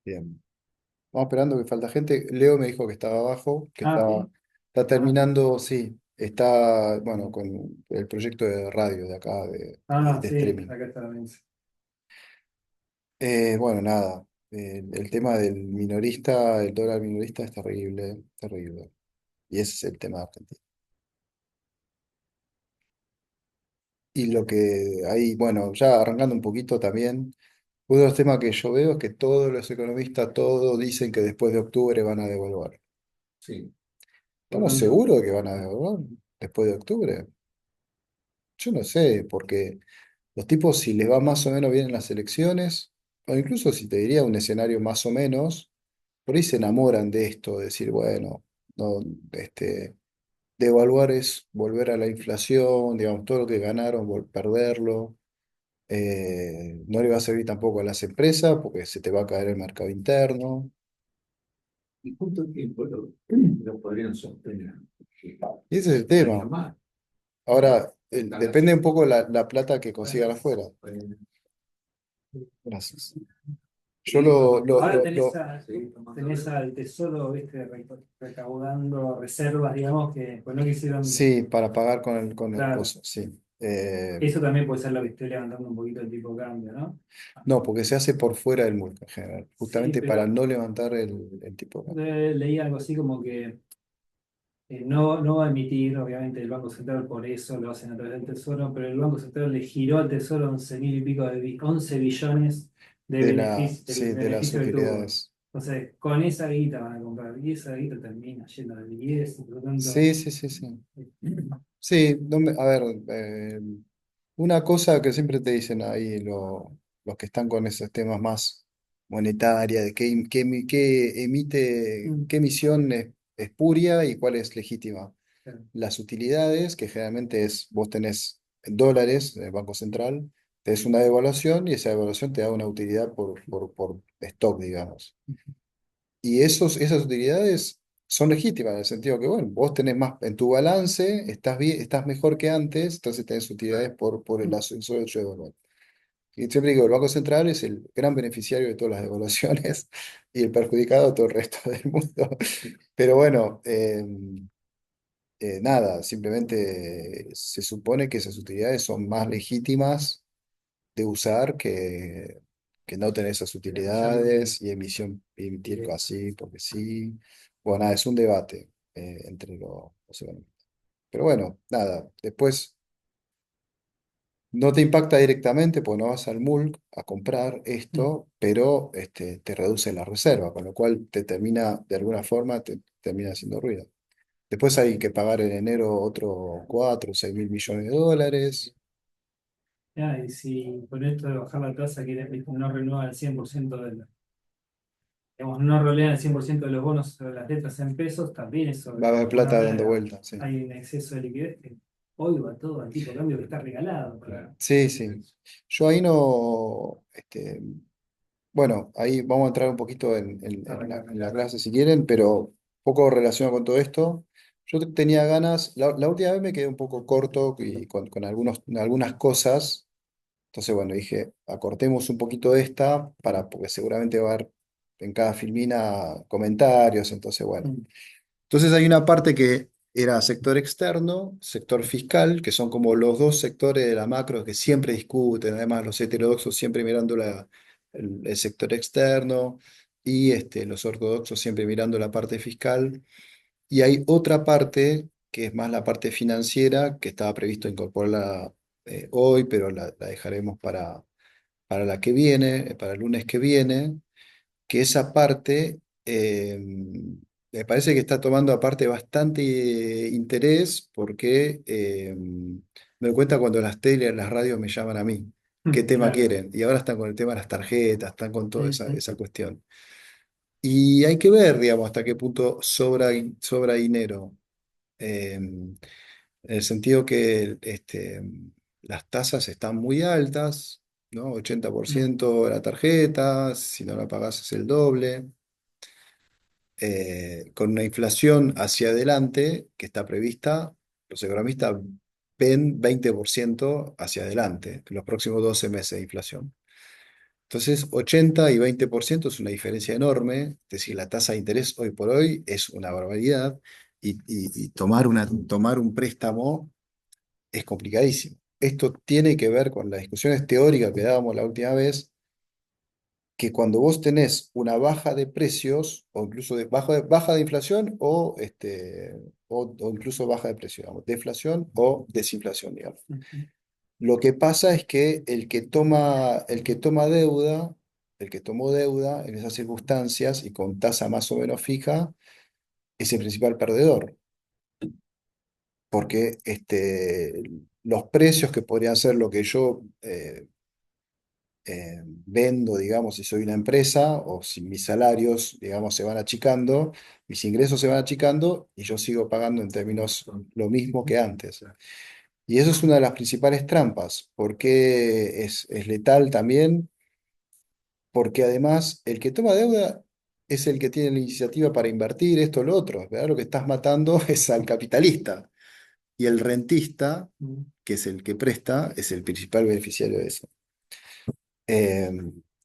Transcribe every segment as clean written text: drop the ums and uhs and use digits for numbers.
Bien. Vamos esperando que falta gente. Leo me dijo que estaba abajo, que Ah, sí. está Ah, terminando, sí, está, bueno, con el proyecto de radio de acá, de sí, streaming. acá está la mesa. Bueno, nada, el tema del minorista, el dólar minorista es terrible, terrible. Y ese es el tema de Argentina. Y lo que hay, bueno, ya arrancando un poquito también, uno de los temas que yo veo es que todos los economistas, todos dicen que después de octubre van a devolver. Sí. Por ¿Estamos tanto, seguros de que van a devolver después de octubre? Yo no sé, porque los tipos, si les va más o menos bien en las elecciones, o incluso si te diría un escenario más o menos, por ahí se enamoran de esto, de decir, bueno, no, devaluar es volver a la inflación, digamos, todo lo que ganaron, perderlo. No le va a servir tampoco a las empresas porque se te va a caer el mercado interno. ¿y cuánto tiempo lo podrían sostener? Y ese es el Un año tema. más. Ahora, Está la depende un situación. poco la plata que consigan Bueno, afuera. bueno. Gracias. Yo Sí, ahora tenés lo- al Tesoro, viste, recaudando reservas, digamos, que pues no quisieron. sí, para pagar con el Claro, coso, sí. eso también puede ser lo que esté levantando un poquito el tipo de cambio, ¿no? No, porque se hace por fuera del mulco en general, Sí, justamente para pero no levantar el tipo de cambio. leí algo así como que no va a emitir, obviamente, el Banco Central, por eso lo hacen a través del Tesoro, pero el Banco Central le giró al Tesoro 11.000 y pico 11 billones de del Sí, de las beneficio que tuvo. utilidades. Entonces, con esa guita van a comprar, y esa guita termina yendo a la liquidez, y por lo tanto, Sí, sí, sí, sí. Sí, a ver, una cosa que siempre te dicen ahí los que están con esos temas más monetaria, de qué emite, mm, qué emisión es espuria y cuál es legítima. claro, Las utilidades, que generalmente es, vos tenés en dólares en el Banco Central, tenés una devaluación y esa devaluación te da una utilidad por stock, digamos. Y esas utilidades son legítimas en el sentido que, bueno, vos tenés más en tu balance, estás bien, estás mejor que antes, entonces tenés utilidades por el ascenso del euro. Y siempre digo, el Banco Central es el gran beneficiario de todas las devaluaciones y el perjudicado de todo el resto del mundo. Pero bueno, nada, simplemente se supone que esas utilidades son más legítimas de usar que no tener esas utilidades y emitir así porque sí. Bueno, nada, es un debate entre los economistas. Pero bueno, nada, después no te impacta directamente porque no vas al MULC a comprar mm, esto, pero te reduce la reserva, con lo cual te termina, de alguna forma, te termina haciendo ruido. Después hay que pagar en enero otro 4 o 6 mil millones de dólares. ya, y si con esto de bajar la tasa quiere, no renueva el 100% digamos, no rolean el 100% de los bonos sobre las letras en pesos, también eso Va a de haber alguna plata dando manera vueltas, sí. hay un exceso de liquidez que hoy va todo al tipo de cambio que está regalado. Claro. Sí, sí. Yo ahí no, bueno, ahí vamos a entrar un poquito en la clase si quieren, pero poco relacionado con todo esto. Yo tenía ganas, la última vez me quedé un poco corto y con algunas cosas, entonces bueno, dije, acortemos un poquito esta porque seguramente va a haber en cada filmina comentarios, entonces bueno. Mm, Entonces hay una parte que era sector externo, sector fiscal, que son como los dos sectores de la macro que siempre discuten, además los heterodoxos siempre mirando el sector externo y los ortodoxos siempre mirando la parte fiscal. Y hay otra parte que es más la parte financiera, que estaba previsto incorporarla hoy, pero la dejaremos para la que viene, para el lunes que viene, que esa parte me parece que está tomando aparte bastante interés porque me doy cuenta cuando las teles, las radios me llaman a mí, qué tema claro. quieren, y ahora están con el tema de las tarjetas, están con toda Mm, esa cuestión. Y hay que ver, digamos, hasta qué punto sobra dinero, en el sentido que las tasas están muy altas, ¿no? ochenta por mm. ciento de la tarjeta, si no la pagás es el doble, con una inflación hacia adelante que está prevista, los economistas ven 20% hacia adelante, en los próximos 12 meses de inflación. Entonces, 80 y 20% es una diferencia enorme. Es decir, la tasa de interés hoy por hoy es una barbaridad y tomar un préstamo es complicadísimo. Esto tiene que ver con las discusiones teóricas que dábamos la última vez, que cuando vos tenés una baja de precios, o incluso baja de inflación, o incluso baja de precios, digamos, deflación o desinflación, digamos. Ujú. Lo que pasa es que el que toma deuda, el que tomó deuda en esas circunstancias y con tasa más o menos fija, es el principal perdedor, porque los precios que podrían ser lo que yo vendo, digamos, si soy una empresa, o si mis salarios, digamos, se van achicando, mis ingresos se van achicando y yo sigo pagando en términos lo mismo que antes. Y eso es una de las principales trampas, porque es letal también, porque además el que toma deuda es el que tiene la iniciativa para invertir esto o lo otro, ¿verdad? Lo que estás matando es al capitalista, y el rentista, Mm. que es el que presta, es el principal beneficiario de eso. Eh,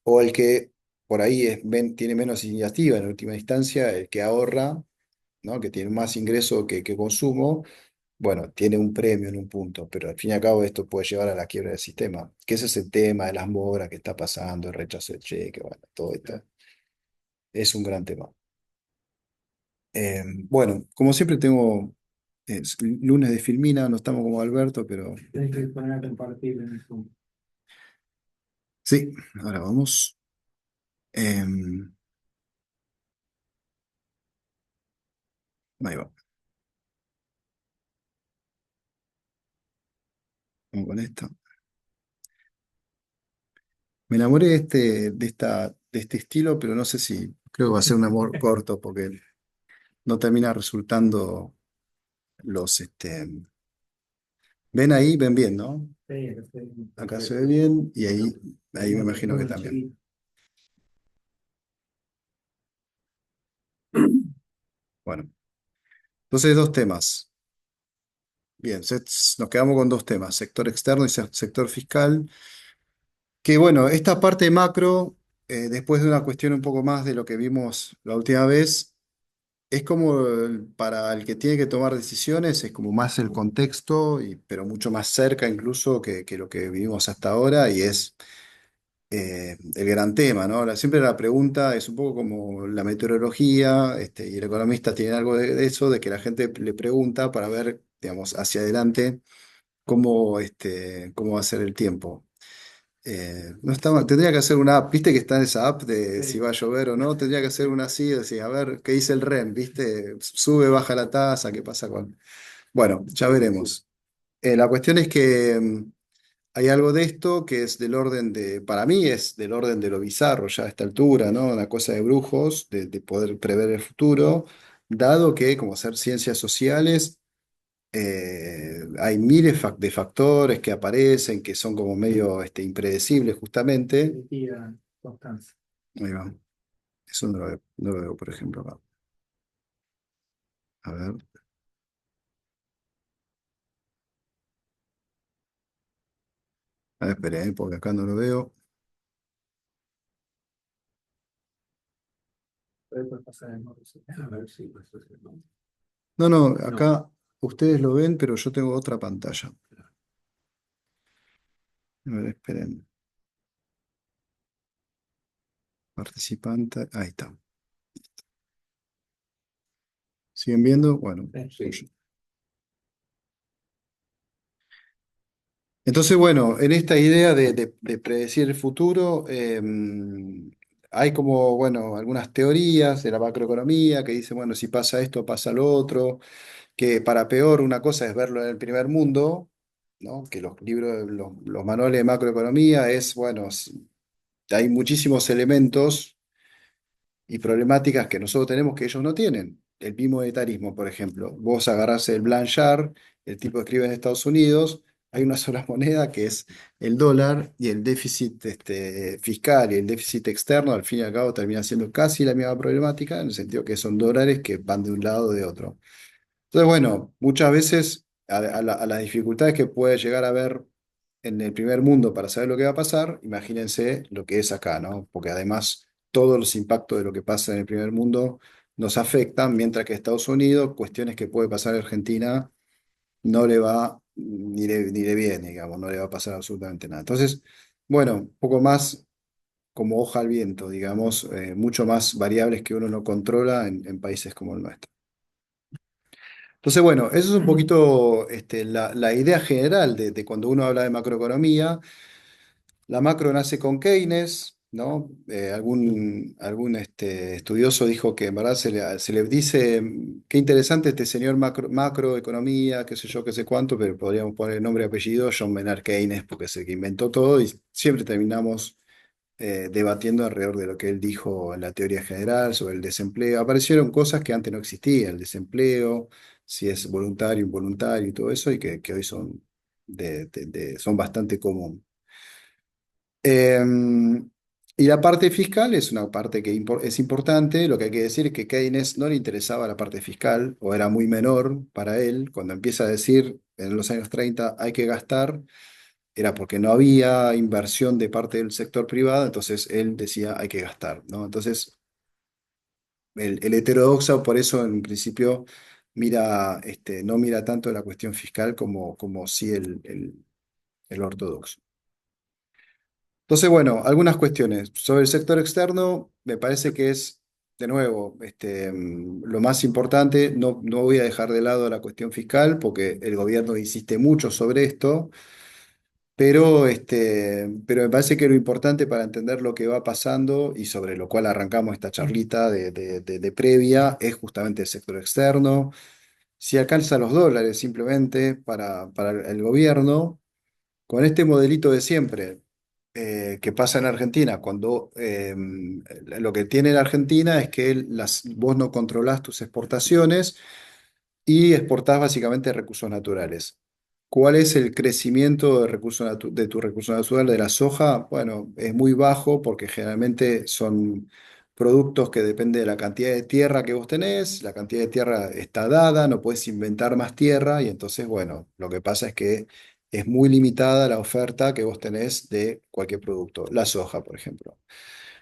o el que por ahí tiene menos iniciativa en última instancia, el que ahorra, ¿no? Que tiene más ingreso que consumo, bueno, tiene un premio en un punto, pero al fin y al cabo esto puede llevar a la quiebra del sistema, que ese es el tema de las mora que está pasando, el rechazo de cheque, bueno, todo esto es un gran tema. Bueno, como siempre tengo lunes de Filmina, no estamos como Alberto, pero Tenés que poner a compartir en el Zoom. sí, ahora vamos. Em, Ahí va, vamos con esto. Me enamoré de este estilo, pero no sé si, creo que va a ser un amor corto, porque no termina resultando ven ahí, ven bien, ¿no? Sí, acá estoy. Acá se ve bien y ahí me imagino que Muy también. chiquito. Bueno, entonces dos temas. Bien, nos quedamos con dos temas, sector externo y sector fiscal. Que bueno, esta parte macro, después de una cuestión un poco más de lo que vimos la última vez, es como para el que tiene que tomar decisiones, es como más el contexto, pero mucho más cerca incluso que lo que vivimos hasta ahora, y es el gran tema, ¿no? Siempre la pregunta es un poco como la meteorología, y el economista tiene algo de eso, de que la gente le pregunta para ver, digamos, hacia adelante cómo va a ser el tiempo. No tendría que hacer una app, viste que está en esa app de si Sí. va a llover o no, tendría que hacer una así, decir, a ver, ¿qué dice el REM? ¿Viste? Sube, baja la tasa, ¿qué pasa con...? Bueno, ya veremos. La cuestión es que hay algo de esto que es para mí es del orden de lo bizarro ya a esta altura, ¿no? Una cosa de brujos, de poder prever el futuro, dado que, como hacer ciencias sociales, hay miles de factores que aparecen, que son como medio impredecibles justamente. Tira Constanza. Ahí va. Eso no lo veo, por ejemplo, acá. A ver, espere, porque acá no lo veo. Puede pasar el modo. A ver si pues, no. No, no, No. acá ustedes lo ven, pero yo tengo otra pantalla. A ver, esperen. Participante, ahí está. ¿Siguen viendo? Bueno, Sí. entonces, bueno, en esta idea de predecir el futuro, hay como, bueno, algunas teorías de la macroeconomía que dicen, bueno, si pasa esto, pasa lo otro, que para peor una cosa es verlo en el primer mundo, ¿no? Que los libros, los manuales de macroeconomía es, bueno, hay muchísimos elementos y problemáticas que nosotros tenemos que ellos no tienen. El bimonetarismo, por ejemplo. Vos agarrás el Blanchard, el tipo escribe en Estados Unidos, hay una sola moneda que es el dólar, y el déficit fiscal y el déficit externo, al fin y al cabo, termina siendo casi la misma problemática, en el sentido que son dólares que van de un lado o de otro. Entonces, bueno, muchas veces a las dificultades que puede llegar a haber en el primer mundo para saber lo que va a pasar, imagínense lo que es acá, ¿no? Porque además todos los impactos de lo que pasa en el primer mundo nos afectan, mientras que Estados Unidos, cuestiones que puede pasar en Argentina, no le va ni le viene, digamos, no le va a pasar absolutamente nada. Entonces, bueno, un poco más como hoja al viento, digamos, mucho más variables que uno no controla en países como el nuestro. Entonces, bueno, eso es un poquito la idea general de cuando uno habla de macroeconomía. La macro nace con Keynes, ¿no? Algún estudioso dijo que en verdad se le dice, qué interesante este señor macroeconomía, qué sé yo, qué sé cuánto, pero podríamos poner el nombre y apellido, John Maynard Keynes, porque es el que inventó todo y siempre terminamos debatiendo alrededor de lo que él dijo en la teoría general sobre el desempleo. Aparecieron cosas que antes no existían, el desempleo, si es voluntario, involuntario y todo eso, y que hoy son bastante comunes. Y la parte fiscal es una parte que es importante. Lo que hay que decir es que Keynes no le interesaba la parte fiscal o era muy menor para él. Cuando empieza a decir en los años 30 hay que gastar, era porque no había inversión de parte del sector privado, entonces él decía hay que gastar, ¿no? Entonces el heterodoxo por eso en principio no mira tanto la cuestión fiscal como sí el ortodoxo. Entonces, bueno, algunas cuestiones. Sobre el sector externo, me parece que es, de nuevo, lo más importante. No voy a dejar de lado la cuestión fiscal porque el gobierno insiste mucho sobre esto, pero me parece que lo importante para entender lo que va pasando y sobre lo cual arrancamos esta charlita de previa es justamente el sector externo. Si alcanza los dólares simplemente para el gobierno. Con este modelito de siempre que pasa en Argentina, cuando lo que tiene la Argentina es que vos no controlás tus exportaciones y exportás básicamente recursos naturales. ¿Cuál es el crecimiento de tu recurso natural de la soja? Bueno, es muy bajo porque generalmente son productos que dependen de la cantidad de tierra que vos tenés, la cantidad de tierra está dada, no puedes inventar más tierra y entonces, bueno, lo que pasa es que es muy limitada la oferta que vos tenés de cualquier producto. La soja, por ejemplo.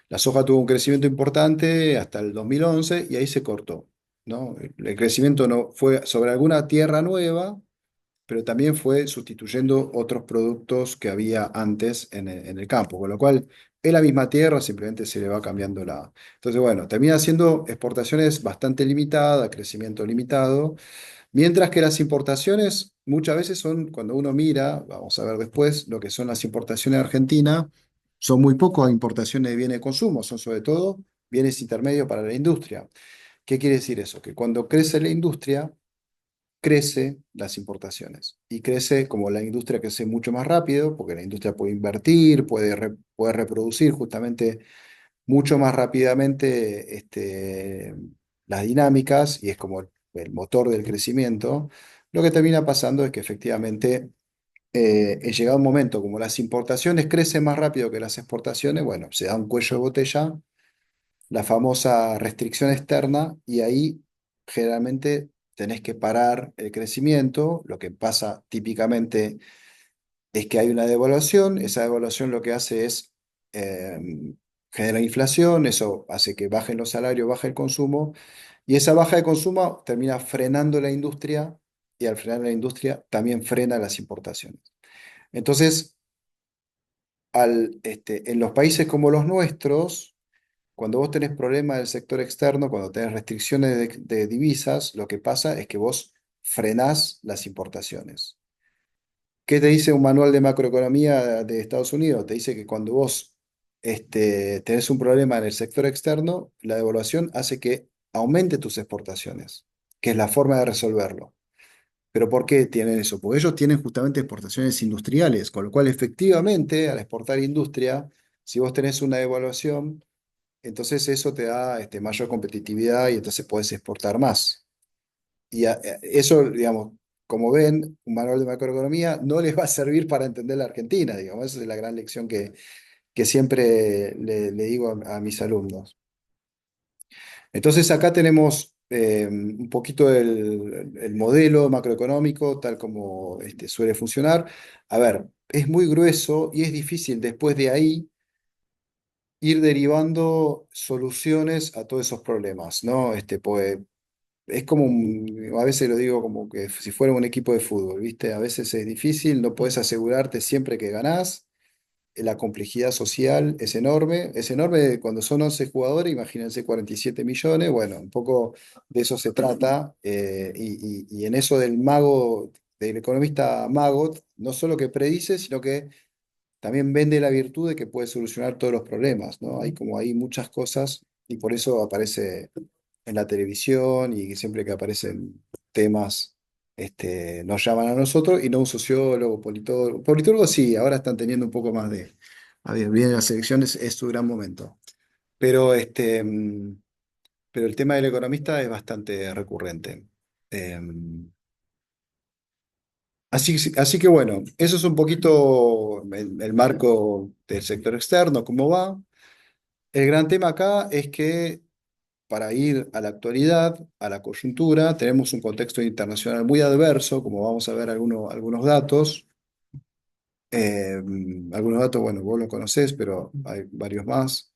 La soja tuvo un crecimiento importante hasta el 2011 y ahí se cortó, ¿no? El crecimiento no fue sobre alguna tierra nueva, pero también fue sustituyendo otros productos que había antes en el campo, con lo cual es la misma tierra, simplemente se le va cambiando la... Entonces, bueno, termina siendo exportaciones bastante limitadas, crecimiento limitado, mientras que las importaciones muchas veces son, cuando uno mira, vamos a ver después, lo que son las importaciones de Argentina, son muy pocas importaciones de bienes de consumo, son sobre todo bienes intermedios para la industria. ¿Qué quiere decir eso? Que cuando crece la industria, crece las importaciones. Y crece como la industria crece mucho más rápido, porque la industria puede invertir, puede reproducir justamente mucho más rápidamente las dinámicas, y es como el motor del crecimiento. Lo que termina pasando es que efectivamente, llegado un momento, como las importaciones crecen más rápido que las exportaciones, bueno, se da un cuello de botella, la famosa restricción externa, y ahí generalmente tenés que parar el crecimiento. Lo que pasa típicamente es que hay una devaluación, esa devaluación lo que hace es eh, generar inflación, eso hace que bajen los salarios, baje el consumo, y esa baja de consumo termina frenando la industria, y al frenar la industria también frena las importaciones. Entonces, en los países como los nuestros, cuando vos tenés problemas del sector externo, cuando tenés restricciones de divisas, lo que pasa es que vos frenás las importaciones. ¿Qué te dice un manual de macroeconomía de Estados Unidos? Te dice que cuando vos tenés un problema en el sector externo, la devaluación hace que aumente tus exportaciones, que es la forma de resolverlo. ¿Pero por qué tienen eso? Porque ellos tienen justamente exportaciones industriales, con lo cual efectivamente al exportar industria, si vos tenés una devaluación, entonces eso te da mayor competitividad y entonces puedes exportar más. Y eso, digamos, como ven, un manual de macroeconomía no les va a servir para entender la Argentina, digamos. Esa es la gran lección que siempre le digo a mis alumnos. Entonces acá tenemos un poquito el modelo macroeconómico, tal como suele funcionar. A ver, es muy grueso y es difícil después de ahí ir derivando soluciones a todos esos problemas, ¿no? Pues, es como, a veces lo digo como que si fuera un equipo de fútbol, ¿viste? A veces es difícil, no puedes asegurarte siempre que ganás. La complejidad social es enorme cuando son 11 jugadores, imagínense 47 millones, bueno, un poco de eso se trata, y en eso del mago, del economista mago, no solo que predice, sino que también vende la virtud de que puede solucionar todos los problemas, ¿no? Hay muchas cosas y por eso aparece en la televisión y siempre que aparecen temas, nos llaman a nosotros y no un sociólogo, politólogo. Politólogos sí, ahora están teniendo un poco más de... A ver, vienen las elecciones, es su gran momento. Pero, pero el tema del economista es bastante recurrente. Em, así que bueno, eso es un poquito el marco del sector externo, cómo va. El gran tema acá es que para ir a la actualidad, a la coyuntura, tenemos un contexto internacional muy adverso, como vamos a ver algunos datos. Eh, Algunos datos, bueno, vos los conocés, pero hay varios más.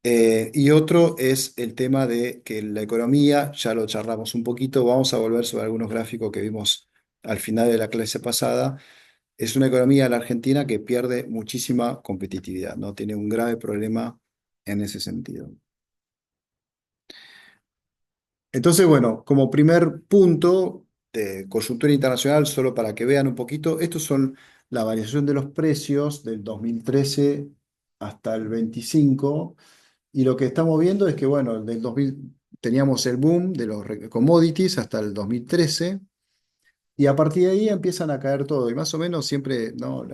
Y otro es el tema de que la economía, ya lo charlamos un poquito, vamos a volver sobre algunos gráficos que vimos al final de la clase pasada. Es una economía, la Argentina, que pierde muchísima competitividad, ¿no? Tiene un grave problema en ese sentido. Entonces, bueno, como primer punto de coyuntura internacional, solo para que vean un poquito, estos son la variación de los precios del 2013 hasta el 25, y lo que estamos viendo es que, bueno, del 2000 teníamos el boom de los commodities hasta el 2013, y a partir de ahí empiezan a caer todo, y más o menos siempre, ¿no?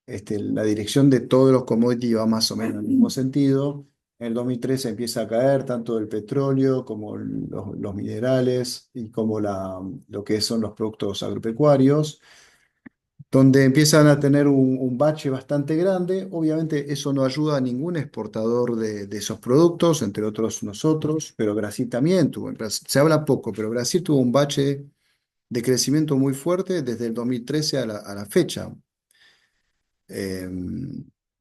La dirección de todos los commodities va más o menos en el mismo sentido. En el 2013 empieza a caer tanto el petróleo como los minerales y como lo que son los productos agropecuarios, donde empiezan a tener un bache bastante grande. Obviamente eso no ayuda a ningún exportador de esos productos, entre otros nosotros, pero Brasil también tuvo. Se habla poco, pero Brasil tuvo un bache de crecimiento muy fuerte desde el 2013 a la fecha. eh,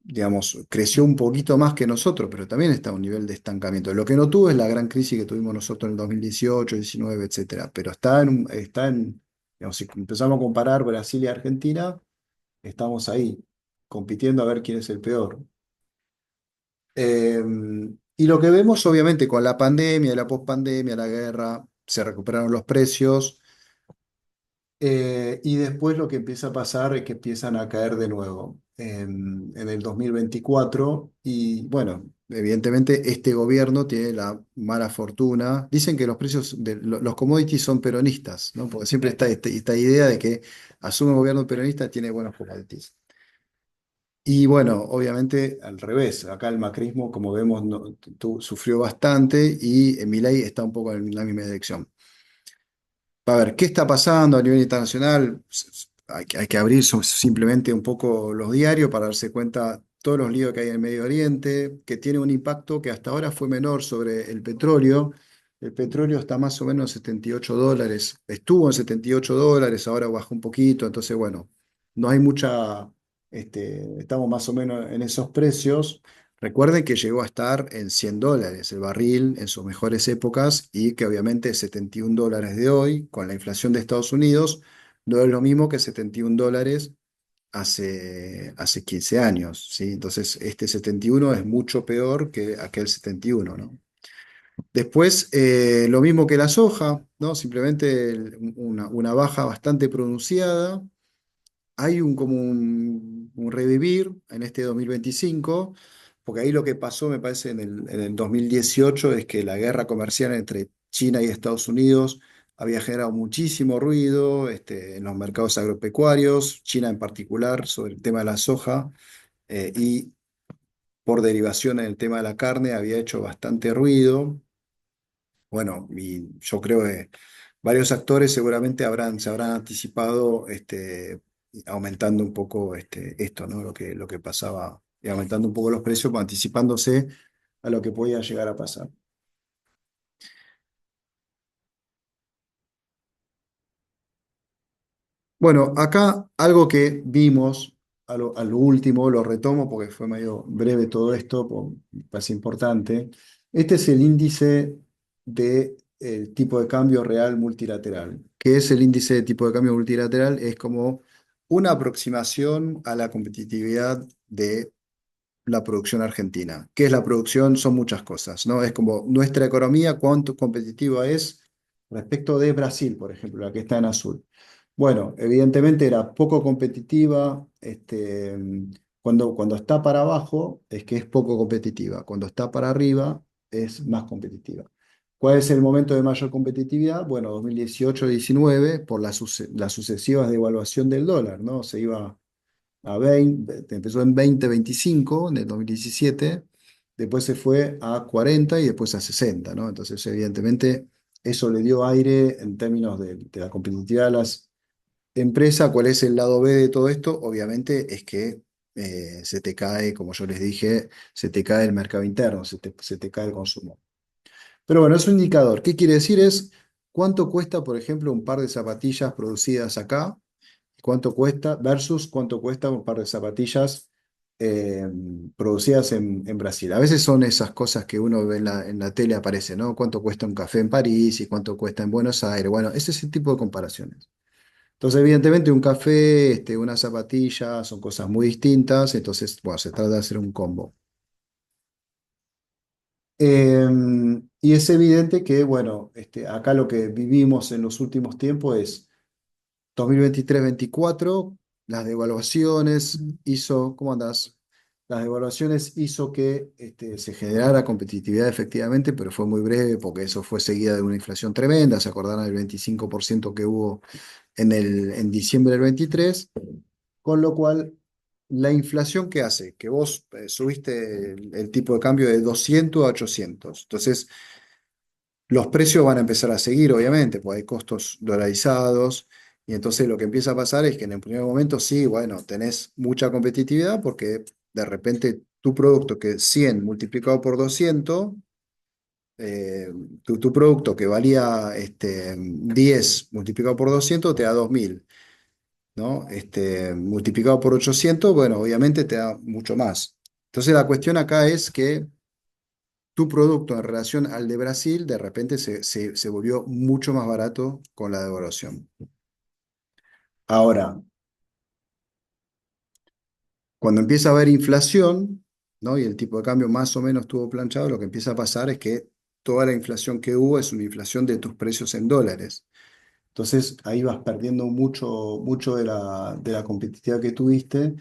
digamos, creció un poquito más que nosotros, pero también está a un nivel de estancamiento. Lo que no tuvo es la gran crisis que tuvimos nosotros en el 2018, 19, etcétera, pero digamos, si empezamos a comparar Brasil y Argentina, estamos ahí, compitiendo a ver quién es el peor. Eh, y lo que vemos, obviamente, con la pandemia, la pospandemia, la guerra, se recuperaron los precios. Y después lo que empieza a pasar es que empiezan a caer de nuevo en el 2024. Y bueno, evidentemente este gobierno tiene la mala fortuna. Dicen que los precios de los commodities son peronistas, ¿no? Porque siempre está esta idea de que asume un gobierno peronista tiene buenos commodities. Y bueno, obviamente al revés, acá el macrismo, como vemos, sufrió bastante y Milei está un poco en la misma dirección. A ver, ¿qué está pasando a nivel internacional? Hay que abrir simplemente un poco los diarios para darse cuenta todos los líos que hay en el Medio Oriente, que tiene un impacto que hasta ahora fue menor sobre el petróleo. El petróleo está más o menos en $78, estuvo en $78, ahora bajó un poquito, entonces bueno, no hay mucha, estamos más o menos en esos precios. Recuerden que llegó a estar en $100 el barril en sus mejores épocas y que obviamente $71 de hoy, con la inflación de Estados Unidos, no es lo mismo que $71 hace 15 años, ¿sí? Entonces, este 71 es mucho peor que aquel 71, ¿no? Después, lo mismo que la soja, ¿no? Simplemente una baja bastante pronunciada. Hay como un revivir en este 2025, porque ahí lo que pasó, me parece, en el 2018 es que la guerra comercial entre China y Estados Unidos había generado muchísimo ruido en los mercados agropecuarios, China en particular, sobre el tema de la soja, y por derivación en el tema de la carne había hecho bastante ruido. Bueno, y yo creo que varios actores seguramente se habrán anticipado aumentando un poco esto, ¿no? Lo que pasaba, y aumentando un poco los precios, anticipándose a lo que podía llegar a pasar. Bueno, acá algo que vimos a lo último, lo retomo porque fue medio breve todo esto, me parece importante. Este es el índice de el tipo de cambio real multilateral. ¿Qué es el índice de tipo de cambio multilateral? Es como una aproximación a la competitividad de la producción argentina. ¿Qué es la producción? Son muchas cosas, ¿no? Es como nuestra economía, cuánto competitiva es respecto de Brasil, por ejemplo, la que está en azul. Bueno, evidentemente era poco competitiva. Cuando está para abajo es que es poco competitiva. Cuando está para arriba es más competitiva. ¿Cuál es el momento de mayor competitividad? Bueno, 2018-19, por las sucesivas devaluación del dólar, ¿no? Se iba a 20, empezó en 20-25 en el 2017, después se fue a 40 y después a 60, ¿no? Entonces, evidentemente, eso le dio aire en términos de la competitividad de las empresas. ¿Cuál es el lado B de todo esto? Obviamente es que se te cae, como yo les dije, se te cae el mercado interno, se te cae el consumo. Pero bueno, es un indicador. ¿Qué quiere decir? Es cuánto cuesta, por ejemplo, un par de zapatillas producidas acá, cuánto cuesta versus cuánto cuesta un par de zapatillas eh, producidas en Brasil. A veces son esas cosas que uno ve en la tele, aparece, ¿no? Cuánto cuesta un café en París y cuánto cuesta en Buenos Aires. Bueno, es ese tipo de comparaciones. Entonces, evidentemente, un café, una zapatilla, son cosas muy distintas. Entonces, bueno, se trata de hacer un combo. Eh, y es evidente que, bueno, acá lo que vivimos en los últimos tiempos es 2023-24, las devaluaciones hizo, ¿cómo andás? Las devaluaciones hizo que se generara competitividad efectivamente, pero fue muy breve porque eso fue seguida de una inflación tremenda. Se acordarán del 25% que hubo en diciembre del 23, con lo cual la inflación que hace, que vos subiste el tipo de cambio de 200 a 800. Entonces, los precios van a empezar a seguir, obviamente, porque hay costos dolarizados. Y entonces lo que empieza a pasar es que en el primer momento sí, bueno, tenés mucha competitividad porque de repente tu producto que es 100 multiplicado por 200, eh, tu producto que valía 10 multiplicado por 200 te da 2000, ¿no? Multiplicado por 800, bueno, obviamente te da mucho más. Entonces la cuestión acá es que tu producto en relación al de Brasil de repente se volvió mucho más barato con la devaluación. Ahora, cuando empieza a haber inflación, ¿no? Y el tipo de cambio más o menos estuvo planchado, lo que empieza a pasar es que toda la inflación que hubo es una inflación de tus precios en dólares. Entonces ahí vas perdiendo mucho de la competitividad que tuviste.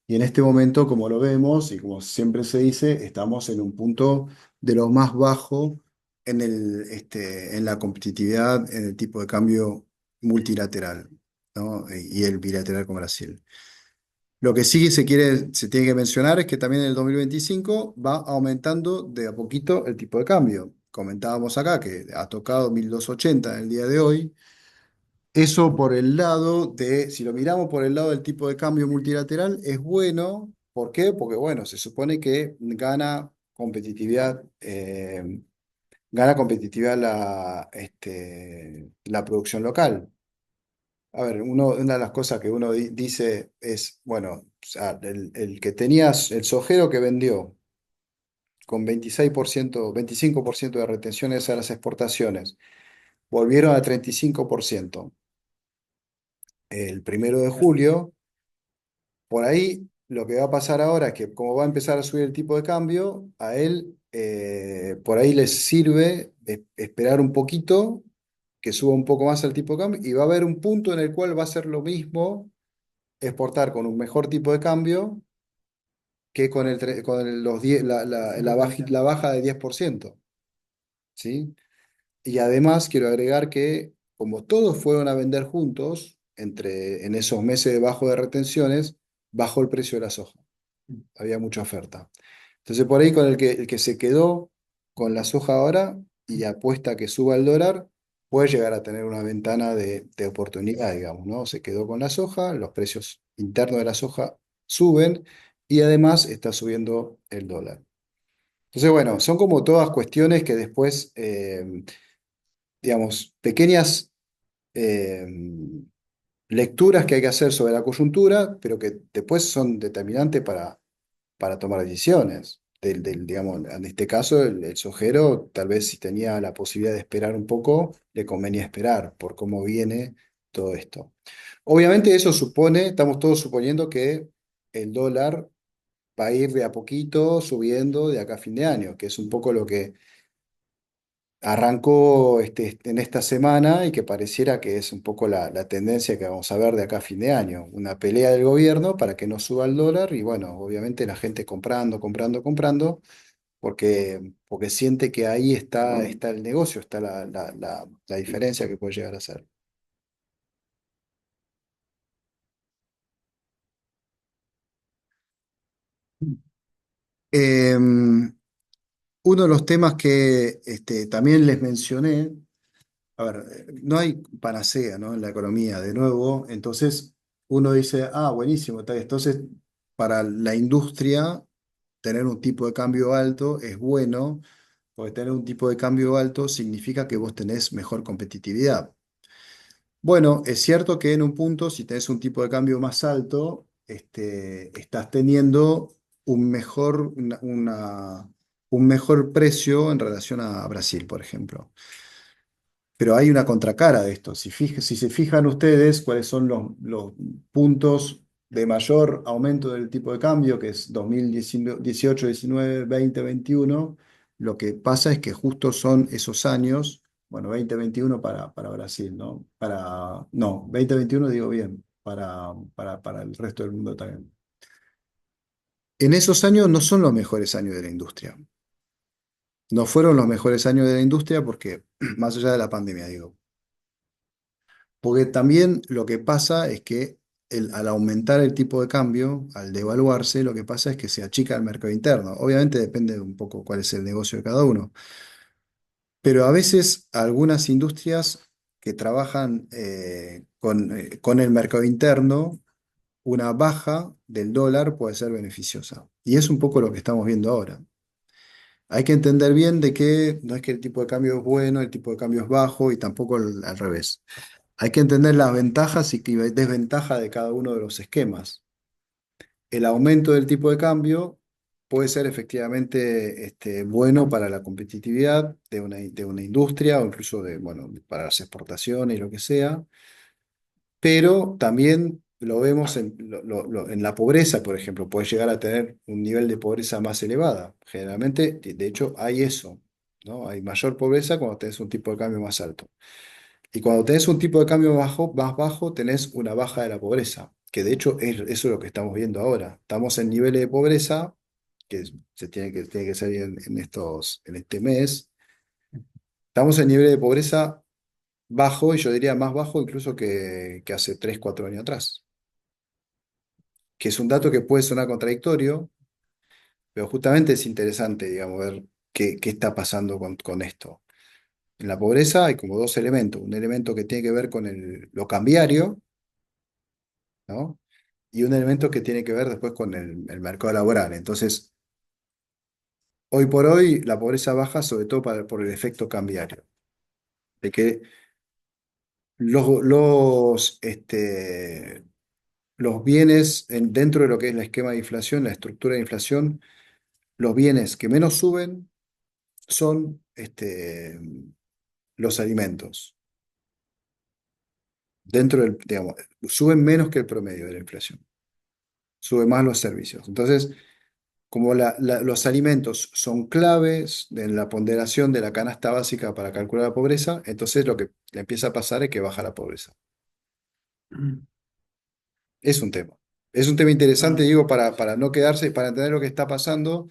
Y en este momento, como lo vemos y como siempre se dice, estamos en un punto de lo más bajo en la competitividad en el tipo de cambio multilateral, ¿no? Y el bilateral con Brasil. Lo que sí se tiene que mencionar es que también en el 2025 va aumentando de a poquito el tipo de cambio. Comentábamos acá que ha tocado 1280 en el día de hoy. Eso por el lado de, si lo miramos por el lado del tipo de cambio multilateral, es bueno. ¿Por qué? Porque, bueno, se supone que gana competitividad la producción local. A ver, una de las cosas que uno dice es, bueno, o sea, el que tenías, el sojero que vendió con 26%, 25% de retenciones a las exportaciones, volvieron a 35% el 1 de julio. Por ahí lo que va a pasar ahora es que como va a empezar a subir el tipo de cambio, a él por ahí les sirve esperar un poquito, que suba un poco más el tipo de cambio, y va a haber un punto en el cual va a ser lo mismo exportar con un mejor tipo de cambio que con los 10 la baja de 10%, ¿sí? Y además quiero agregar que como todos fueron a vender juntos, en esos meses de bajo de retenciones, bajó el precio de la soja. Había mucha oferta. Entonces por ahí con el que se quedó con la soja ahora y apuesta a que suba el dólar, puede llegar a tener una ventana de oportunidad, digamos, ¿no? Se quedó con la soja, los precios internos de la soja suben y además está subiendo el dólar. Entonces, bueno, son como todas cuestiones que después, digamos, pequeñas eh, lecturas que hay que hacer sobre la coyuntura, pero que después son determinantes para tomar decisiones. Digamos, en este caso, el sojero, tal vez si tenía la posibilidad de esperar un poco, le convenía esperar por cómo viene todo esto. Obviamente eso supone, estamos todos suponiendo que el dólar va a ir de a poquito subiendo de acá a fin de año, que es un poco lo que arrancó en esta semana y que pareciera que es un poco la tendencia que vamos a ver de acá a fin de año. Una pelea del gobierno para que no suba el dólar y bueno, obviamente la gente comprando, comprando, comprando, porque siente que ahí está el negocio, está la diferencia que puede llegar a ser. Uno de los temas que también les mencioné. A ver, no hay panacea, ¿no? En la economía, de nuevo. Entonces, uno dice, ah, buenísimo. Entonces, para la industria, tener un tipo de cambio alto es bueno, porque tener un tipo de cambio alto significa que vos tenés mejor competitividad. Bueno, es cierto que en un punto, si tenés un tipo de cambio más alto, estás teniendo un mejor precio en relación a Brasil, por ejemplo. Pero hay una contracara de esto. Si se fijan ustedes cuáles son los puntos de mayor aumento del tipo de cambio, que es 2018, 19, 20, 21, lo que pasa es que justo son esos años, bueno, 2021 para Brasil, ¿no? No, 2021 digo bien, para el resto del mundo también. En esos años no son los mejores años de la industria. No fueron los mejores años de la industria porque, más allá de la pandemia, digo. Porque también lo que pasa es que al aumentar el tipo de cambio, al devaluarse, lo que pasa es que se achica el mercado interno. Obviamente depende un poco cuál es el negocio de cada uno, pero a veces algunas industrias que trabajan con el mercado interno, una baja del dólar puede ser beneficiosa. Y es un poco lo que estamos viendo ahora. Hay que entender bien de que no es que el tipo de cambio es bueno, el tipo de cambio es bajo y tampoco al revés. Hay que entender las ventajas y desventajas de cada uno de los esquemas. El aumento del tipo de cambio puede ser efectivamente bueno para la competitividad de una industria o incluso bueno, para las exportaciones y lo que sea, pero también lo vemos en la pobreza, por ejemplo, puede llegar a tener un nivel de pobreza más elevada. Generalmente, de hecho, hay eso, ¿no? Hay mayor pobreza cuando tenés un tipo de cambio más alto. Y cuando tenés un tipo de cambio más bajo, tenés una baja de la pobreza, que de hecho eso es lo que estamos viendo ahora. Estamos en niveles de pobreza, que tiene que salir en este mes. Estamos en niveles de pobreza bajo, y yo diría más bajo incluso que hace 3 4 años atrás, que es un dato que puede sonar contradictorio, pero justamente es interesante, digamos, ver qué está pasando con esto. En la pobreza hay como dos elementos. Un elemento que tiene que ver con lo cambiario, ¿no? Y un elemento que tiene que ver después con el mercado laboral. Entonces, hoy por hoy la pobreza baja sobre todo por el efecto cambiario, de que los bienes dentro de lo que es el esquema de inflación, la estructura de inflación, los bienes que menos suben son los alimentos. Digamos, suben menos que el promedio de la inflación, suben más los servicios. Entonces, como los alimentos son claves en la ponderación de la canasta básica para calcular la pobreza, entonces lo que le empieza a pasar es que baja la pobreza. Es un tema. Es un tema interesante, Bueno, digo, para no quedarse, para entender lo que está pasando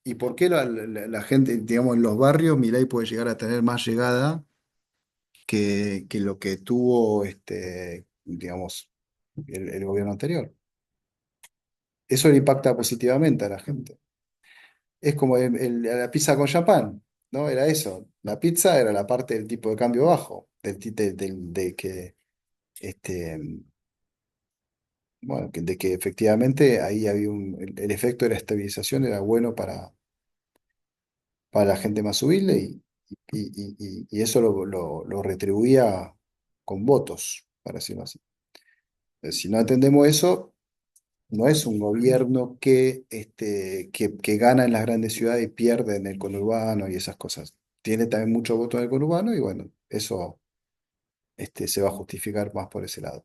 y por qué la gente, digamos, en los barrios, Milei puede llegar a tener más llegada que lo que tuvo, digamos, el gobierno anterior. Eso le impacta positivamente a la gente. Es como la pizza con champán, ¿no? Era eso. La pizza era la parte del tipo de cambio bajo, de que, este, bueno, de que efectivamente ahí había el efecto de la estabilización era bueno para la gente más humilde y eso lo retribuía con votos, para decirlo así. Si no entendemos eso, no es un gobierno que gana en las grandes ciudades y pierde en el conurbano y esas cosas. Tiene también mucho voto en el conurbano y bueno, eso se va a justificar más por ese lado.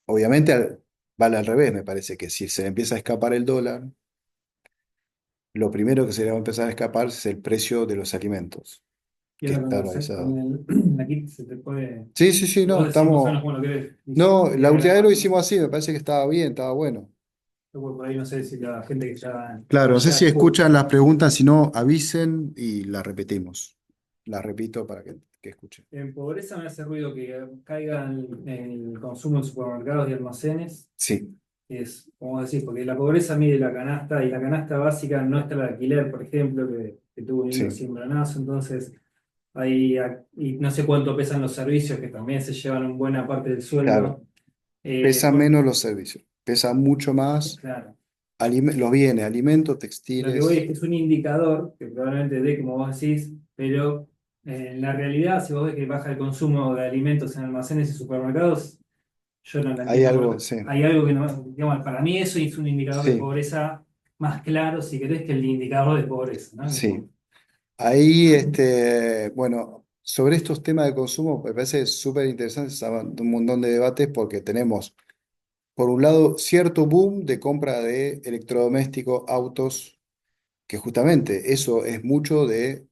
Obviamente vale al revés, me parece que si se le empieza a escapar el dólar, lo primero que se le va a empezar a escapar es el precio de los alimentos, Y que ahora está con dolarizado. aquí se te puede. Sí, sí, sí, no, Vos decís más o menos estamos... cómo lo querés No, la última vez lo diagramar, hicimos ¿no? así, me parece que estaba bien, estaba bueno. Por ahí no sé si la gente Claro, que no sé ya si escucha. escuchan las preguntas, si no, avisen y las repetimos. Las repito para que escuchen. En pobreza me hace ruido que caiga en el consumo en supermercados y almacenes. Sí, Es, como decir, porque la pobreza mide la canasta y la canasta básica no está el alquiler, por ejemplo, que tuvo un hilo sí, ciembranazo. Entonces, y no sé cuánto pesan los servicios, que también se llevan una buena parte del claro. sueldo. Pesan Bueno, menos los servicios, pesan mucho más claro. los bienes, alimentos, Lo que voy es textiles. que es un indicador que probablemente dé, como vos decís, pero en la realidad, si vos ves que baja el consumo de alimentos en almacenes y supermercados, yo no lo Hay entiendo algo, porque sí, hay algo que no, digamos, para mí eso es un indicador de sí, pobreza más claro, si querés, que el indicador de pobreza, ¿no? sí. Ahí, bueno, sobre estos temas de consumo, me parece súper interesante, se un montón de debates porque tenemos, por un lado, cierto boom de compra de electrodomésticos, autos, que justamente eso es mucho de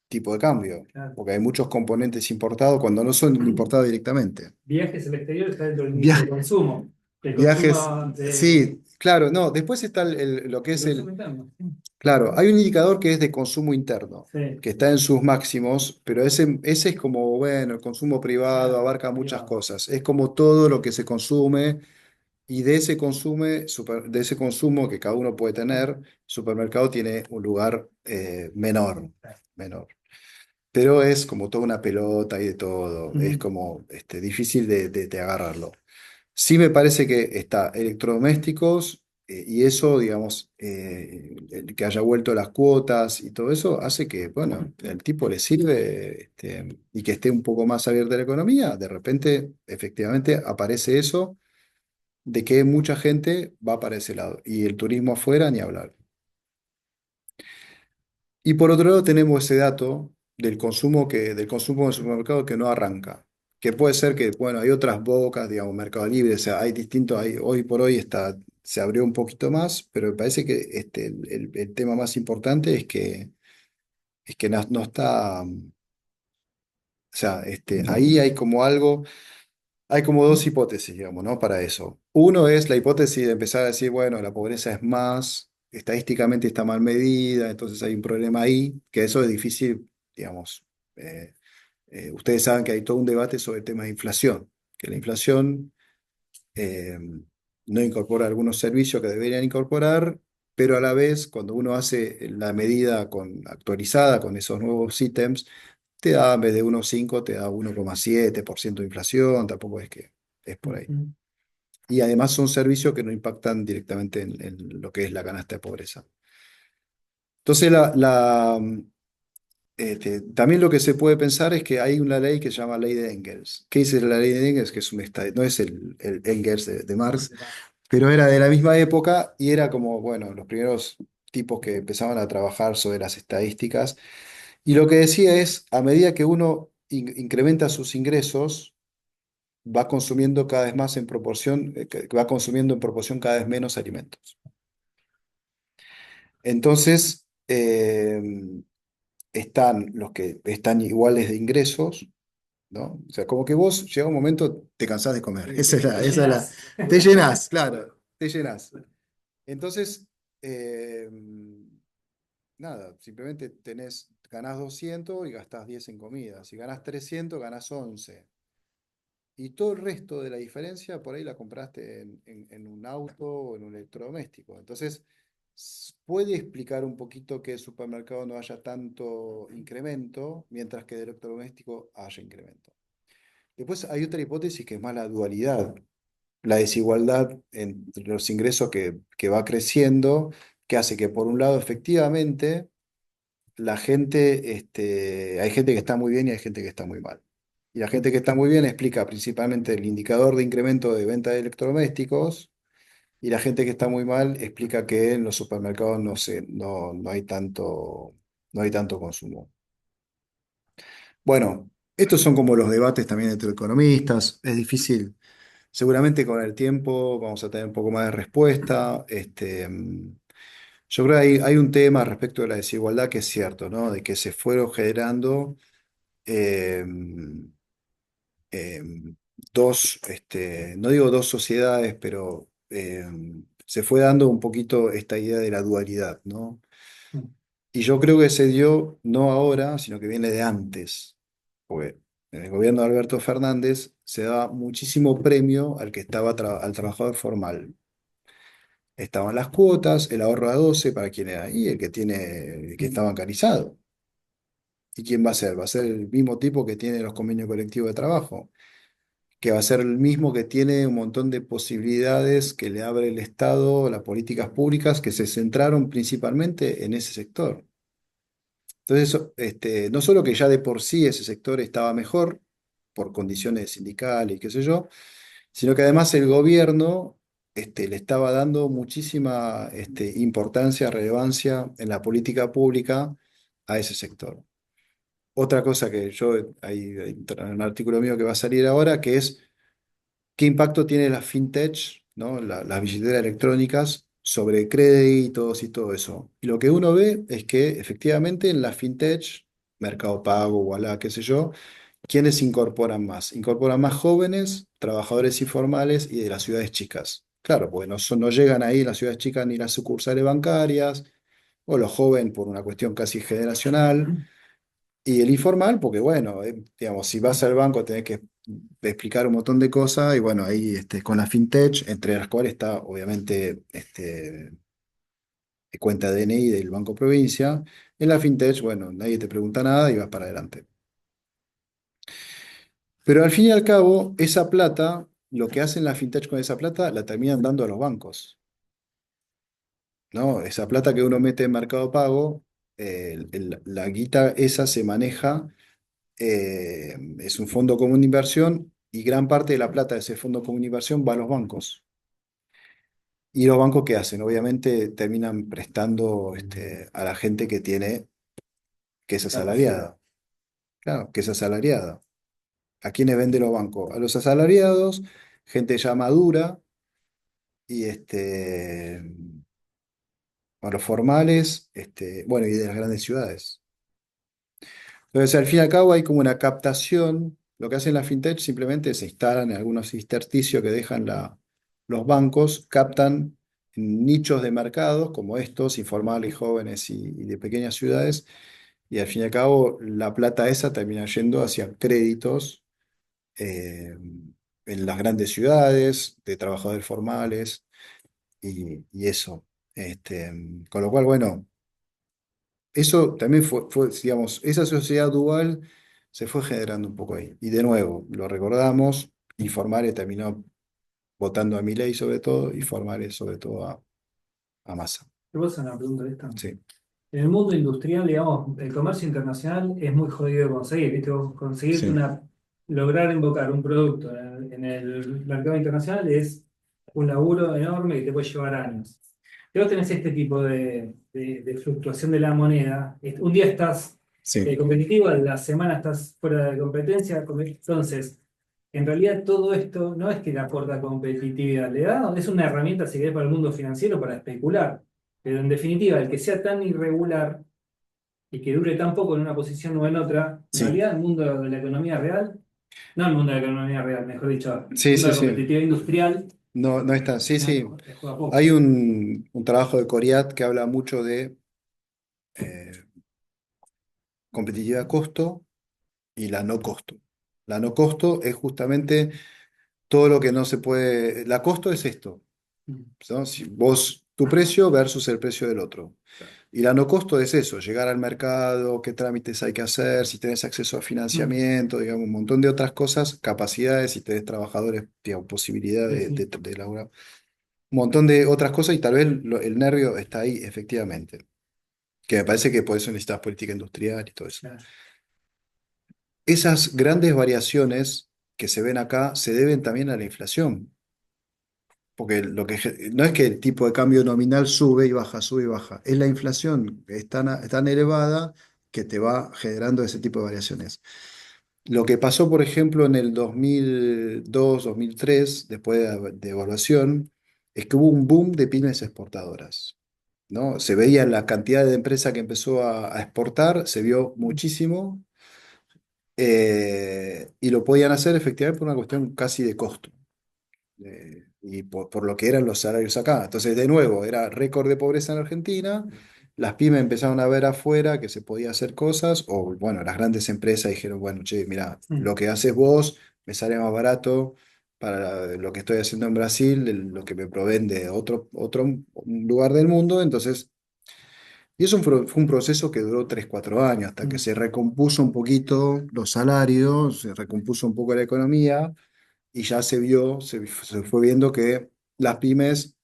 tipo de cambio, Claro. porque hay muchos componentes importados cuando no son importados directamente. Viajes al exterior está dentro del índice de Via- consumo. El viajes, consumo de sí, claro, no, después está lo que el es consumo interno. claro, hay un indicador que es de consumo interno, Sí, que está en sus máximos, pero ese es como, bueno, el consumo privado claro, abarca muchas privado. cosas, es como todo lo que se consume y de ese consumo que cada uno puede tener, supermercado tiene un lugar menor. Pero es como toda una pelota y de todo, es Ujú. como difícil de agarrarlo. Sí me parece que está electrodomésticos y eso, digamos, el que haya vuelto las cuotas y todo eso hace que, bueno, el tipo le sirve y que esté un poco más abierta la economía, de repente, efectivamente, aparece eso de que mucha gente va para ese lado y el turismo afuera ni hablar. Y por otro lado tenemos ese dato del consumo en el supermercado que no arranca. Que puede ser que, bueno, hay otras bocas, digamos, Mercado Libre, o sea, hay distintos, hoy por hoy se abrió un poquito más, pero me parece que el tema más importante es que no está, o sea, ahí hay como algo. Hay como dos hipótesis, digamos, ¿no? Para eso. Uno es la hipótesis de empezar a decir, bueno, la pobreza es más, estadísticamente está mal medida, entonces hay un problema ahí, que eso es difícil, digamos. eh, Ustedes saben que hay todo un debate sobre el tema de inflación, que la inflación eh, no incorpora algunos servicios que deberían incorporar, pero a la vez, cuando uno hace la medida actualizada con esos nuevos ítems, te da, en vez de 1,5 te da 1,7% de inflación, tampoco es que es por ahí. Ujú. Y además son servicios que no impactan directamente en lo que es la canasta de pobreza. Entonces, también lo que se puede pensar es que hay una ley que se llama Ley de Engels. ¿Qué dice la Ley de Engels? Que es no es el Engels de Marx, pero era de la misma época y era como, bueno, los primeros tipos que empezaban a trabajar sobre las estadísticas. Y lo que decía es, a medida que uno incrementa sus ingresos, va consumiendo cada vez más en proporción, que va consumiendo en proporción cada vez menos alimentos. Entonces, están los que están iguales de ingresos, ¿no? O sea, como que vos llega un momento, te cansás de comer. Sí, Esa es la, llenás. te llenás, claro, te llenás. Entonces, nada, simplemente ganás 200 y gastás 10 en comida. Si ganás 300 ganás 11. Y todo el resto de la diferencia por ahí la compraste en un auto o en un electrodoméstico. Entonces, puede explicar un poquito que el supermercado no haya tanto incremento, mientras que de electrodoméstico haya incremento. Después hay otra hipótesis que es más la dualidad, la desigualdad entre los ingresos que va creciendo, que hace que por un lado efectivamente la gente, hay gente que está muy bien y hay gente que está muy mal. Y la gente que está muy bien explica principalmente el indicador de incremento de venta de electrodomésticos. Y la gente que está muy mal explica que en los supermercados no hay no hay tanto consumo. Bueno, estos son como los debates también entre economistas. Es difícil. Seguramente con el tiempo vamos a tener un poco más de respuesta. Yo creo que hay un tema respecto de la desigualdad que es cierto, ¿no? De que se fueron generando eh, eh, no digo dos sociedades, pero se fue dando un poquito esta idea de la dualidad, ¿no? Y yo creo que se dio no ahora, sino que viene de antes, porque en el gobierno de Alberto Fernández se daba muchísimo premio al que estaba al trabajador formal. Estaban las cuotas, el ahorro a 12 para quien era ahí, el que está bancarizado. ¿Y quién va a ser? Va a ser el mismo tipo que tiene los convenios colectivos de trabajo, que va a ser el mismo que tiene un montón de posibilidades que le abre el Estado, las políticas públicas que se centraron principalmente en ese sector. Entonces, no solo que ya de por sí ese sector estaba mejor por condiciones sindicales y qué sé yo, sino que además el gobierno le estaba dando muchísima importancia, relevancia en la política pública a ese sector. Otra cosa que hay un artículo mío que va a salir ahora, que es qué impacto tiene la fintech, ¿no? Las billeteras electrónicas sobre créditos y todo eso. Y lo que uno ve es que efectivamente en la fintech, Mercado Pago, Ualá, qué sé yo, ¿quiénes incorporan más? Incorporan más jóvenes, trabajadores informales y de las ciudades chicas. Claro, porque no llegan ahí las ciudades chicas ni las sucursales bancarias, o los jóvenes por una cuestión casi generacional. Y el informal, porque bueno, digamos, si vas al banco tenés que explicar un montón de cosas y bueno, ahí con la fintech, entre las cuales está obviamente cuenta DNI del Banco Provincia, en la fintech, bueno, nadie te pregunta nada y vas para adelante. Pero al fin y al cabo, esa plata, lo que hacen la fintech con esa plata, la terminan dando a los bancos, ¿no? Esa plata que uno mete en Mercado Pago, la guita esa se maneja, es un fondo común de inversión y gran parte de la plata de ese fondo común de inversión va a los bancos. ¿Y los bancos qué hacen? Obviamente terminan prestando a la gente que es Capacidad. asalariada. Claro, que es asalariada. ¿A quiénes venden los bancos? A los asalariados, gente ya madura y a los formales, bueno, y de las grandes ciudades. Entonces, al fin y al cabo, hay como una captación. Lo que hacen las fintech simplemente se instalan en algunos intersticios que dejan los bancos, captan nichos de mercados como estos, informales, jóvenes y de pequeñas ciudades, y al fin y al cabo, la plata esa termina yendo hacia créditos eh, en las grandes ciudades, de trabajadores formales y eso. Con lo cual, bueno. Eso también digamos, esa sociedad dual se fue generando un poco ahí. Y de nuevo, lo recordamos, Informale terminó votando a Milei sobre todo y Formale sobre todo a Massa. ¿Te puedo hacer una pregunta de esta? Sí, En el mundo industrial, digamos, el comercio internacional es muy jodido de conseguir, ¿viste? Vos conseguirte sí, lograr invocar un producto en el mercado internacional es un laburo enorme que te puede llevar años. Si vos tenés este tipo de fluctuación de la moneda, un día estás sí, competitivo, a la semana estás fuera de competencia, entonces, en realidad todo esto no es que le aporta competitividad, le da, es una herramienta, si querés, para el mundo financiero para especular. Pero en definitiva, el que sea tan irregular y que dure tan poco en una posición o en otra, en sí, realidad el mundo de la economía real, no el mundo de la economía real, mejor dicho, el sí, mundo sí, de la sí. competitividad industrial, No, no está. Sí, no, sí. le juega poco. Hay un trabajo de Coriat que habla mucho de eh, competitividad costo y la no costo. La no costo es justamente todo lo que no se puede. La costo es esto. Mm, ¿No? Si vos, tu precio versus el precio del otro. claro. Y la no costo es eso, llegar al mercado, qué trámites hay que hacer, si tenés acceso a Mm, financiamiento, digamos, un montón de otras cosas, capacidades, si tenés trabajadores, digamos, posibilidad sí, sí. de elaborar. Un montón de otras cosas y tal vez el nervio está ahí, efectivamente. Que me parece que por eso necesitas política industrial y todo eso. Claro. esas grandes variaciones que se ven acá se deben también a la inflación. Porque no es que el tipo de cambio nominal sube y baja. Es la inflación, es tan elevada que te va generando ese tipo de variaciones. Lo que pasó, por ejemplo, en el 2002, 2003, después de evaluación, es que hubo un boom de pymes exportadoras, ¿no? Se veía la cantidad de empresas que empezó a exportar, se vio muchísimo, y lo podían hacer efectivamente por una cuestión casi de costo, y por lo que eran los salarios acá. Entonces, de nuevo, era récord de pobreza en Argentina. Las pymes empezaron a ver afuera que se podía hacer cosas, o bueno, las grandes empresas dijeron, bueno, che, mira, Mm, lo que haces vos me sale más barato para lo que estoy haciendo en Brasil, lo que me proveen de otro lugar del mundo. Entonces, y eso fue un proceso que duró 3 4 años, hasta que mm, se recompuso un poquito los salarios, se recompuso un poco la economía y ya se fue viendo que las pymes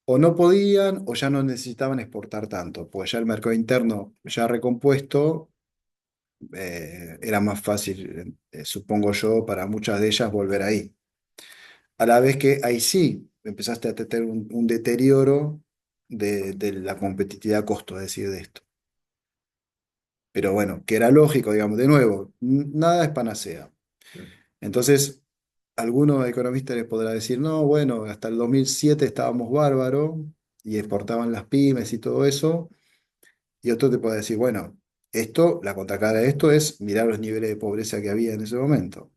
o no podían o ya no necesitaban exportar tanto, pues ya el mercado interno ya recompuesto, era más fácil, supongo yo, para muchas de ellas volver ahí. A la vez que ahí sí empezaste a tener un deterioro de la competitividad costo, es decir, de esto. Pero bueno, que era lógico, digamos, de nuevo, nada es panacea. Entonces, algunos economistas les podrá decir, no, bueno, hasta el 2007 estábamos bárbaros y exportaban las pymes y todo eso. Y otro te puede decir, bueno, esto, la contracara de esto es mirar los niveles de pobreza que había en ese momento,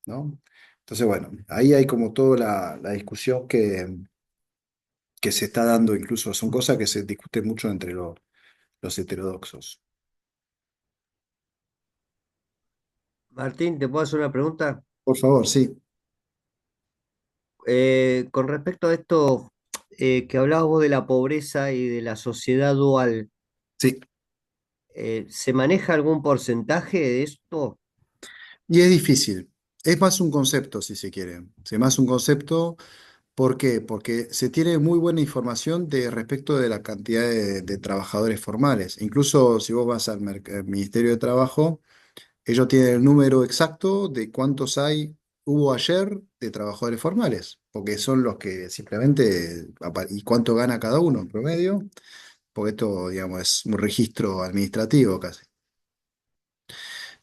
¿no? Entonces, bueno, ahí hay como toda la discusión que se está dando, incluso son mm. cosas que se discuten mucho entre los heterodoxos. Martín, ¿te puedo hacer una pregunta? Por favor, sí, Con respecto a esto que hablabas vos de la pobreza y de la sociedad dual, sí. ¿se maneja algún porcentaje de esto? Y es difícil. Es más un concepto, si se quiere. Es más un concepto. ¿Por qué? Porque se tiene muy buena información respecto de la cantidad de trabajadores formales. Incluso si vos vas al Ministerio de Trabajo, ellos tienen el número exacto de cuántos hubo ayer de trabajadores formales, porque son los que simplemente, y cuánto gana cada uno en promedio, porque esto, digamos, es un registro administrativo casi.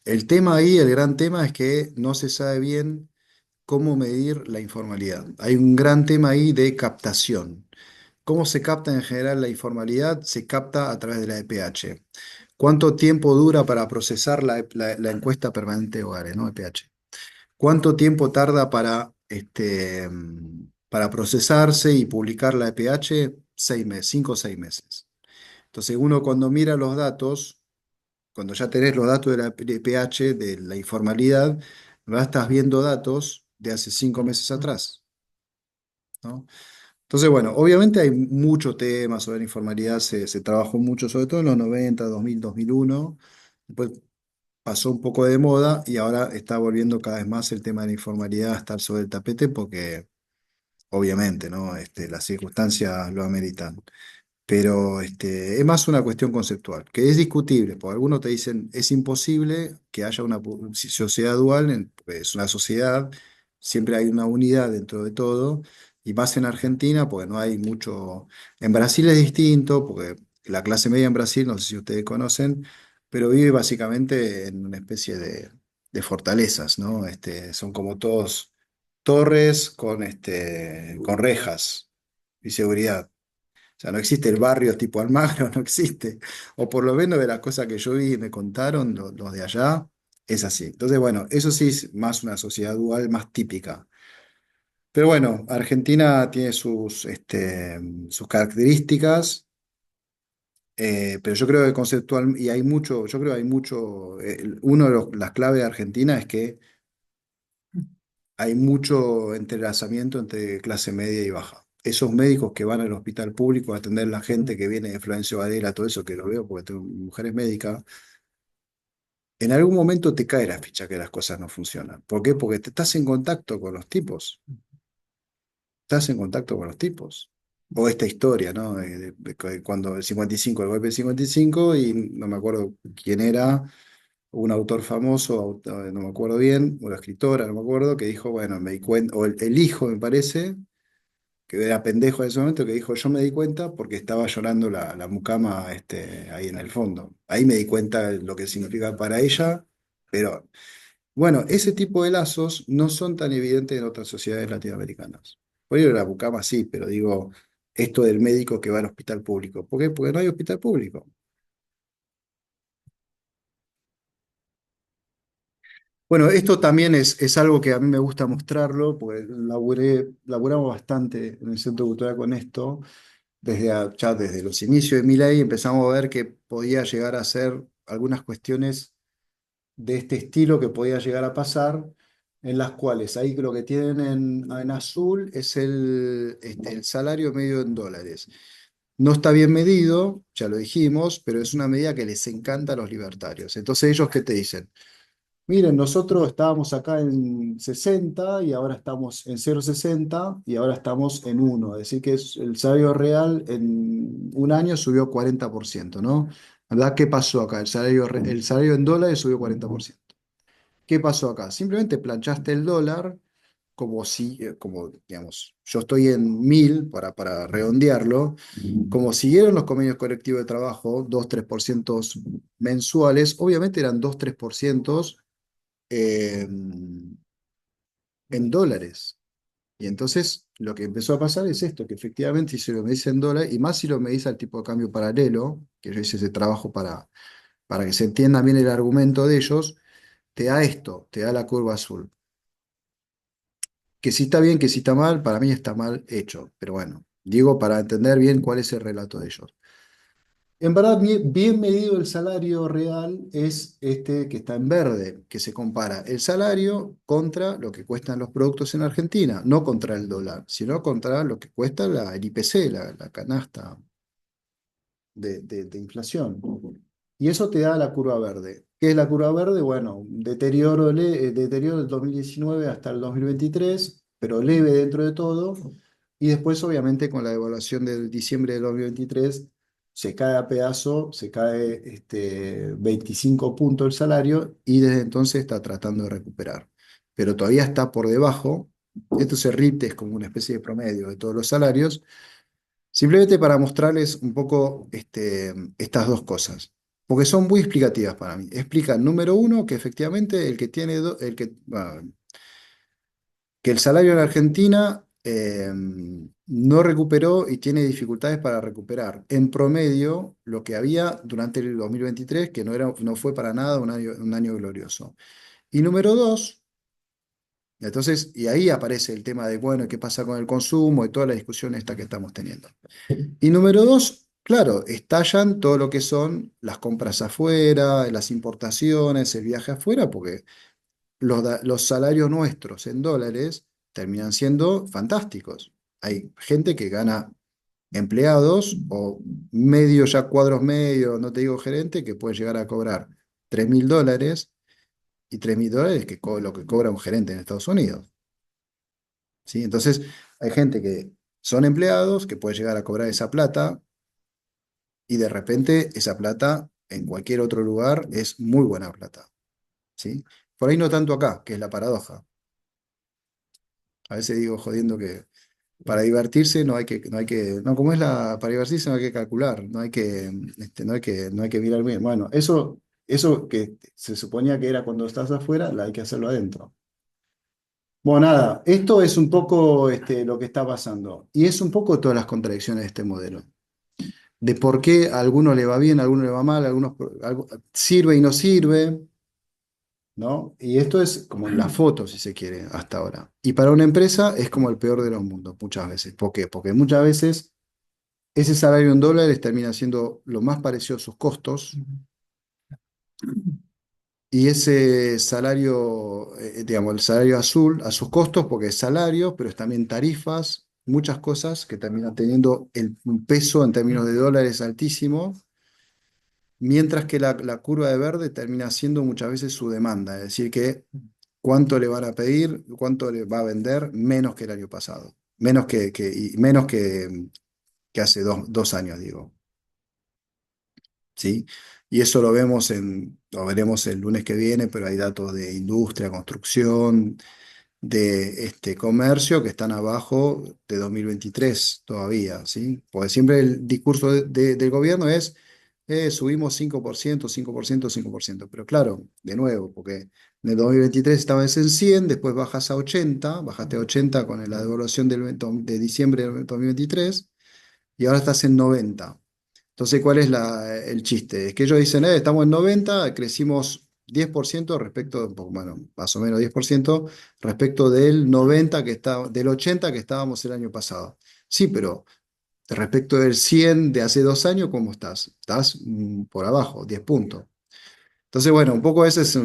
El tema ahí, el gran tema es que no se sabe bien cómo medir la informalidad. Hay un gran tema ahí de captación. ¿Cómo se capta en general la informalidad? Se capta a través de la EPH. ¿Cuánto tiempo dura para procesar la encuesta permanente de hogares, ¿no? EPH. ¿Cuánto tiempo tarda para procesarse y publicar la EPH? 6 meses, 5 o 6 meses. Entonces uno cuando mira los datos, cuando ya tenés los datos de la EPH, de la informalidad, ya estás viendo datos de hace 5 meses atrás, ¿no? Entonces, bueno, obviamente hay mucho tema sobre la informalidad, se trabajó mucho, sobre todo en los 90, 2000, 2001. Después pasó un poco de moda y ahora está volviendo cada vez más el tema de la informalidad a estar sobre el tapete porque, obviamente, ¿no? Las circunstancias lo ameritan. Pero es más una cuestión conceptual, que es discutible, porque algunos te dicen es imposible que haya una sociedad dual, es una sociedad, siempre hay una unidad dentro de todo, y más en Argentina, porque no hay mucho. En Brasil es distinto, porque la clase media en Brasil, no sé si ustedes conocen, pero vive básicamente en una especie de fortalezas, ¿no? Son como todos torres con rejas y seguridad. O sea, no existe el barrio tipo Almagro, no existe. O por lo menos de las cosas que yo vi y me contaron los de allá, es así. Entonces, bueno, eso sí es más una sociedad dual más típica. Pero bueno, Argentina tiene sus características, pero yo creo que conceptual, y hay mucho, yo creo que hay mucho, uno de las claves de Argentina es que hay mucho entrelazamiento entre clase media y baja. Esos médicos que van al hospital público a atender a la gente que viene de Florencio Varela, todo eso que lo veo porque tengo mujeres médicas, en algún momento te cae la ficha que las cosas no funcionan. ¿Por qué? Porque te estás en contacto con los tipos, estás en contacto con los tipos. O esta historia, ¿no? Cuando el 55, el golpe del 55, y no me acuerdo quién era, un autor famoso, no me acuerdo bien, una escritora, no me acuerdo, que dijo, bueno, me di cuenta, o el hijo me parece, que era pendejo en ese momento, que dijo, yo me di cuenta porque estaba llorando la mucama ahí en el fondo. Ahí me di cuenta de lo que significa para ella, pero bueno, ese tipo de lazos no son tan evidentes en otras sociedades latinoamericanas. Por ello la mucama sí, pero digo, esto del médico que va al hospital público. ¿Por qué? Porque no hay hospital público. Bueno, esto también es algo que a mí me gusta mostrarlo, porque laburamos bastante en el Centro Cultural con esto. Ya desde los inicios de mi ley empezamos a ver que podía llegar a ser algunas cuestiones de este estilo que podía llegar a pasar, en las cuales ahí lo que tienen en azul es el salario medio en dólares. No está bien medido, ya lo dijimos, pero es una medida que les encanta a los libertarios. Entonces ellos, ¿qué te dicen? Miren, nosotros estábamos acá en 60 y ahora estamos en 0,60 y ahora estamos en 1. Es decir, que el salario real en un año subió 40%, ¿no? ¿Verdad? ¿Qué pasó acá? El salario en dólares subió 40%. ¿Qué pasó acá? Simplemente planchaste el dólar como si, como digamos, yo estoy en 1000 para redondearlo, como siguieron los convenios colectivos de trabajo, 2-3% mensuales, obviamente eran 2-3% eh, en dólares. Y entonces lo que empezó a pasar es esto, que efectivamente si lo medís en dólares, y más si lo medís al tipo de cambio paralelo, que yo hice ese trabajo para que se entienda bien el argumento de ellos, te da esto, te da la curva azul. Que si está bien, que si está mal, para mí está mal hecho, pero bueno, digo para entender bien cuál es el relato de ellos. En verdad, bien medido el salario real es este que está en verde, que se compara el salario contra lo que cuestan los productos en Argentina, no contra el dólar, sino contra lo que cuesta el IPC, la canasta de inflación. Y eso te da la curva verde. ¿Qué es la curva verde? Bueno, un deterioro del 2019 hasta el 2023, pero leve dentro de todo. Y después, obviamente, con la devaluación del diciembre del 2023, se cae a pedazo, se cae 25 puntos el salario y desde entonces está tratando de recuperar. Pero todavía está por debajo. Esto se RIPTE, es como una especie de promedio de todos los salarios. Simplemente para mostrarles un poco estas dos cosas, porque son muy explicativas para mí. Explican, número uno, que efectivamente el que tiene, bueno, que el salario en Argentina no recuperó y tiene dificultades para recuperar en promedio lo que había durante el 2023, que no fue para nada un año glorioso. Y número dos, entonces, y ahí aparece el tema de, bueno, ¿qué pasa con el consumo y toda la discusión esta que estamos teniendo? Y número dos, claro, estallan todo lo que son las compras afuera, las importaciones, el viaje afuera, porque los salarios nuestros en dólares terminan siendo fantásticos. Hay gente que gana empleados o medio, ya cuadros medios, no te digo gerente, que puede llegar a cobrar $3.000 y $3.000 lo que cobra un gerente en Estados Unidos. ¿Sí? Entonces, hay gente que son empleados que puede llegar a cobrar esa plata y de repente esa plata en cualquier otro lugar es muy buena plata, ¿sí? Por ahí no tanto acá, que es la paradoja. A veces digo jodiendo que para divertirse no, como es para divertirse no hay que calcular, no hay que mirar bien. Bueno, eso que se suponía que era cuando estás afuera, hay que hacerlo adentro. Bueno, nada, esto es un poco lo que está pasando y es un poco todas las contradicciones de este modelo. De por qué a alguno le va bien, a alguno le va mal, sirve y no sirve, ¿no? Y esto es como en la foto, si se quiere, hasta ahora. Y para una empresa es como el peor de los mundos, muchas veces. ¿Por qué? Porque muchas veces ese salario en dólares termina siendo lo más parecido a sus costos y ese salario, digamos, el salario azul a sus costos, porque es salario, pero es también tarifas, muchas cosas que terminan teniendo un peso en términos de dólares altísimo. Mientras que la curva de verde termina siendo muchas veces su demanda, es decir, que cuánto le van a pedir, cuánto le va a vender, menos que el año pasado, menos que hace 2 años, digo. ¿Sí? Y eso lo veremos el lunes que viene, pero hay datos de industria, construcción, de comercio que están abajo de 2023 todavía, ¿sí? Porque siempre el discurso del gobierno es, subimos 5%, 5%, 5%. Pero claro, de nuevo, porque en el 2023 estabas en 100, después bajas a 80, bajaste a 80 con la devaluación de diciembre del 2023, y ahora estás en 90. Entonces, ¿cuál es el chiste? Es que ellos dicen, estamos en 90, crecimos 10% respecto, bueno, más o menos 10% respecto del 90 del 80 que estábamos el año pasado. Sí, pero respecto del 100 de hace 2 años, ¿cómo estás? Estás por abajo, 10 puntos. Entonces, bueno, un poco ese es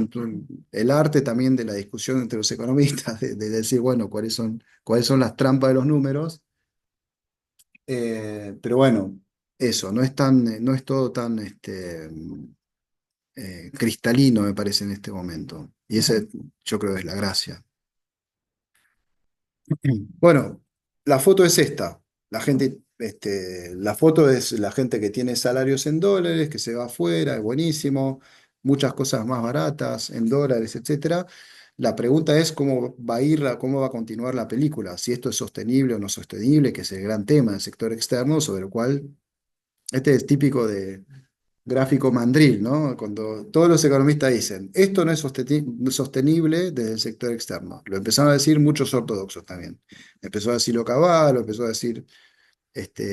el arte también de la discusión entre los economistas, de decir, bueno, cuáles son las trampas de los números. Pero bueno, eso, no es todo tan cristalino, me parece, en este momento. Y ese yo creo que es la gracia. Bueno, la foto es esta. La foto es la gente que tiene salarios en dólares, que se va afuera, es buenísimo, muchas cosas más baratas en dólares, etcétera. La pregunta es cómo va a ir, cómo va a continuar la película, si esto es sostenible o no sostenible, que es el gran tema del sector externo, sobre el cual este es típico de gráfico mandril, ¿no? Cuando todos los economistas dicen, esto no es sostenible desde el sector externo. Lo empezaron a decir muchos ortodoxos también. Empezó a decirlo Cavallo, empezó a decir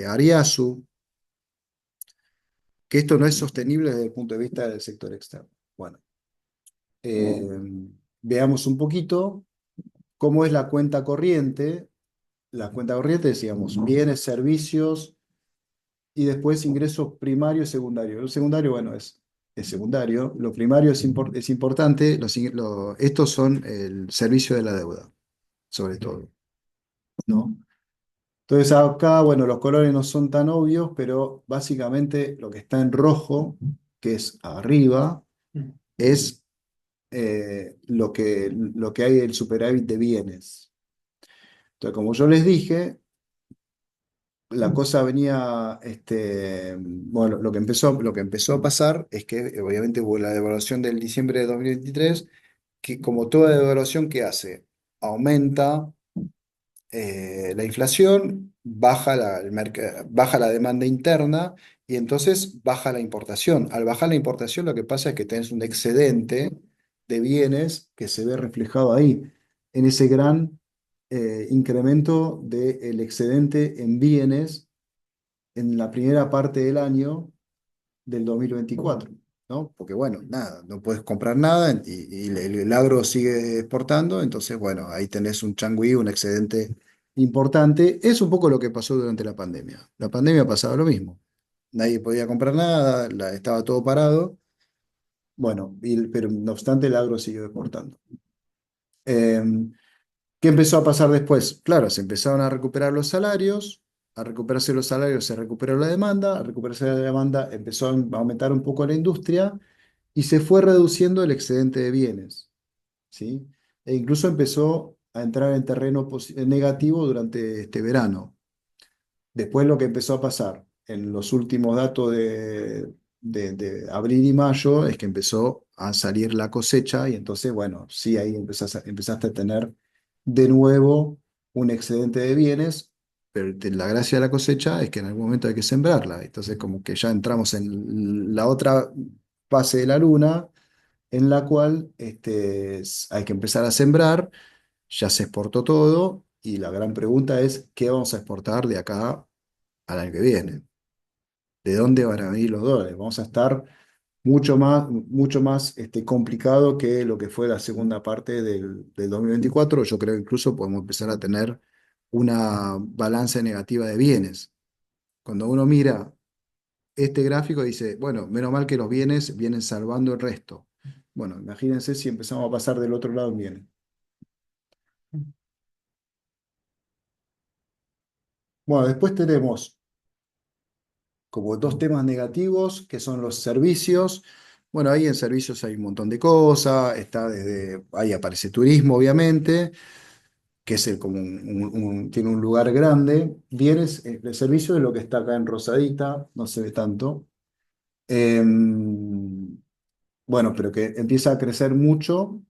Ariasu, que esto no es sostenible desde el punto de vista del sector externo. Bueno, eh, veamos un poquito cómo es la cuenta corriente. La cuenta corriente, decíamos, bienes, servicios, y después ingresos primario y secundario. El secundario, bueno, es secundario. Lo primario es importante. Estos son el servicio de la deuda, sobre todo, ¿no? Entonces acá, bueno, los colores no son tan obvios, pero básicamente lo que está en rojo, que es arriba, es lo que hay el superávit de bienes. Entonces, como yo les dije, la cosa venía, bueno, lo que empezó a pasar es que obviamente hubo la devaluación del diciembre de 2023, que como toda devaluación que hace, aumenta la inflación, baja la demanda interna y entonces baja la importación. Al bajar la importación lo que pasa es que tenés un excedente de bienes que se ve reflejado ahí, en ese gran incremento del excedente en bienes en la primera parte del año del 2024, ¿no? Porque bueno, nada, no puedes comprar nada y el agro sigue exportando, entonces bueno, ahí tenés un changüí, un excedente importante. Es un poco lo que pasó durante la pandemia. La pandemia pasaba lo mismo. Nadie podía comprar nada, estaba todo parado. Bueno, pero no obstante el agro siguió exportando. Eh, ¿Qué empezó a pasar después? Claro, se empezaron a recuperar los salarios, a recuperarse los salarios se recuperó la demanda, a recuperarse la demanda empezó a aumentar un poco la industria y se fue reduciendo el excedente de bienes, ¿sí? E incluso empezó a entrar en terreno negativo durante este verano. Después lo que empezó a pasar en los últimos datos de abril y mayo es que empezó a salir la cosecha y entonces, bueno, sí, ahí empezaste a tener de nuevo un excedente de bienes, pero la gracia de la cosecha es que en algún momento hay que sembrarla. Entonces, como que ya entramos en la otra fase de la luna, en la cual hay que empezar a sembrar, ya se exportó todo y la gran pregunta es, ¿qué vamos a exportar de acá al año que viene? ¿De dónde van a venir los dólares? Vamos a estar mucho más complicado que lo que fue la segunda parte del 2024. Yo creo que incluso podemos empezar a tener una balanza negativa de bienes. Cuando uno mira este gráfico dice, bueno, menos mal que los bienes vienen salvando el resto. Bueno, imagínense si empezamos a pasar del otro lado en bienes. Bueno, después tenemos como dos temas negativos, que son los servicios. Bueno, ahí en servicios hay un montón de cosas, ahí aparece turismo, obviamente, que es como tiene un lugar grande. Bienes, el servicio es lo que está acá en rosadita, no se ve tanto. Bueno, pero que empieza a crecer mucho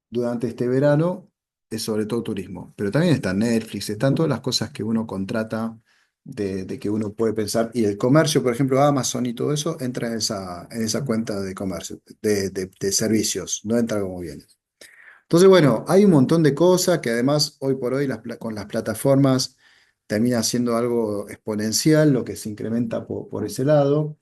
durante este verano, es sobre todo turismo. Pero también está Netflix, están todas las cosas que uno contrata, de que uno puede pensar. Y el comercio, por ejemplo, Amazon y todo eso, entra en esa cuenta de comercio, de servicios, no entra como bienes. Entonces, bueno, hay un montón de cosas que además hoy por hoy con las plataformas termina siendo algo exponencial, lo que se incrementa por ese lado.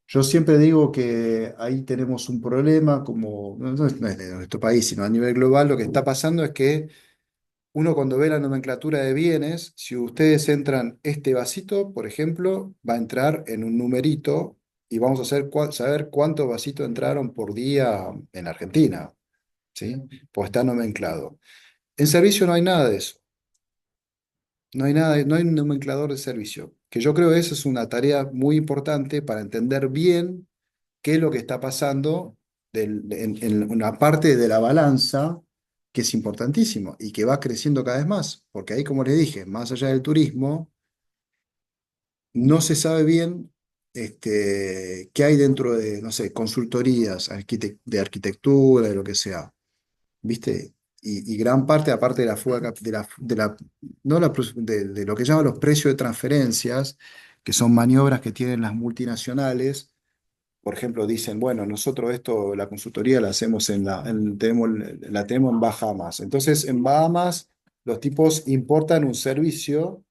Yo siempre digo que ahí tenemos un problema, como no es de nuestro país, sino a nivel global, lo que está pasando es que uno cuando ve la nomenclatura de bienes, si ustedes entran este vasito, por ejemplo, va a entrar en un numerito y vamos a saber cuántos vasitos entraron por día en Argentina, ¿sí? Pues está nomenclado. En servicio no hay nada de eso, no hay nada, no hay un nomenclador de servicio, que yo creo que eso es una tarea muy importante para entender bien qué es lo que está pasando en una parte de la balanza que es importantísimo y que va creciendo cada vez más, porque ahí, como les dije, más allá del turismo, no se sabe bien qué hay dentro de, no sé, consultorías de arquitectura, de lo que sea, ¿viste? Y gran parte, aparte de la fuga, no de lo que llaman los precios de transferencias, que son maniobras que tienen las multinacionales. Por ejemplo, dicen, bueno, nosotros esto, la consultoría la hacemos la tenemos en Bahamas. Entonces, en Bahamas, los tipos importan un servicio,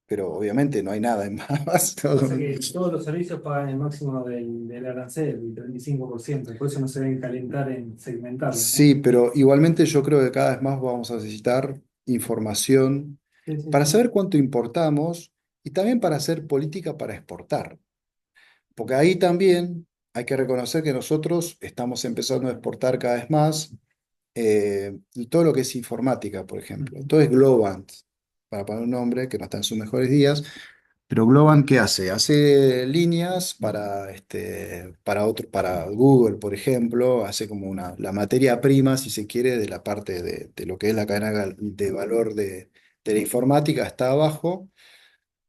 pero obviamente no hay nada en Bahamas. Pasa que todos los servicios pagan el máximo del arancel, el 35%, por eso no se deben calentar en segmentarlo, ¿no? Sí, pero igualmente yo creo que cada vez más vamos a necesitar información Sí, sí, para sí. saber cuánto importamos y también para hacer política para exportar. Porque ahí también hay que reconocer que nosotros estamos empezando a exportar cada vez más y todo lo que es informática, por ejemplo. Ujú. Entonces Globant, para poner un nombre que no está en sus mejores días, pero Globant, ¿qué hace? Hace líneas para Google, por ejemplo, hace como la materia prima, si se quiere, de la parte de lo que es la cadena de valor de la informática, está abajo.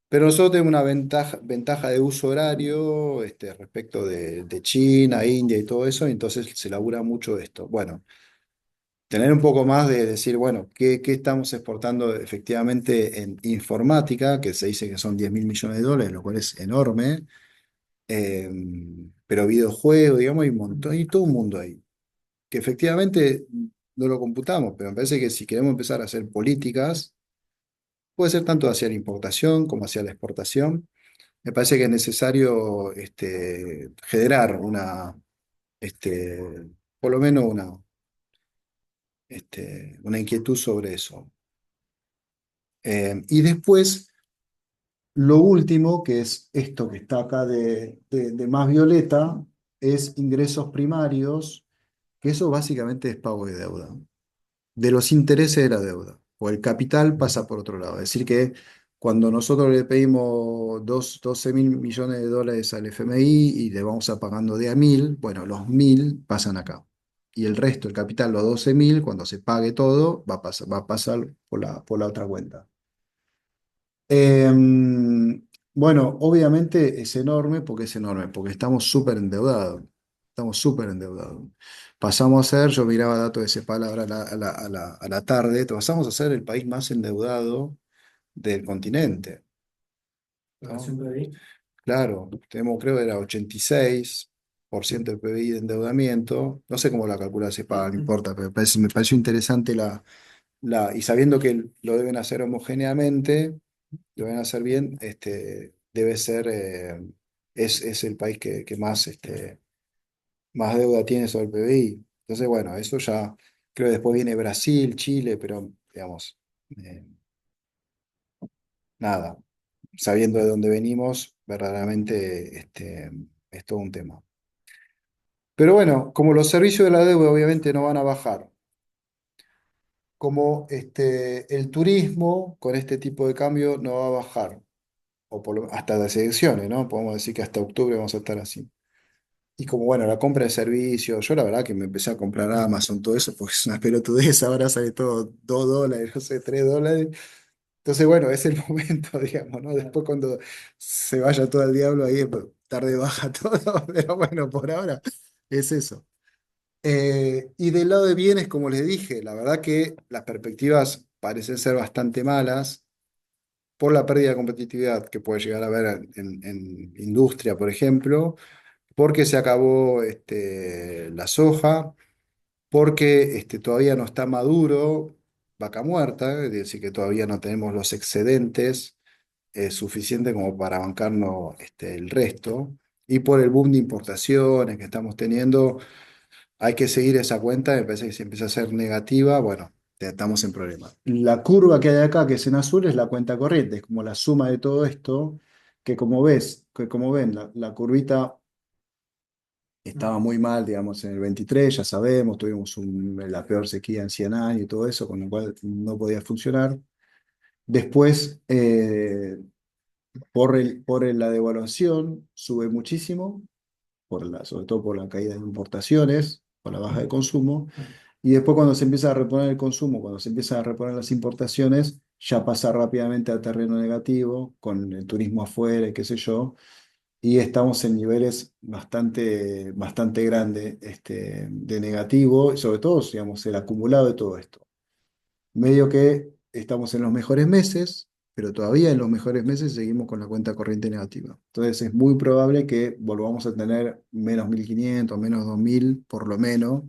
Pero nosotros tenemos una ventaja de uso horario respecto de China, India y todo eso, y entonces se labura mucho esto. Bueno, tener un poco más de decir, bueno, qué estamos exportando efectivamente en informática, que se dice que son 10.000 millones de dólares, lo cual es enorme, eh, pero videojuegos, digamos, hay un montón, hay todo un mundo ahí, que efectivamente no lo computamos, pero me parece que si queremos empezar a hacer políticas, puede ser tanto hacia la importación como hacia la exportación. Me parece que es necesario generar este, por lo menos una inquietud sobre eso. Y después, lo último, que es esto que está acá de más violeta, es ingresos primarios, que eso básicamente es pago de deuda, de los intereses de la deuda, o el capital pasa por otro lado. Es decir, que cuando nosotros le pedimos 12.000 millones de dólares al FMI y le vamos a pagando de a 1.000, bueno, los 1.000 pasan acá. Y el resto, el capital, los 12.000, cuando se pague todo, va a pasar por la otra cuenta. Bueno, obviamente es enorme, porque es enorme, porque estamos súper endeudados. Estamos súper endeudados. Pasamos a ser, yo miraba datos de Cepal ahora a la tarde, pasamos a ser el país más endeudado del continente, Relación ¿no? PBI. Claro, tenemos, creo que era 86% del PBI de endeudamiento. No sé cómo la calcula Cepal, no importa, pero me pareció interesante y sabiendo que lo deben hacer homogéneamente lo van a hacer bien, debe ser, es el país que más deuda tiene sobre el PBI. Entonces, bueno, eso ya, creo que después viene Brasil, Chile, pero digamos, eh, nada, sabiendo de dónde venimos, verdaderamente es todo un tema. Pero bueno, como los servicios de la deuda obviamente no van a bajar, como el turismo con este tipo de cambio no va a bajar, hasta las elecciones, ¿no? Podemos decir que hasta octubre vamos a estar así. Y como bueno, la compra de servicios, yo la verdad que me empecé a comprar Amazon, todo eso, porque es una pelotudez, ahora sale todo $2, no sé, $3. Entonces, bueno, es el momento, digamos, ¿no? Después cuando se vaya todo al diablo, ahí dar de baja todo, pero bueno, por ahora es eso. Y del lado de bienes, como les dije, la verdad que las perspectivas parecen ser bastante malas por la pérdida de competitividad que puede llegar a haber en industria, por ejemplo, porque se acabó la soja, porque todavía no está maduro, vaca muerta, es decir, que todavía no tenemos los excedentes suficientes como para bancarnos el resto, y por el boom de importaciones que estamos teniendo, hay que seguir esa cuenta, me parece que si empieza a ser negativa, bueno, estamos en problemas. La curva que hay acá, que es en azul, es la cuenta corriente, es como la suma de todo esto, que como ven, la curvita estaba muy mal, digamos, en el 23, ya sabemos, tuvimos la peor sequía en 100 años y todo eso, con lo cual no podía funcionar. Después, la devaluación, sube muchísimo, sobre todo por la caída de importaciones, por la baja de consumo. Y después cuando se empieza a reponer el consumo, cuando se empiezan a reponer las importaciones, ya pasa rápidamente a terreno negativo, con el turismo afuera y qué sé yo, y estamos en niveles bastante grandes de negativo, y sobre todo, digamos, el acumulado de todo esto. Medio que estamos en los mejores meses, pero todavía en los mejores meses seguimos con la cuenta corriente negativa. Entonces es muy probable que volvamos a tener menos 1.500, menos 2.000, por lo menos,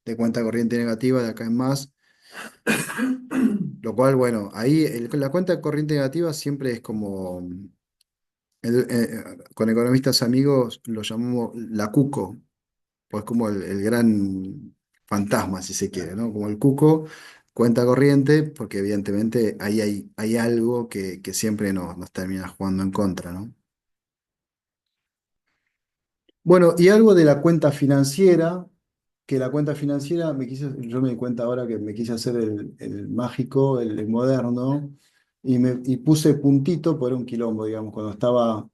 de cuenta corriente negativa de acá en más. Lo cual, bueno, ahí la cuenta corriente negativa siempre es como, con economistas amigos lo llamamos la cuco, pues como el gran fantasma, si se quiere, ¿no? Como el cuco, cuenta corriente, porque evidentemente ahí hay algo que siempre nos termina jugando en contra, ¿no? Bueno, y algo de la cuenta financiera, que la cuenta financiera, yo me di cuenta ahora que me quise hacer el mágico, el moderno, y puse puntito por un quilombo, digamos, cuando estaba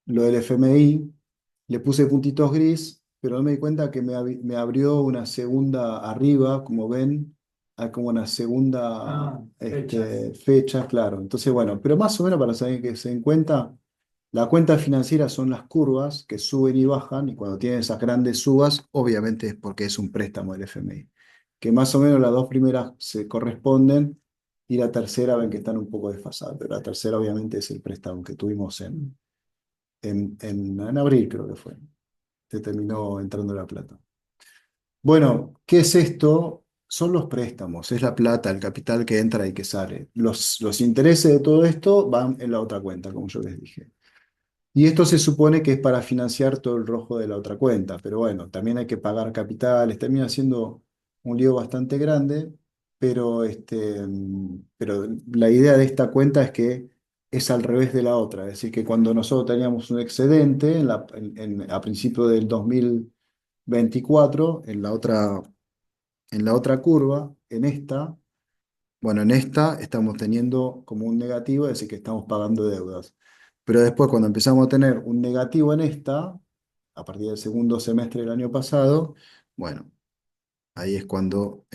lo del FMI, le puse puntitos gris, pero no me di cuenta que me abrió una segunda arriba, como ven, hay como una segunda Fechas. fecha, claro. Entonces, bueno, pero más o menos para saber que se den cuenta, la cuenta financiera son las curvas que suben y bajan, y cuando tienen esas grandes subas, obviamente es porque es un préstamo del FMI, que más o menos las dos primeras se corresponden. Y la tercera ven que están un poco desfasadas, pero la tercera obviamente es el préstamo que tuvimos en abril, creo que fue. Te terminó entrando la plata. Bueno, ¿qué es esto? Son los préstamos, es la plata, el capital que entra y que sale. Los intereses de todo esto van en la otra cuenta, como yo les dije. Y esto se supone que es para financiar todo el rojo de la otra cuenta, pero bueno, también hay que pagar capitales, termina siendo un lío bastante grande, pero la idea de esta cuenta es que es al revés de la otra, es decir, que cuando nosotros teníamos un excedente a principios del 2024, en la otra curva, bueno, en esta estamos teniendo como un negativo, es decir, que estamos pagando deudas. Pero después, cuando empezamos a tener un negativo en esta, a partir del segundo semestre del año pasado, bueno, ahí es cuando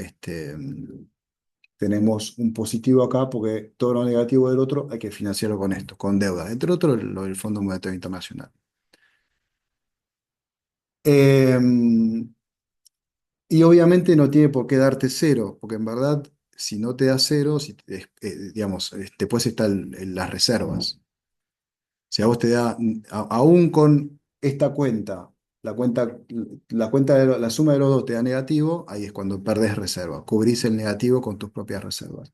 tenemos un positivo acá, porque todo lo negativo del otro hay que financiarlo con esto, con deuda. Entre otros, lo del Fondo Monetario Internacional. Em, Y obviamente no tiene por qué darte cero, porque en verdad, si no te da cero, digamos, después están las reservas. Si a vos te da, aún con esta cuenta, la suma de los dos te da negativo, ahí es cuando perdés reserva. Cubrís el negativo con tus propias reservas.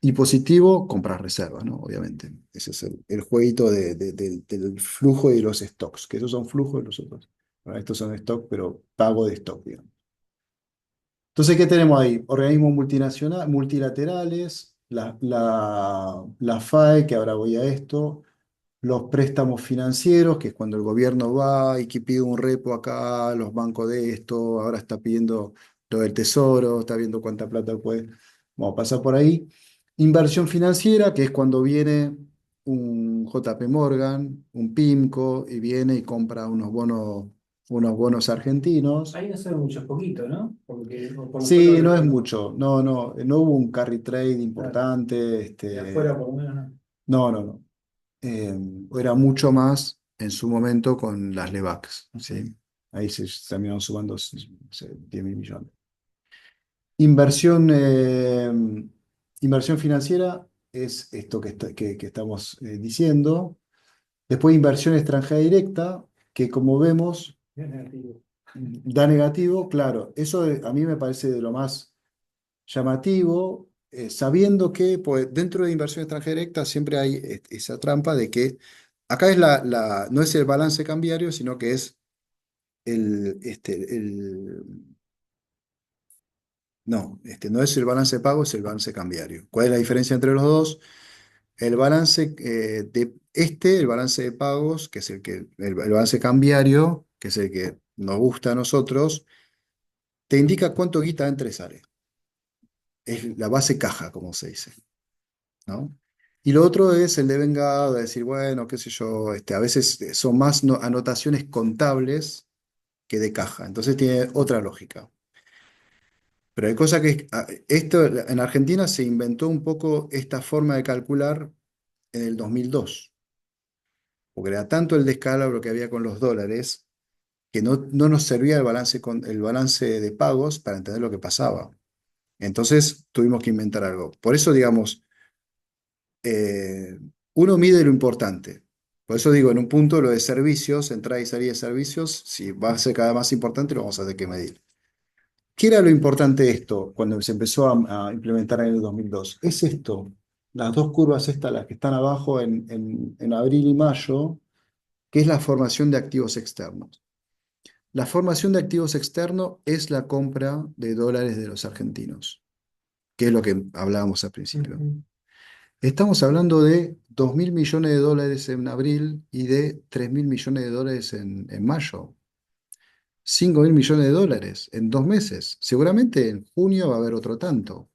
Y positivo, compras reservas, ¿no? Obviamente. Ese es el jueguito del flujo y los stocks, que esos son flujos y los otros. Bueno, estos son stocks, pero pago de stock, digamos. Entonces, ¿qué tenemos ahí? Organismos multilaterales, la FAE, que ahora voy a esto, los préstamos financieros, que es cuando el gobierno va y que pide un repo acá, los bancos de esto, ahora está pidiendo lo del tesoro, está viendo cuánta plata puede. Vamos a pasar por ahí. Inversión financiera, que es cuando viene un JP Morgan, un PIMCO, y viene y compra unos bonos argentinos. Ahí no se ve mucho, poquito, ¿no? Porque, o por lo menos Sí, lo no es recuerdo. mucho, no hubo un carry trade Claro. importante, De afuera, por lo menos, no. no, no, no. Era mucho más. en su momento con las LEVACs, ¿sí? Ahí se terminaron sumando 10.000 millones. Inversión, inversión financiera es esto que estamos diciendo. Después inversión extranjera directa, que como vemos Es negativo. da negativo, claro. Eso a mí me parece de lo más llamativo, sabiendo que pues, dentro de inversión extranjera directa siempre hay esa trampa de que acá es no es el balance cambiario, sino que es no es el balance de pago, es el balance cambiario. ¿Cuál es la diferencia entre los dos? El balance el balance de pagos, que es el balance cambiario, que es el que nos gusta a nosotros, te indica cuánto guita entra y sale. Es la base caja, como se dice, ¿no? Y lo otro es el de vengado, de decir, bueno, qué sé yo, a veces son más anotaciones contables que de caja. Entonces tiene otra lógica. Pero hay cosas que, esto en Argentina se inventó un poco esta forma de calcular en el 2002, porque era tanto el descalabro que había con los dólares que no nos servía el balance de pagos para entender lo que pasaba. Entonces tuvimos que inventar algo. Por eso, digamos, eh, uno mide lo importante. Por eso digo, en un punto lo de servicios, entrada y salida de servicios, si va a ser cada vez más importante, lo vamos a tener que medir. ¿Qué era lo importante de esto cuando se empezó a implementar en el 2002? Es esto, las dos curvas estas, las que están abajo en abril y mayo, que es la formación de activos externos. La formación de activos externos es la compra de dólares de los argentinos, que es lo que hablábamos al principio. Ujú. Estamos hablando de 2.000 millones de dólares en abril y de 3.000 millones de dólares en mayo. 5.000 millones de dólares en 2 meses. Seguramente en junio va a haber otro tanto.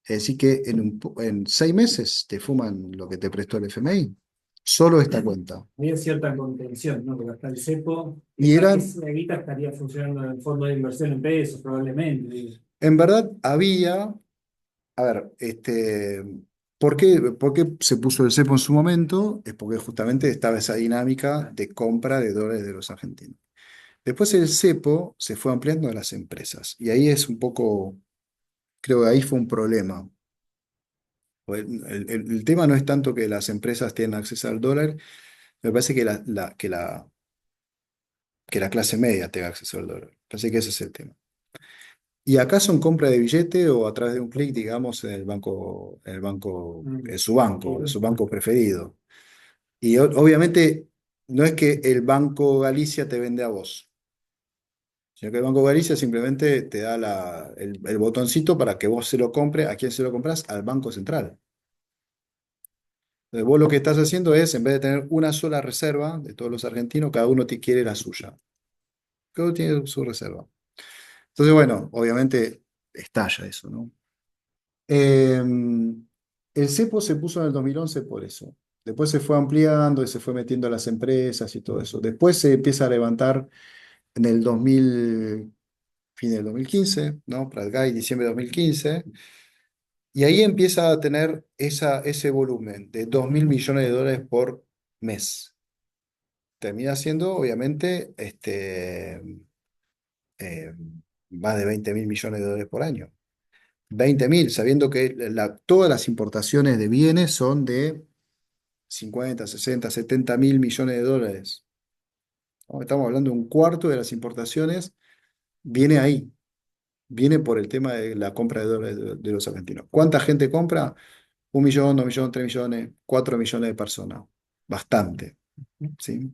Es decir, que en 6 meses te fuman lo que te prestó el FMI. Solo esta cuenta. Había cierta contención, ¿no? Porque hasta el cepo, Y eran, esa guita estaría funcionando en el fondo de inversión en pesos, probablemente. en verdad, había, a ver, ¿por qué se puso el cepo en su momento? Es porque justamente estaba esa dinámica de compra de dólares de los argentinos. Después el cepo se fue ampliando a las empresas. Y ahí es un poco, creo que ahí fue un problema. Pues el tema no es tanto que las empresas tienen acceso al dólar, me parece que la clase media tenga acceso al dólar. Parece que ese es el tema. Y acá son compra de billete o a través de un clic, digamos, Mm. en su banco preferido. Y obviamente no es que el Banco Galicia te vende a vos, sino que el Banco Galicia simplemente te da el botoncito para que vos se lo compre. ¿A quién se lo compras? Al Banco Central. Entonces, vos lo que estás haciendo es, en vez de tener una sola reserva de todos los argentinos, cada uno te quiere la suya. Cada uno tiene su reserva. Entonces, bueno, obviamente estalla eso, ¿no? Eh, el cepo se puso en el 2011 por eso. Después se fue ampliando y se fue metiendo a las empresas y todo eso. Después se empieza a levantar en el 2000, fin del 2015, ¿no? Prat-Gay, diciembre de 2015. Y ahí empieza a tener ese volumen de 2.000 millones de dólares por mes. Termina siendo, obviamente, eh, más de 20.000 millones de dólares por año. 20.000, sabiendo que todas las importaciones de bienes son de 50, 60, 70.000 millones de dólares. ¿No? Estamos hablando de un cuarto de las importaciones, viene ahí, viene por el tema de la compra de dólares de los argentinos. ¿Cuánta gente compra? 1 millón, 2 millones, 3 millones, 4 millones de personas. Bastante, ¿sí?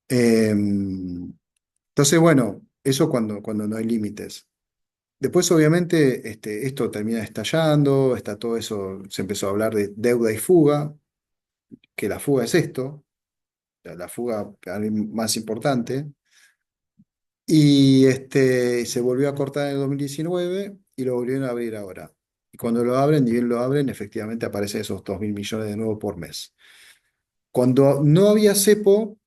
Entonces, bueno, eso cuando no hay límites. Después, obviamente, esto termina estallando, está todo eso, se empezó a hablar de deuda y fuga, que la fuga es esto, la fuga más importante, y se volvió a cortar en el 2019 y lo volvieron a abrir ahora. Y cuando lo abren, ni bien lo abren, efectivamente aparecen esos 2.000 millones de nuevo por mes. Cuando no había cepo,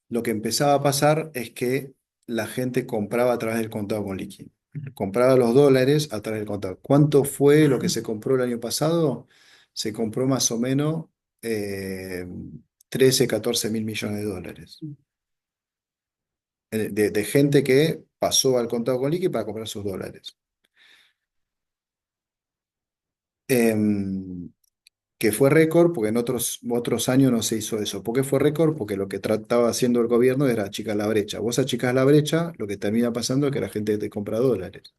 lo que empezaba a pasar es que la gente compraba a través del contado con liqui. Compraba los dólares a través del contado. ¿Cuánto fue lo que se compró el año pasado? Se compró más o menos, eh, 13, 14 mil millones de dólares. De gente que pasó al contado con liqui para comprar sus dólares. Em, que fue récord porque en otros años no se hizo eso. ¿Por qué fue récord? Porque lo que trataba haciendo el gobierno era achicar la brecha. Vos achicás la brecha, lo que termina pasando es que la gente te compra dólares.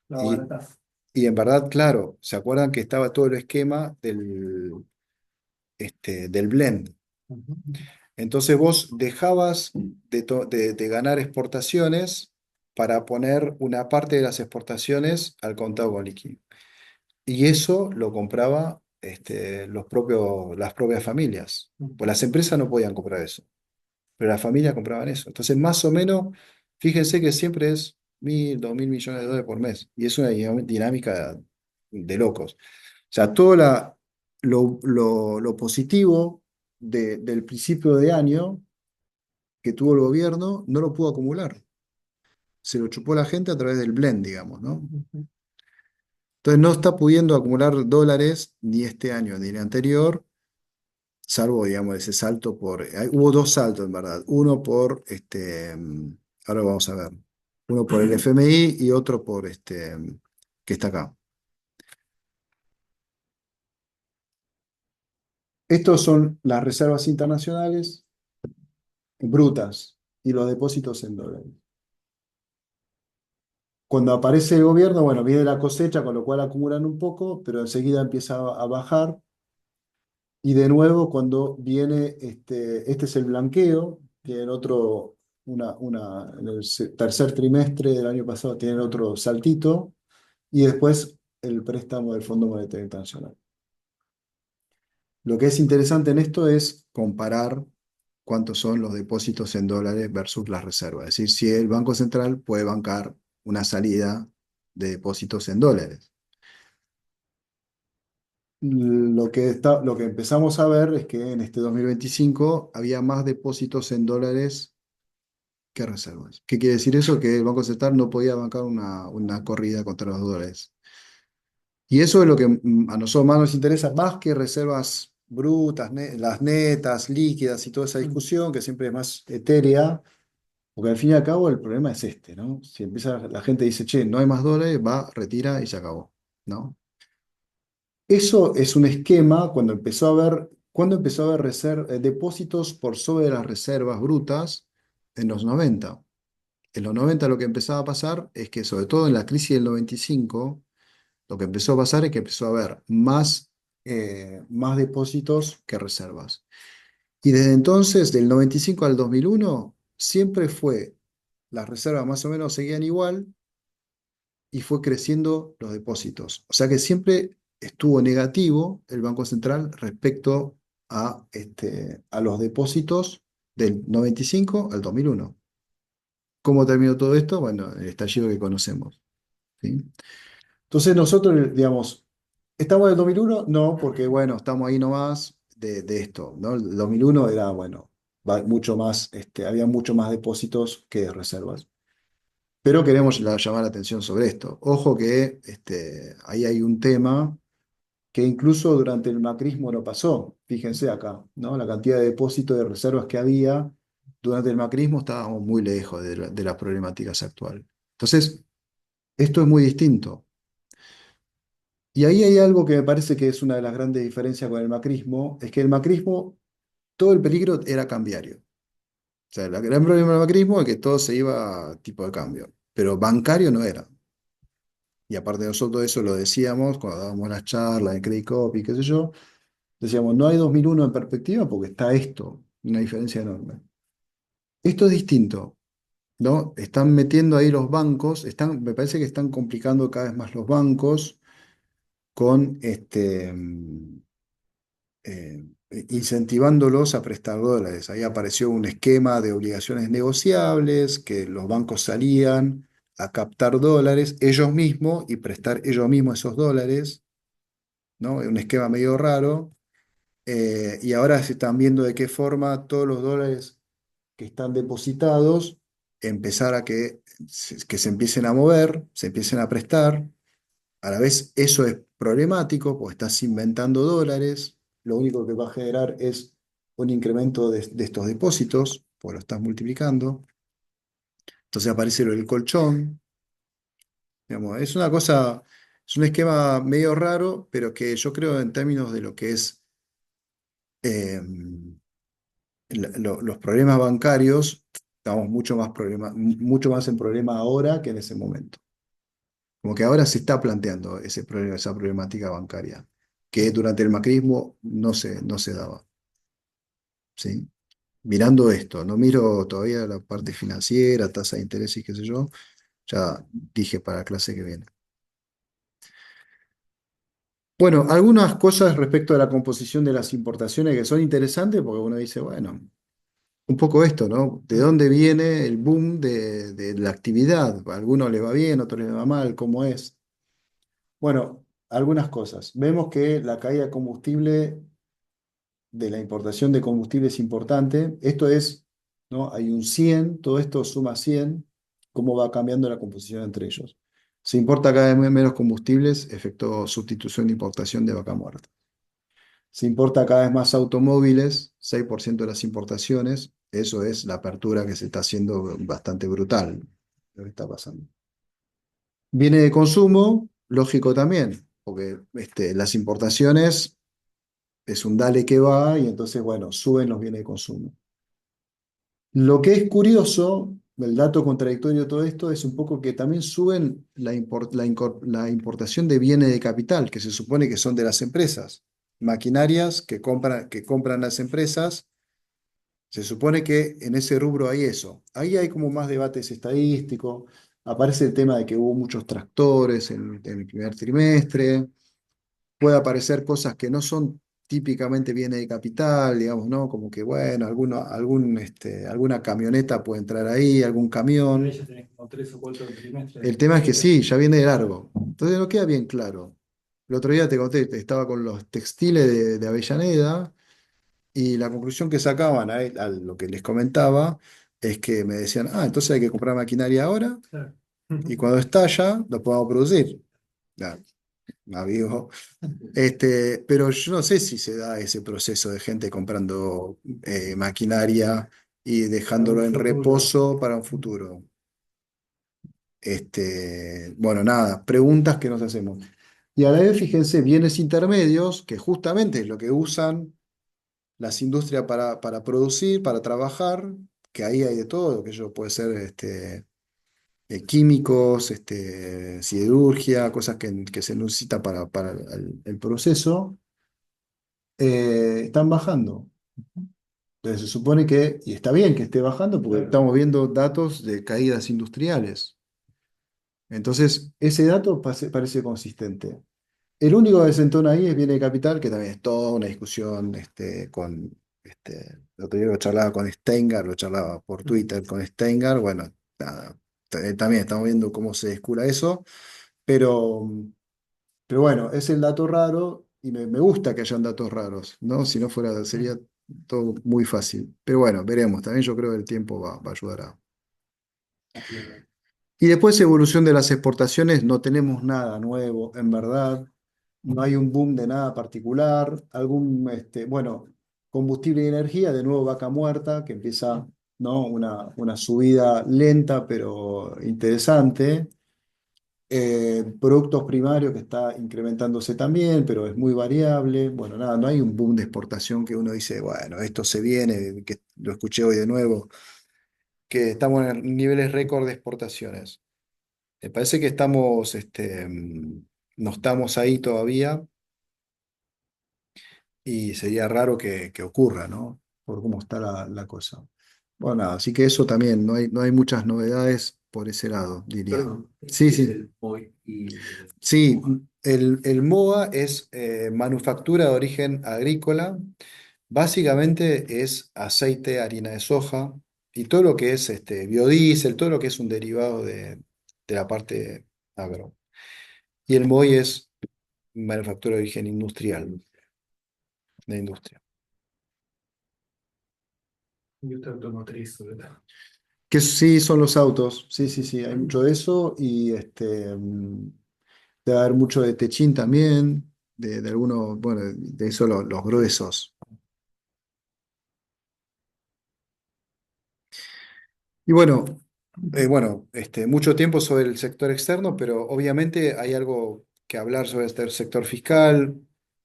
Lo Y, abaratás. y en verdad, claro, ¿se acuerdan que estaba todo el esquema del blend? Ujú. Entonces vos dejabas de ganar exportaciones para poner una parte de las exportaciones al contado con liqui. Y eso lo compraba las propias familias. Pues las empresas no podían comprar eso, pero las familias compraban eso. Entonces, más o menos, fíjense que siempre es 1.000, 2.000 millones de dólares por mes. Y es una dinámica de locos. O sea, lo positivo del principio de año que tuvo el gobierno no lo pudo acumular. Se lo chupó la gente a través del blend, digamos, ¿no? Ujú. Entonces no está pudiendo acumular dólares ni este año ni el anterior, salvo, digamos, ese salto hubo dos saltos, en verdad. Uno ahora vamos a ver. Uno por el FMI y otro que está acá. Estos son las reservas internacionales brutas y los depósitos en dólares. Cuando aparece el gobierno, bueno, viene la cosecha, con lo cual acumulan un poco, pero enseguida empieza a bajar. Y de nuevo, cuando viene, este es el blanqueo, tienen en el tercer trimestre del año pasado tienen otro saltito, y después el préstamo del Fondo Monetario Internacional. Lo que es interesante en esto es comparar cuántos son los depósitos en dólares versus las reservas. Es decir, si el Banco Central puede bancar una salida de depósitos en dólares. Lo que empezamos a ver es que en este 2025 había más depósitos en dólares que reservas. ¿Qué quiere decir eso? Que el Banco Central no podía bancar una corrida contra los dólares. Y eso es lo que a nosotros más nos interesa, más que reservas brutas, las netas, líquidas y toda esa discusión que siempre es más etérea, porque al fin y al cabo el problema es ¿no? Si empieza la gente dice, che, no hay más dólares, va, retira y se acabó, ¿no? Eso es un esquema cuando empezó a haber depósitos por sobre las reservas brutas en los 90. En los 90 lo que empezaba a pasar es que, sobre todo en la crisis del 95, lo que empezó a pasar es que empezó a haber más depósitos que reservas. Y desde entonces, del 95 al 2001, siempre las reservas más o menos seguían igual y fue creciendo los depósitos. O sea que siempre estuvo negativo el Banco Central respecto a los depósitos del 95 al 2001. ¿Cómo terminó todo esto? Bueno, el estallido que conocemos. ¿Sí? Entonces nosotros, digamos, ¿estamos en el 2001? No, porque bueno, estamos ahí nomás de esto, ¿no? El 2001 era, bueno, mucho más, había mucho más depósitos que reservas. Pero queremos llamar la atención sobre esto. Ojo que ahí hay un tema que incluso durante el macrismo no pasó. Fíjense acá, ¿no? La cantidad de depósitos de reservas que había durante el macrismo estábamos muy lejos de las problemáticas actuales. Entonces, esto es muy distinto. Y ahí hay algo que me parece que es una de las grandes diferencias con el macrismo, es que el macrismo, todo el peligro era cambiario. O sea, el gran problema del macrismo es que todo se iba a tipo de cambio, pero bancario no era. Y aparte nosotros eso lo decíamos cuando dábamos las charlas de Credit Copy, qué sé yo, decíamos, no hay 2001 en perspectiva porque está esto, una diferencia enorme. Esto es distinto, ¿no? Están metiendo ahí los bancos, me parece que están complicando cada vez más los bancos con incentivándolos a prestar dólares. Ahí apareció un esquema de obligaciones negociables, que los bancos salían a captar dólares ellos mismos y prestar ellos mismos esos dólares, ¿no? Un esquema medio raro. Y ahora se están viendo de qué forma todos los dólares que están depositados, empezar a que se empiecen a mover, se empiecen a prestar. A la vez eso es problemático porque estás inventando dólares. lo único que va a generar es un incremento de estos depósitos, pues lo estás multiplicando. Entonces aparece lo del colchón. Digamos, es una cosa, es un esquema medio raro, pero que yo creo en términos de lo que es eh, los problemas bancarios, estamos mucho más en problema ahora que en ese momento. Como que ahora se está planteando ese problema, esa problemática bancaria, que durante el macrismo no se daba. ¿Sí? Mirando esto, no miro todavía la parte financiera, tasa de interés y qué sé yo, ya dije para la clase que viene. Bueno, algunas cosas respecto a la composición de las importaciones que son interesantes porque uno dice, bueno, un poco esto, ¿no? ¿De dónde viene el boom de la actividad? A algunos le va bien, a otros les va mal, ¿cómo es? Bueno, algunas cosas. Vemos que la caída de combustible, de la importación de combustible es importante. Esto es, ¿no? Hay un 100, todo esto suma 100, cómo va cambiando la composición entre ellos. Se importa cada vez menos combustibles, efecto sustitución de importación de vaca muerta. Se importa cada vez más automóviles, 6% de las importaciones. Eso es la apertura que se está haciendo bastante brutal, lo que está pasando. Viene de consumo, lógico también, porque las importaciones es un dale que va y entonces, bueno, suben los bienes de consumo. Lo que es curioso, el dato contradictorio de todo esto es un poco que también suben la importación de bienes de capital, que se supone que son de las empresas. Maquinarias que compran las empresas, se supone que en ese rubro hay eso. Ahí hay como más debates estadísticos. Aparece el tema de que hubo muchos tractores en el primer trimestre. Puede aparecer cosas que no son típicamente bienes de capital, digamos, ¿no? Como que, bueno, alguna camioneta puede entrar ahí, algún Pero ahí camión. ya tenés como 3 o 4 trimestres El de tema es que cero. sí, ya viene de largo. Entonces no queda bien claro. El otro día te conté, estaba con los textiles de Avellaneda y la conclusión que sacaban a lo que les comentaba es que me decían, entonces hay que comprar maquinaria ahora Claro. y cuando estalla lo podemos producir. Ya, amigo. Pero yo no sé si se da ese proceso de gente comprando maquinaria y Para un dejándolo en futuro. reposo para un futuro. Bueno, nada, preguntas que nos hacemos. Y a la vez, fíjense, bienes intermedios, que justamente es lo que usan las industrias para producir, para trabajar, que ahí hay de todo, que ello puede ser químicos, siderurgia, cosas que se necesitan para el proceso, están bajando. Entonces se supone que, y está bien que esté bajando porque Claro. estamos viendo datos de caídas industriales. Entonces, ese dato parece consistente. El único que desentona ahí es Viene de Capital, que también es toda una discusión el otro día lo charlaba con Steingar, lo charlaba por Twitter con Steingar, bueno, nada, también estamos viendo cómo se descura eso, pero, pero bueno, es el dato raro y me gusta que hayan datos raros, ¿no? Si no fuera, sería todo muy fácil. Pero bueno, veremos, también yo creo que el tiempo va a ayudar a... Y después evolución de las exportaciones, no tenemos nada nuevo, en verdad. No hay un boom de nada particular. Bueno, combustible y energía, de nuevo vaca muerta, que empieza, ¿no? Una subida lenta pero interesante. Productos primarios que está incrementándose también, pero es muy variable. Bueno, nada, no hay un boom de exportación que uno dice, bueno, esto se viene, que lo escuché hoy de nuevo, que estamos en niveles récord de exportaciones. Me parece que no estamos ahí todavía y sería raro que ocurra, ¿no? Por cómo está la cosa. Bueno, nada, así que eso también, no hay muchas novedades por ese lado, diría. Perdón, Sí, ¿qué es sí. el POI? Sí, el MOA es manufactura de origen agrícola. Básicamente es aceite, harina de soja y todo lo que es biodiesel, todo lo que es un derivado de la parte agro. Y el MOI es manufactura de origen industrial, de industria. Industria automotriz, sobre todo. Que sí son los autos, sí, sí, sí, hay mucho de eso y debe haber mucho de techín también, de algunos, bueno, de eso los gruesos. Y bueno, mucho tiempo sobre el sector externo, pero obviamente hay algo que hablar sobre este sector fiscal.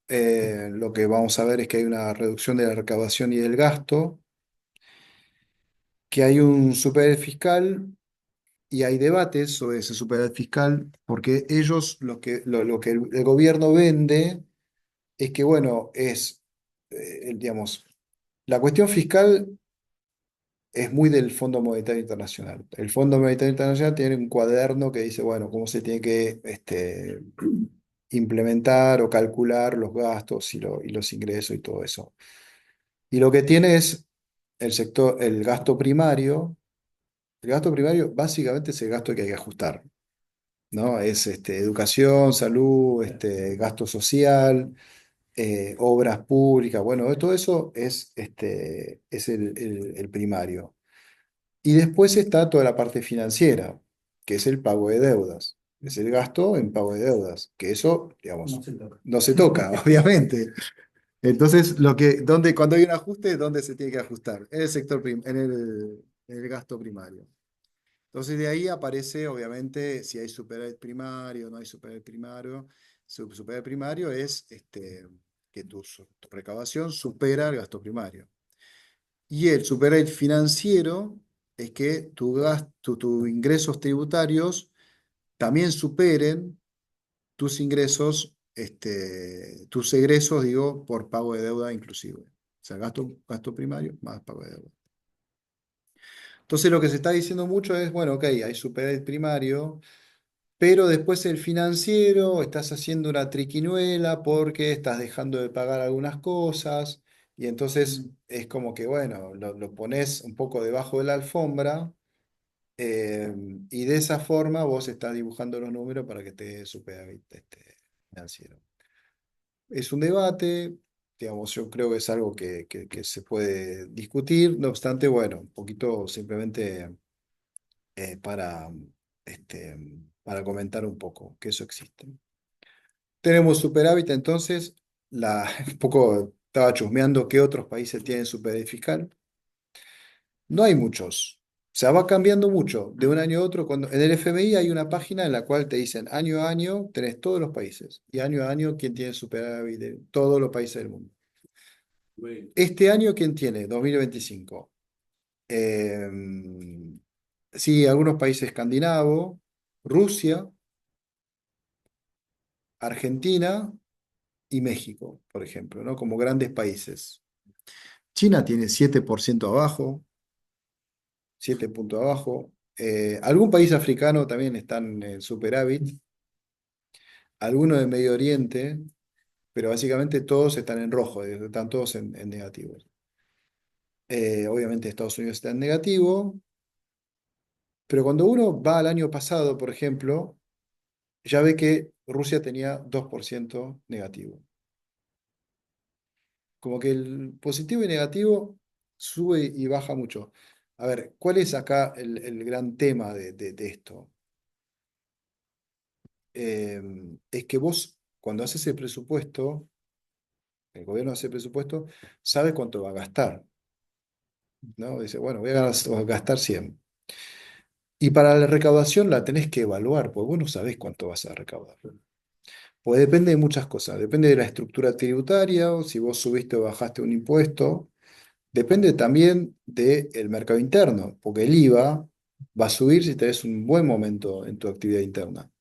Lo que vamos a ver es que hay una reducción de la recaudación y del gasto, que hay un superávit fiscal y hay debates sobre ese superávit fiscal, porque ellos lo que el gobierno vende es que, bueno, digamos, la cuestión fiscal es muy del Fondo Monetario Internacional. El Fondo Monetario Internacional tiene un cuaderno que dice, bueno, cómo se tiene que implementar o calcular los gastos y los ingresos y todo eso. Y lo que tiene es el gasto primario. El gasto primario básicamente es el gasto que hay que ajustar, ¿no? Es educación, salud, gasto social, obras públicas, bueno, todo eso es el primario. Y después está toda la parte financiera, que es el pago de deudas. Es el gasto en pago de deudas, que eso, No digamos, se toca. no se toca, obviamente. Entonces, cuando hay un ajuste, ¿dónde se tiene que ajustar? En el en el gasto primario. Entonces, de ahí aparece, obviamente, si hay superávit primario o no hay superávit primario. Superávit primario es que tu recaudación supera el gasto primario. Y el superávit financiero es que tus ingresos tributarios también superen tus ingresos, tus egresos, digo, por pago de deuda inclusive. O sea, gasto primario más pago de deuda. Entonces lo que se está diciendo mucho es, bueno, ok, hay superávit primario, pero después el financiero, estás haciendo una triquiñuela porque estás dejando de pagar algunas cosas y entonces es como que, bueno, lo pones un poco debajo de la alfombra eh, y de esa forma vos estás dibujando los números para que te superávit financiero. Es un debate, digamos, yo creo que es algo que se puede discutir, no obstante, bueno, un poquito simplemente para, para comentar un poco que eso existe. Tenemos superávit, entonces, un poco estaba chusmeando qué otros países tienen superávit fiscal. No hay muchos. O sea, va cambiando mucho de un año a otro. En el FMI hay una página en la cual te dicen año a año tenés todos los países y año a año quién tiene superávit de todos los países del mundo. Este año, ¿quién tiene? 2025. Eh, sí, algunos países escandinavos, Rusia, Argentina y México, por ejemplo, ¿no? Como grandes países. China tiene 7% abajo, 7 puntos abajo. Algún país africano también están en superávit, algunos de Medio Oriente, pero básicamente todos están en rojo, están todos en negativo. Obviamente Estados Unidos está en negativo, pero cuando uno va al año pasado, por ejemplo, ya ve que Rusia tenía 2% negativo. Como que el positivo y negativo sube y baja mucho. A ver, ¿cuál es acá el gran tema de esto? Eh, es que vos, cuando haces el presupuesto, el gobierno hace el presupuesto, sabe cuánto va a gastar, ¿no? Dice, bueno, voy a gastar 100. Y para la recaudación la tenés que evaluar, porque vos no sabés cuánto vas a recaudar. Pues depende de muchas cosas, depende de la estructura tributaria, o si vos subiste o bajaste un impuesto. Depende también del mercado interno, porque el IVA va a subir si tenés un buen momento en tu actividad interna.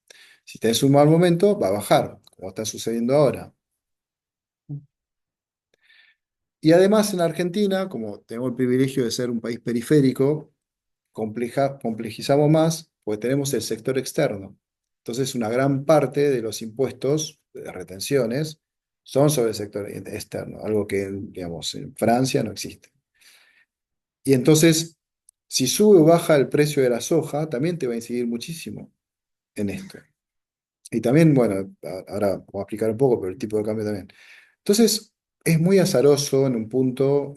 Si tenés un mal momento, va a bajar, como está sucediendo ahora. Y además en Argentina, como tenemos el privilegio de ser un país periférico, complejizamos más, porque tenemos el sector externo. Entonces, una gran parte de los impuestos de retenciones son sobre el sector externo, algo que, digamos, en Francia no existe. Y entonces, si sube o baja el precio de la soja, también te va a incidir muchísimo en esto. Y también, bueno, ahora voy a explicar un poco, pero el tipo de cambio también. Entonces, es muy azaroso en un punto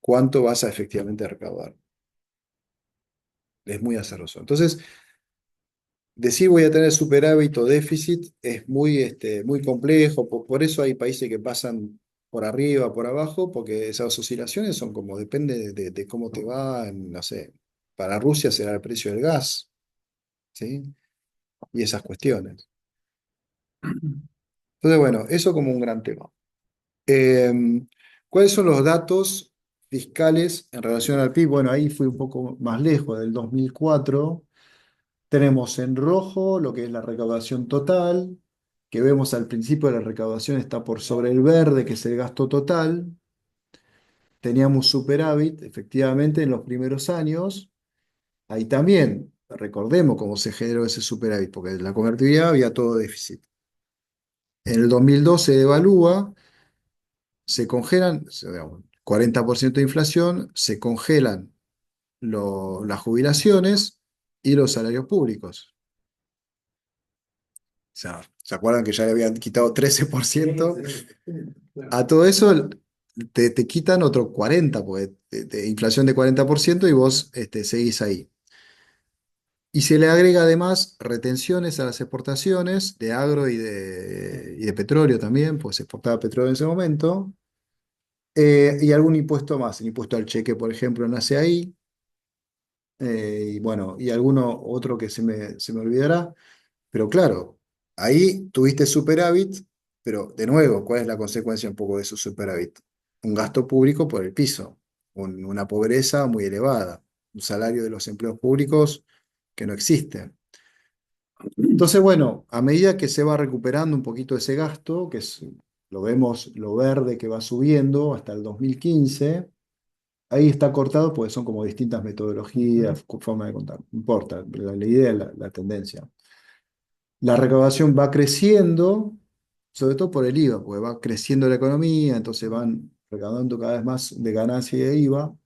cuánto vas a efectivamente recaudar. Es muy azaroso. Entonces, decir voy a tener superávit o déficit es muy, muy complejo, por eso hay países que pasan por arriba, por abajo, porque esas oscilaciones son como, depende de cómo te va, no sé, para Rusia será el precio del gas, ¿sí? Y esas cuestiones. Entonces, bueno, eso como un gran tema. ¿Cuáles son los datos fiscales en relación al PIB? Bueno, ahí fui un poco más lejos, del 2004. Tenemos en rojo lo que es la recaudación total, que vemos al principio de la recaudación está por sobre el verde, que es el gasto total. Teníamos superávit, efectivamente, en los primeros años. Ahí también, recordemos cómo se generó ese superávit, porque en la convertibilidad había todo déficit. En el 2002 se devalúa, se congelan, digamos, 40% de inflación, se congelan las jubilaciones y los salarios públicos. O sea, ¿se acuerdan que ya le habían quitado trece por Sí, ciento sí, claro. A todo eso te quitan otro 40%, porque inflación de 40% y vos seguís ahí. Y se le agrega además retenciones a las exportaciones de agro y de petróleo también, pues se exportaba petróleo en ese momento. Y algún impuesto más, el impuesto al cheque, por ejemplo, nace ahí. Y bueno, y alguno otro que se me olvidará. Pero claro, ahí tuviste superávit, pero de nuevo, ¿cuál es la consecuencia un poco de su superávit? Un gasto público por el piso, una pobreza muy elevada, un salario de los empleos públicos que no existe. Entonces, bueno, a medida que se va recuperando un poquito ese gasto, lo vemos, lo verde que va subiendo hasta el 2015, ahí está cortado porque son como distintas metodologías, formas de contar, no importa, la idea es la tendencia. La recaudación va creciendo, sobre todo por el IVA, porque va creciendo la economía, entonces van recaudando cada vez más de ganancia y de IVA,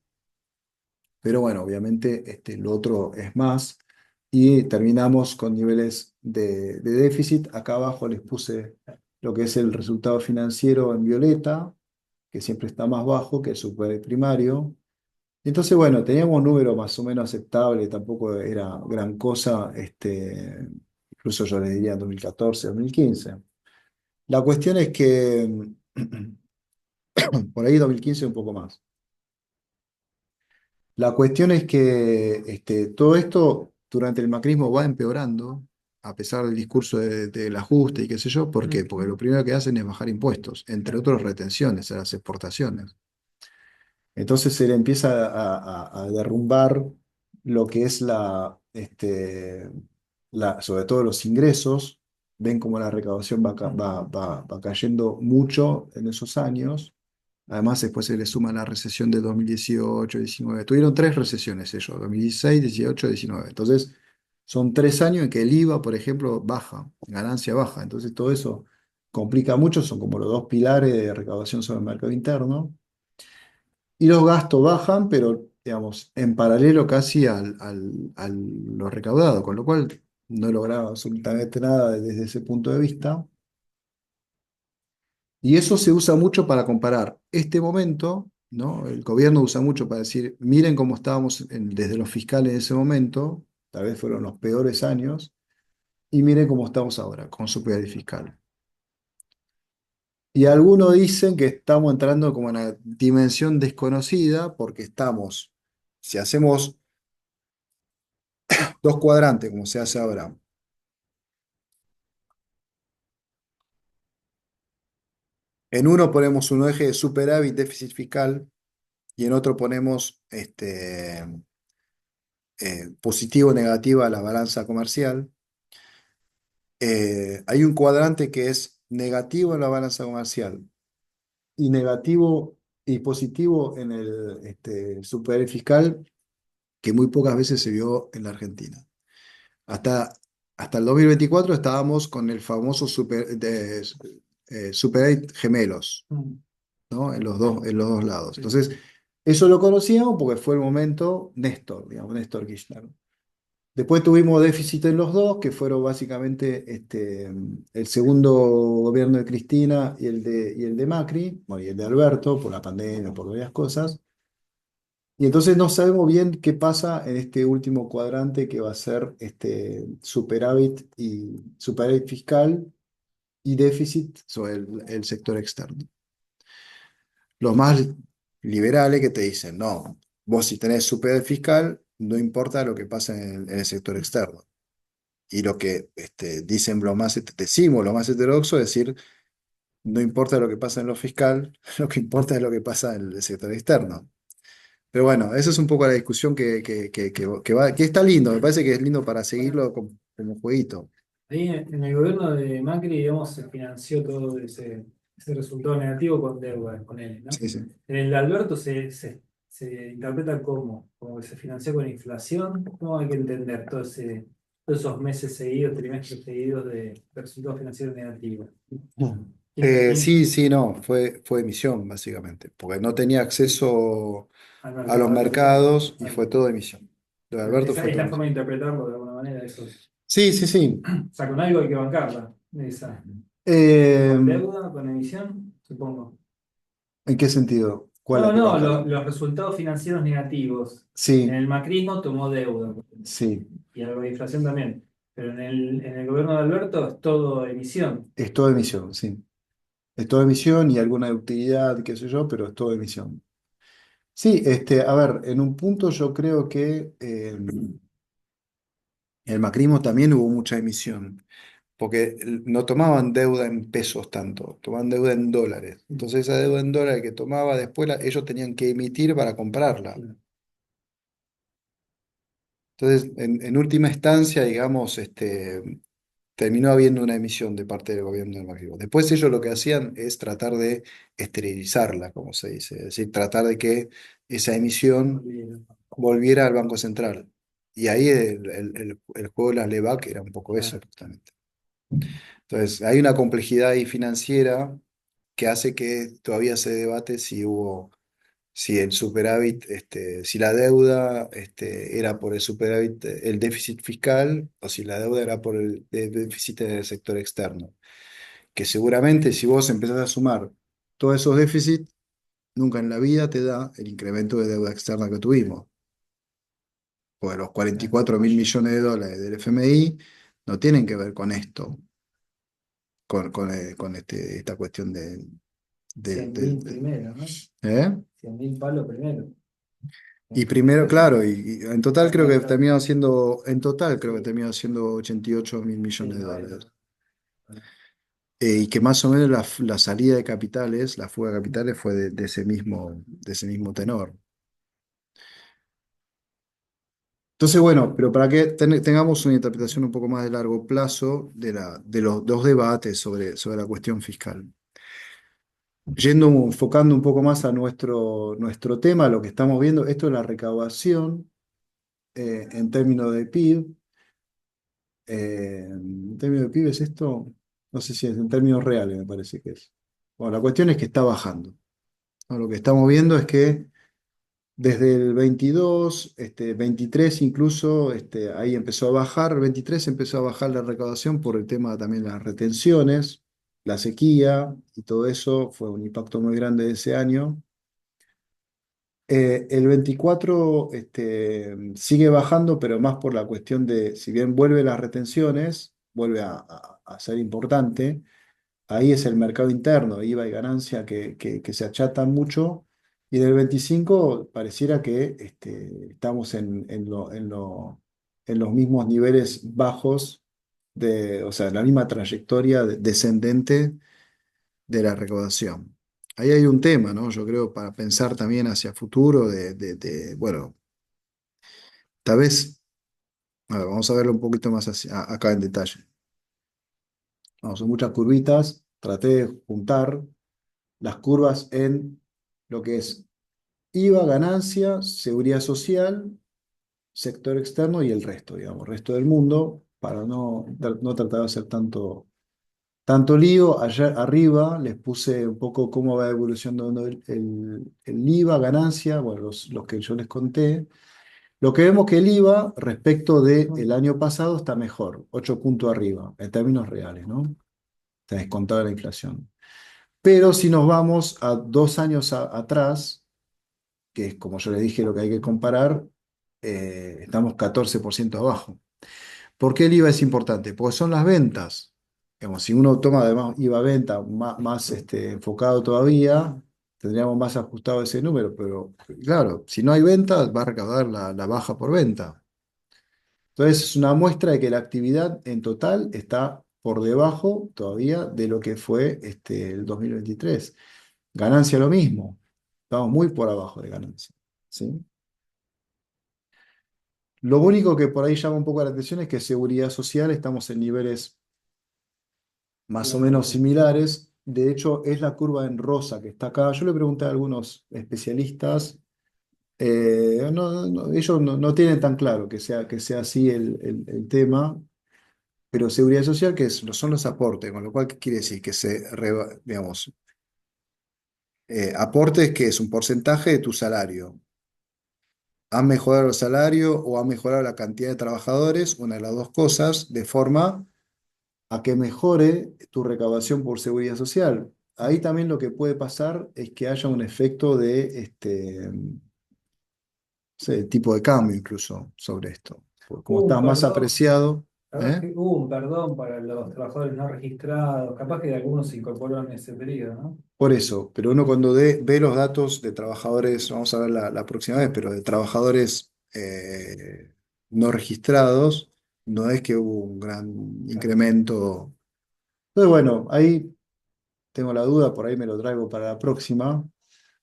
pero bueno, obviamente lo otro es más, y terminamos con niveles de déficit. Acá abajo les puse lo que es el resultado financiero en violeta, que siempre está más bajo que el super primario. Entonces, bueno, teníamos un número más o menos aceptable, tampoco era gran cosa, incluso yo le diría 2014, 2015. La cuestión es que por ahí 2015 un poco más. La cuestión es que todo esto durante el macrismo va empeorando, a pesar del discurso del ajuste y qué sé yo. ¿Por qué? Porque lo primero que hacen es bajar impuestos, entre otros retenciones a las exportaciones. Entonces se le empieza a derrumbar lo que es sobre todo los ingresos. Ven como la recaudación va cayendo mucho en esos años. Además, después se le suma la recesión de 2018, 19. Tuvieron tres recesiones ellos, 2016, 18, 19. Entonces, son 3 años en que el IVA, por ejemplo, baja, ganancia baja. Entonces, todo eso complica mucho. Son como los dos pilares de recaudación sobre el mercado interno. Y los gastos bajan, pero digamos, en paralelo casi a lo recaudado, con lo cual no lograba absolutamente nada desde ese punto de vista. Y eso se usa mucho para comparar este momento, ¿no? El gobierno usa mucho para decir, miren cómo estábamos desde los fiscales en ese momento, tal vez fueron los peores años, y miren cómo estamos ahora con superávit fiscal. Y algunos dicen que estamos entrando como en una dimensión desconocida porque estamos, si hacemos dos cuadrantes, como se hace ahora. En uno ponemos un eje de superávit, déficit fiscal, y en otro ponemos positivo o negativo a la balanza comercial. Hay un cuadrante que es negativo en la balanza comercial y negativo y positivo en el superávit fiscal, que muy pocas veces se vio en la Argentina. Hasta, hasta el 2024 estábamos con el famoso superávit gemelos, ¿no? En los dos lados. Sí. Entonces, eso lo conocíamos porque fue el momento Néstor, digamos, Néstor Kirchner. Después tuvimos déficit en los dos, que fueron básicamente el segundo gobierno de Cristina y el de Macri, bueno, y el de Alberto, por la pandemia, por varias cosas. Y entonces no sabemos bien qué pasa en este último cuadrante que va a ser este superávit fiscal y déficit sobre el sector externo. Los más liberales que te dicen, no, vos si tenés superávit fiscal, no importa lo que pasa en el sector externo. Y lo que dicen decimos los más heterodoxos, es decir, no importa lo que pasa en lo fiscal, lo que importa es lo que pasa en el sector externo. Pero bueno, esa es un poco la discusión que está lindo, me parece que es lindo para seguirlo como jueguito. Ahí en el gobierno de Macri, digamos, se financió todo ese resultado negativo con deuda, con él, ¿no? Sí, sí. En el de Alberto se interpreta como que se financió con inflación. ¿Cómo hay que entender todos esos meses seguidos, trimestres seguidos de resultados financieros negativos? ¿Quién Sí, sí, no, fue emisión, básicamente, porque no tenía acceso al a los mercado? mercados y fue todo emisión. Lo de Alberto Esa fue es todo la forma emisión. de interpretarlo de alguna manera, eso. Sí, sí, sí. O sea, con algo hay que bancarla, esa. Eh, Con deuda, con emisión, supongo. ¿En qué sentido? ¿Cuál hay No, que no, bancarla? los resultados financieros negativos. En Sí, el macrismo tomó deuda sí, y algo de inflación también. Pero en el gobierno de Alberto es todo emisión. es todo emisión, sí. Es todo emisión y alguna utilidad, qué sé yo, pero es todo emisión. Sí, a ver, en un punto yo creo que el macrismo también hubo mucha emisión, porque no tomaban deuda en pesos tanto, tomaban deuda en dólares. Entonces esa deuda en dólares que tomaba después ellos tenían que emitir para comprarla. Entonces, en última instancia, digamos, terminó habiendo una emisión de parte del gobierno del macrismo. Después ellos lo que hacían es tratar de esterilizarla, como se dice, es decir, tratar de que esa emisión volviera al Banco Central. Y ahí el juego de las LEVAC era un poco eso, justamente. Entonces, hay una complejidad ahí financiera que hace que todavía se debate si el superávit, si la deuda, era por el superávit, el déficit fiscal, o si la deuda era por el déficit en el sector externo. Que seguramente si vos empezás a sumar todos esos déficits, nunca en la vida te da el incremento de deuda externa que tuvimos. Porque los 44.000 millones de dólares del FMI no tienen que ver con esto, con esta cuestión de- 100.000 de- primero, ¿no? ¿eh? 100.000 palos primero. Y primero, claro, y en total creo que Claro. terminó siendo, en total creo que Sí, terminó siendo 88.000 millones sí, de bueno. dólares. Y que más o menos la salida de capitales, la fuga de capitales fue de ese mismo tenor. Entonces, bueno, pero para que tengamos una interpretación un poco más de largo plazo de los dos debates sobre la cuestión fiscal. Enfocando un poco más a nuestro tema, lo que estamos viendo, esto es la recaudación en términos de PIB. En términos de PIB es esto, no sé si es en términos reales, me parece que es. Bueno, la cuestión es que está bajando, ¿no? Lo que estamos viendo es que desde el 22, 23 incluso, ahí empezó a bajar, 23 empezó a bajar la recaudación por el tema también de las retenciones, la sequía y todo eso fue un impacto muy grande de ese año. El 24 sigue bajando, pero más por la cuestión de, si bien vuelve las retenciones, vuelve a ser importante, ahí es el mercado interno, IVA y ganancia que se achatan mucho, y del 25 pareciera que estamos en los mismos niveles bajos, o sea, en la misma trayectoria descendente de la recaudación. Ahí hay un tema, ¿no? Yo creo para pensar también hacia futuro, bueno, tal vez, a ver, vamos a verlo un poquito más acá en detalle. Vamos, son muchas curvitas, traté de juntar las curvas en lo que es IVA, ganancia, seguridad social, sector externo y el resto, digamos, resto del mundo, para no tratar de hacer tanto lío. Ayer arriba les puse un poco cómo va evolucionando el IVA, ganancia, bueno, los que yo les conté. Lo que vemos que el IVA respecto del año pasado está mejor, 8 puntos arriba, en términos reales, ¿no? Está descontada la inflación. Pero si nos vamos a 2 años atrás, que es como yo le dije lo que hay que comparar, estamos 14% abajo. ¿Por qué el IVA es importante? Porque son las ventas. Digamos, si uno toma además IVA venta más, enfocado todavía, tendríamos más ajustado ese número, pero claro, si no hay ventas, va a recaudar la baja por venta. Entonces es una muestra de que la actividad en total está por debajo todavía de lo que fue el 2023. Ganancia lo mismo, estamos muy por abajo de ganancia, ¿sí? Lo único que por ahí llama un poco la atención es que seguridad social estamos en niveles más o menos similares. De hecho, es la curva en rosa que está acá. Yo le pregunté a algunos especialistas, ellos no tienen tan claro que sea así el tema, pero seguridad social, son los aportes, con lo cual, ¿qué quiere decir? Digamos, aportes que es un porcentaje de tu salario. ¿Han mejorado el salario o han mejorado la cantidad de trabajadores? Una de las dos cosas, de forma a que mejore tu recaudación por seguridad social. Ahí también lo que puede pasar es que haya un efecto de no sé, tipo de cambio incluso sobre esto. Porque como Hubo está un más perdón, apreciado, capaz ¿eh? que hubo un perdón para los trabajadores no registrados, capaz que algunos se incorporaron en ese periodo, ¿no? Por eso, pero uno cuando ve los datos de trabajadores, vamos a ver la próxima vez, pero de trabajadores no registrados, no es que hubo un gran Claro. incremento. Entonces, bueno, ahí tengo la duda, por ahí me lo traigo para la próxima.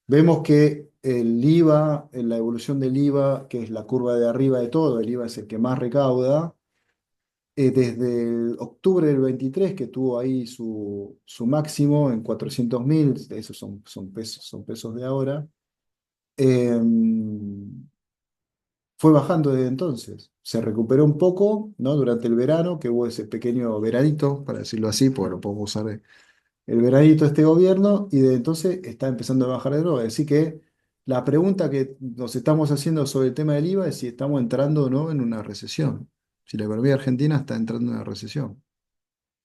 Vemos que el IVA, en la evolución del IVA, que es la curva de arriba de todo, el IVA es el que más recauda, desde el octubre del 23, que tuvo ahí su máximo en 400.000, esos son pesos de ahora, eh, fue bajando desde entonces. Se recuperó un poco, ¿no? Durante el verano, que hubo ese pequeño veranito, para decirlo así, porque lo podemos usar el veranito de este gobierno, y de entonces está empezando a bajar de nuevo. Así que la pregunta que nos estamos haciendo sobre el tema del IVA es si estamos entrando o no en una recesión, si la economía argentina está entrando en una recesión.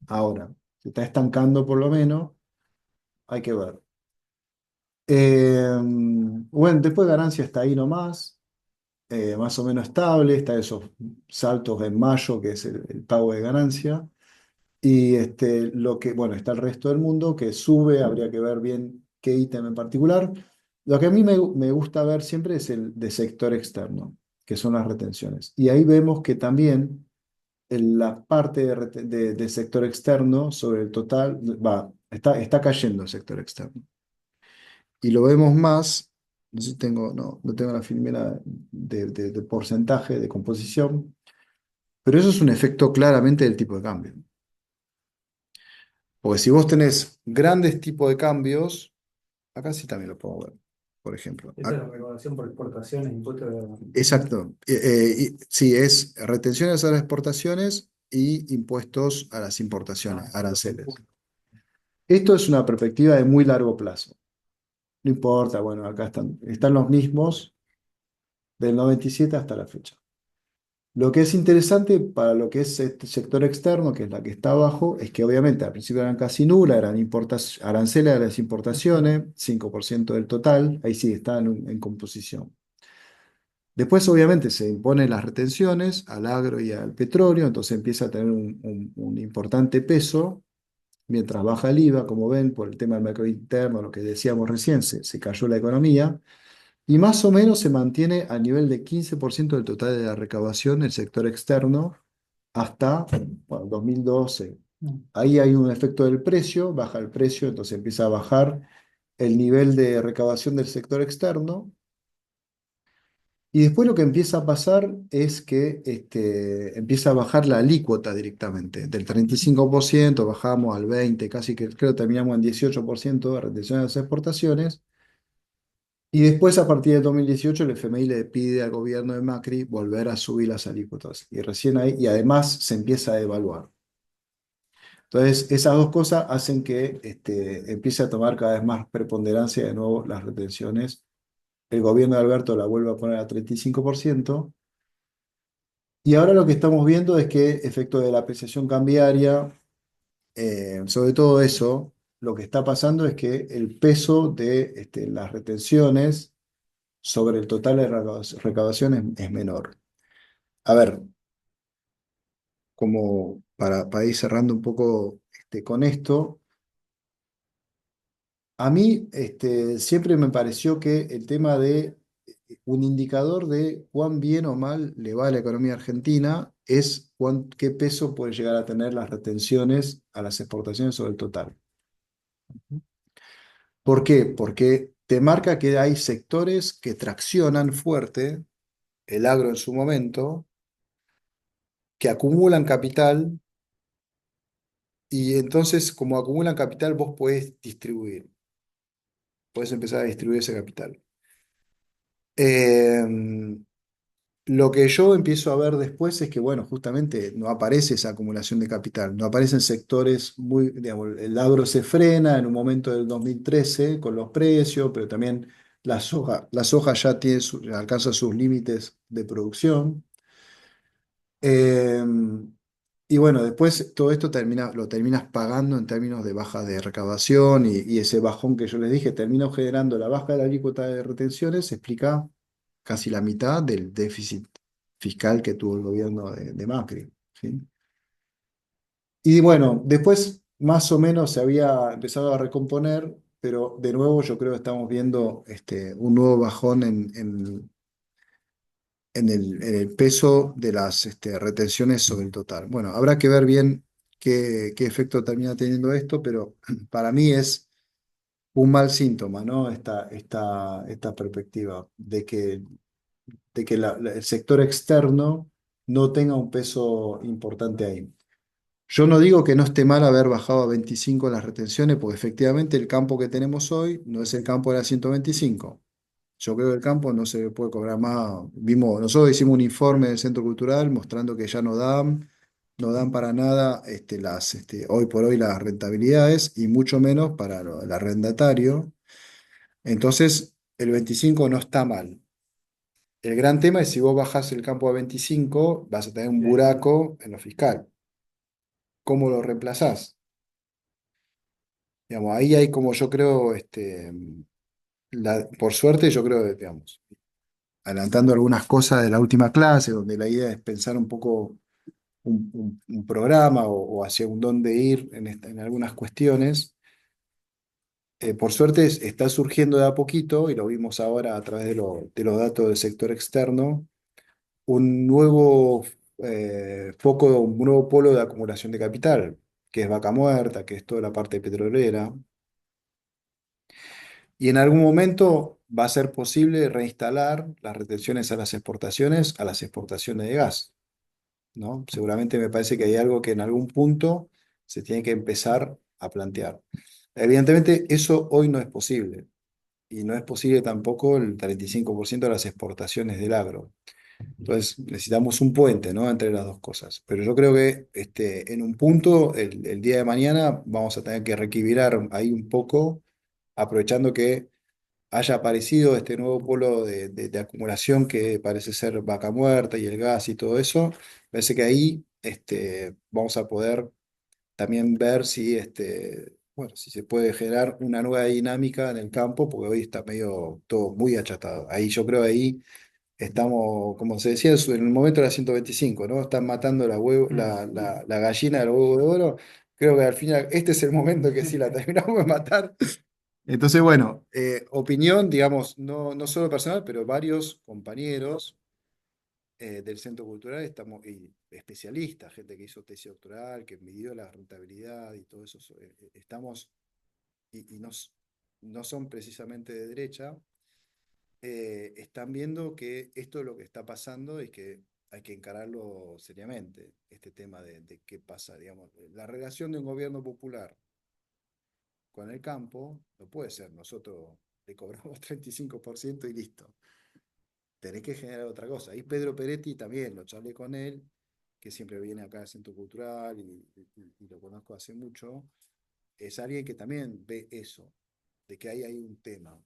Ahora, se está estancando por lo menos, hay que ver. Bueno, después ganancia está ahí nomás, más o menos estable, está esos saltos en mayo, que es el pago de ganancia. Y bueno, está el resto del mundo que sube, habría que ver bien qué ítem en particular. Lo que a mí me gusta ver siempre es el de sector externo, que son las retenciones. Y ahí vemos que también en la parte de sector externo sobre el total, está cayendo el sector externo. Y lo vemos más, no sé si no tengo la filmera de porcentaje de composición, pero eso es un efecto claramente del tipo de cambio. Porque si vos tenés grandes tipos de cambios, acá sí también lo puedo ver, por ejemplo. Esta es la recaudación por exportaciones, impuestos Exacto. Sí, es retenciones a las exportaciones y impuestos a las importaciones, aranceles. Esto es una perspectiva de muy largo plazo. No importa, bueno, acá están los mismos del 97 hasta la fecha. Lo que es interesante para lo que es este sector externo, que es la que está abajo, es que obviamente al principio eran casi nulas, eran aranceles a las importaciones, 5% del total, ahí sí están en composición. Después obviamente se imponen las retenciones al agro y al petróleo, entonces empieza a tener un importante peso, mientras baja el IVA, como ven, por el tema del mercado interno, lo que decíamos recién, se cayó la economía. Y más o menos se mantiene a nivel de 15% del total de la recaudación del sector externo hasta, bueno, 2012. Ahí hay un efecto del precio, baja el precio, entonces empieza a bajar el nivel de recaudación del sector externo. Y después lo que empieza a pasar es que empieza a bajar la alícuota directamente. Del 35% bajamos al 20%, casi que creo que terminamos en 18% de retención de las exportaciones. Y después, a partir de 2018, el FMI le pide al gobierno de Macri volver a subir las alícuotas. Y recién ahí, y además se empieza a devaluar. Entonces, esas dos cosas hacen que empiece a tomar cada vez más preponderancia de nuevo las retenciones. El gobierno de Alberto la vuelve a poner a 35%. Y ahora lo que estamos viendo es que, efecto de la apreciación cambiaria, sobre todo eso, lo que está pasando es que el peso de las retenciones sobre el total de recaudación es menor. A ver, como para ir cerrando un poco con esto, a mí siempre me pareció que el tema de un indicador de cuán bien o mal le va a la economía argentina es qué peso puede llegar a tener las retenciones a las exportaciones sobre el total. ¿Por qué? Porque te marca que hay sectores que traccionan fuerte, el agro en su momento, que acumulan capital y entonces como acumulan capital vos podés distribuir, podés empezar a distribuir ese capital. Em, Lo que yo empiezo a ver después es que, bueno, justamente no aparece esa acumulación de capital, no aparecen sectores muy, digamos, el agro se frena en un momento del 2013 con los precios, pero también la soja ya tiene alcanza sus límites de producción. Eh, y bueno, después todo esto lo terminas pagando en términos de baja de recaudación y ese bajón que yo les dije terminó generando la baja de la alícuota de retenciones, explica casi la mitad del déficit fiscal que tuvo el gobierno de Macri, ¿sí? Y bueno, después más o menos se había empezado a recomponer, pero de nuevo yo creo que estamos viendo un nuevo bajón en el peso de las retenciones sobre el total. Bueno, habrá que ver bien qué efecto termina teniendo esto, pero para mí es un mal síntoma, ¿no? Esta perspectiva de que el sector externo no tenga un peso importante ahí. Yo no digo que no esté mal haber bajado a 25 las retenciones, porque efectivamente el campo que tenemos hoy no es el campo de la 125. Yo creo que el campo no se puede cobrar más. Nosotros hicimos un informe del Centro Cultural mostrando que ya no dan para nada hoy por hoy las rentabilidades y mucho menos para el arrendatario. Entonces, el 25 no está mal. El gran tema es si vos bajás el campo a 25, vas a tener un buraco en lo fiscal. ¿Cómo lo reemplazás? Digamos, ahí hay como yo creo, por suerte yo creo, digamos, adelantando algunas cosas de la última clase, donde la idea es pensar un poco un programa o hacia un dónde ir en algunas cuestiones. Por suerte está surgiendo de a poquito, y lo vimos ahora a través de los datos del sector externo, un nuevo foco, un nuevo polo de acumulación de capital, que es Vaca Muerta, que es toda la parte petrolera. Y en algún momento va a ser posible reinstalar las retenciones a las exportaciones de gas, ¿no? Seguramente me parece que hay algo que en algún punto se tiene que empezar a plantear. Evidentemente, eso hoy no es posible. Y no es posible tampoco el 35% de las exportaciones del agro. Entonces, necesitamos un puente, ¿no? Entre las dos cosas. Pero yo creo que en un punto, el día de mañana, vamos a tener que reequilibrar ahí un poco, aprovechando que haya aparecido este nuevo polo de acumulación que parece ser Vaca Muerta y el gas y todo eso. Parece que ahí vamos a poder también ver si, bueno, si se puede generar una nueva dinámica en el campo, porque hoy está medio todo muy achatado. Ahí yo creo ahí estamos, como se decía, en el momento de la 125, ¿no? Están matando Mm. la gallina del huevo de oro. Creo que al final este es el momento que sí la terminamos de matar. Entonces, bueno, opinión, digamos, no solo personal, pero varios compañeros del Centro Cultural estamos, y especialistas, gente que hizo tesis doctoral, que midió la rentabilidad y todo eso, estamos, y no son precisamente de derecha, están viendo que esto es lo que está pasando y que hay que encararlo seriamente, este tema de qué pasa, digamos, la relación de un gobierno popular con el campo no puede ser nosotros le cobramos 35% y listo. Tenés que generar otra cosa. Y Pedro Peretti también, lo charlé con él, que siempre viene acá al Centro Cultural y lo conozco hace mucho. Es alguien que también ve eso, de que ahí hay un tema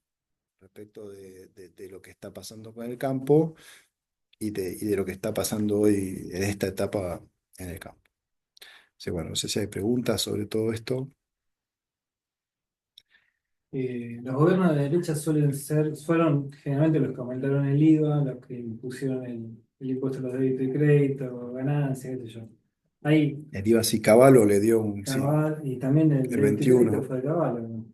respecto de lo que está pasando con el campo y de lo que está pasando hoy en esta etapa en el campo. Sí, bueno, no sé si hay preguntas sobre todo esto. Los gobiernos de derecha fueron generalmente los que aumentaron el IVA, los que impusieron el impuesto a los débitos y créditos, ganancias, qué sé yo. Ahí, El IVA sí, Caballo le dio un, sí, Y también el el débito y crédito 21. fue de Caballo, ¿no?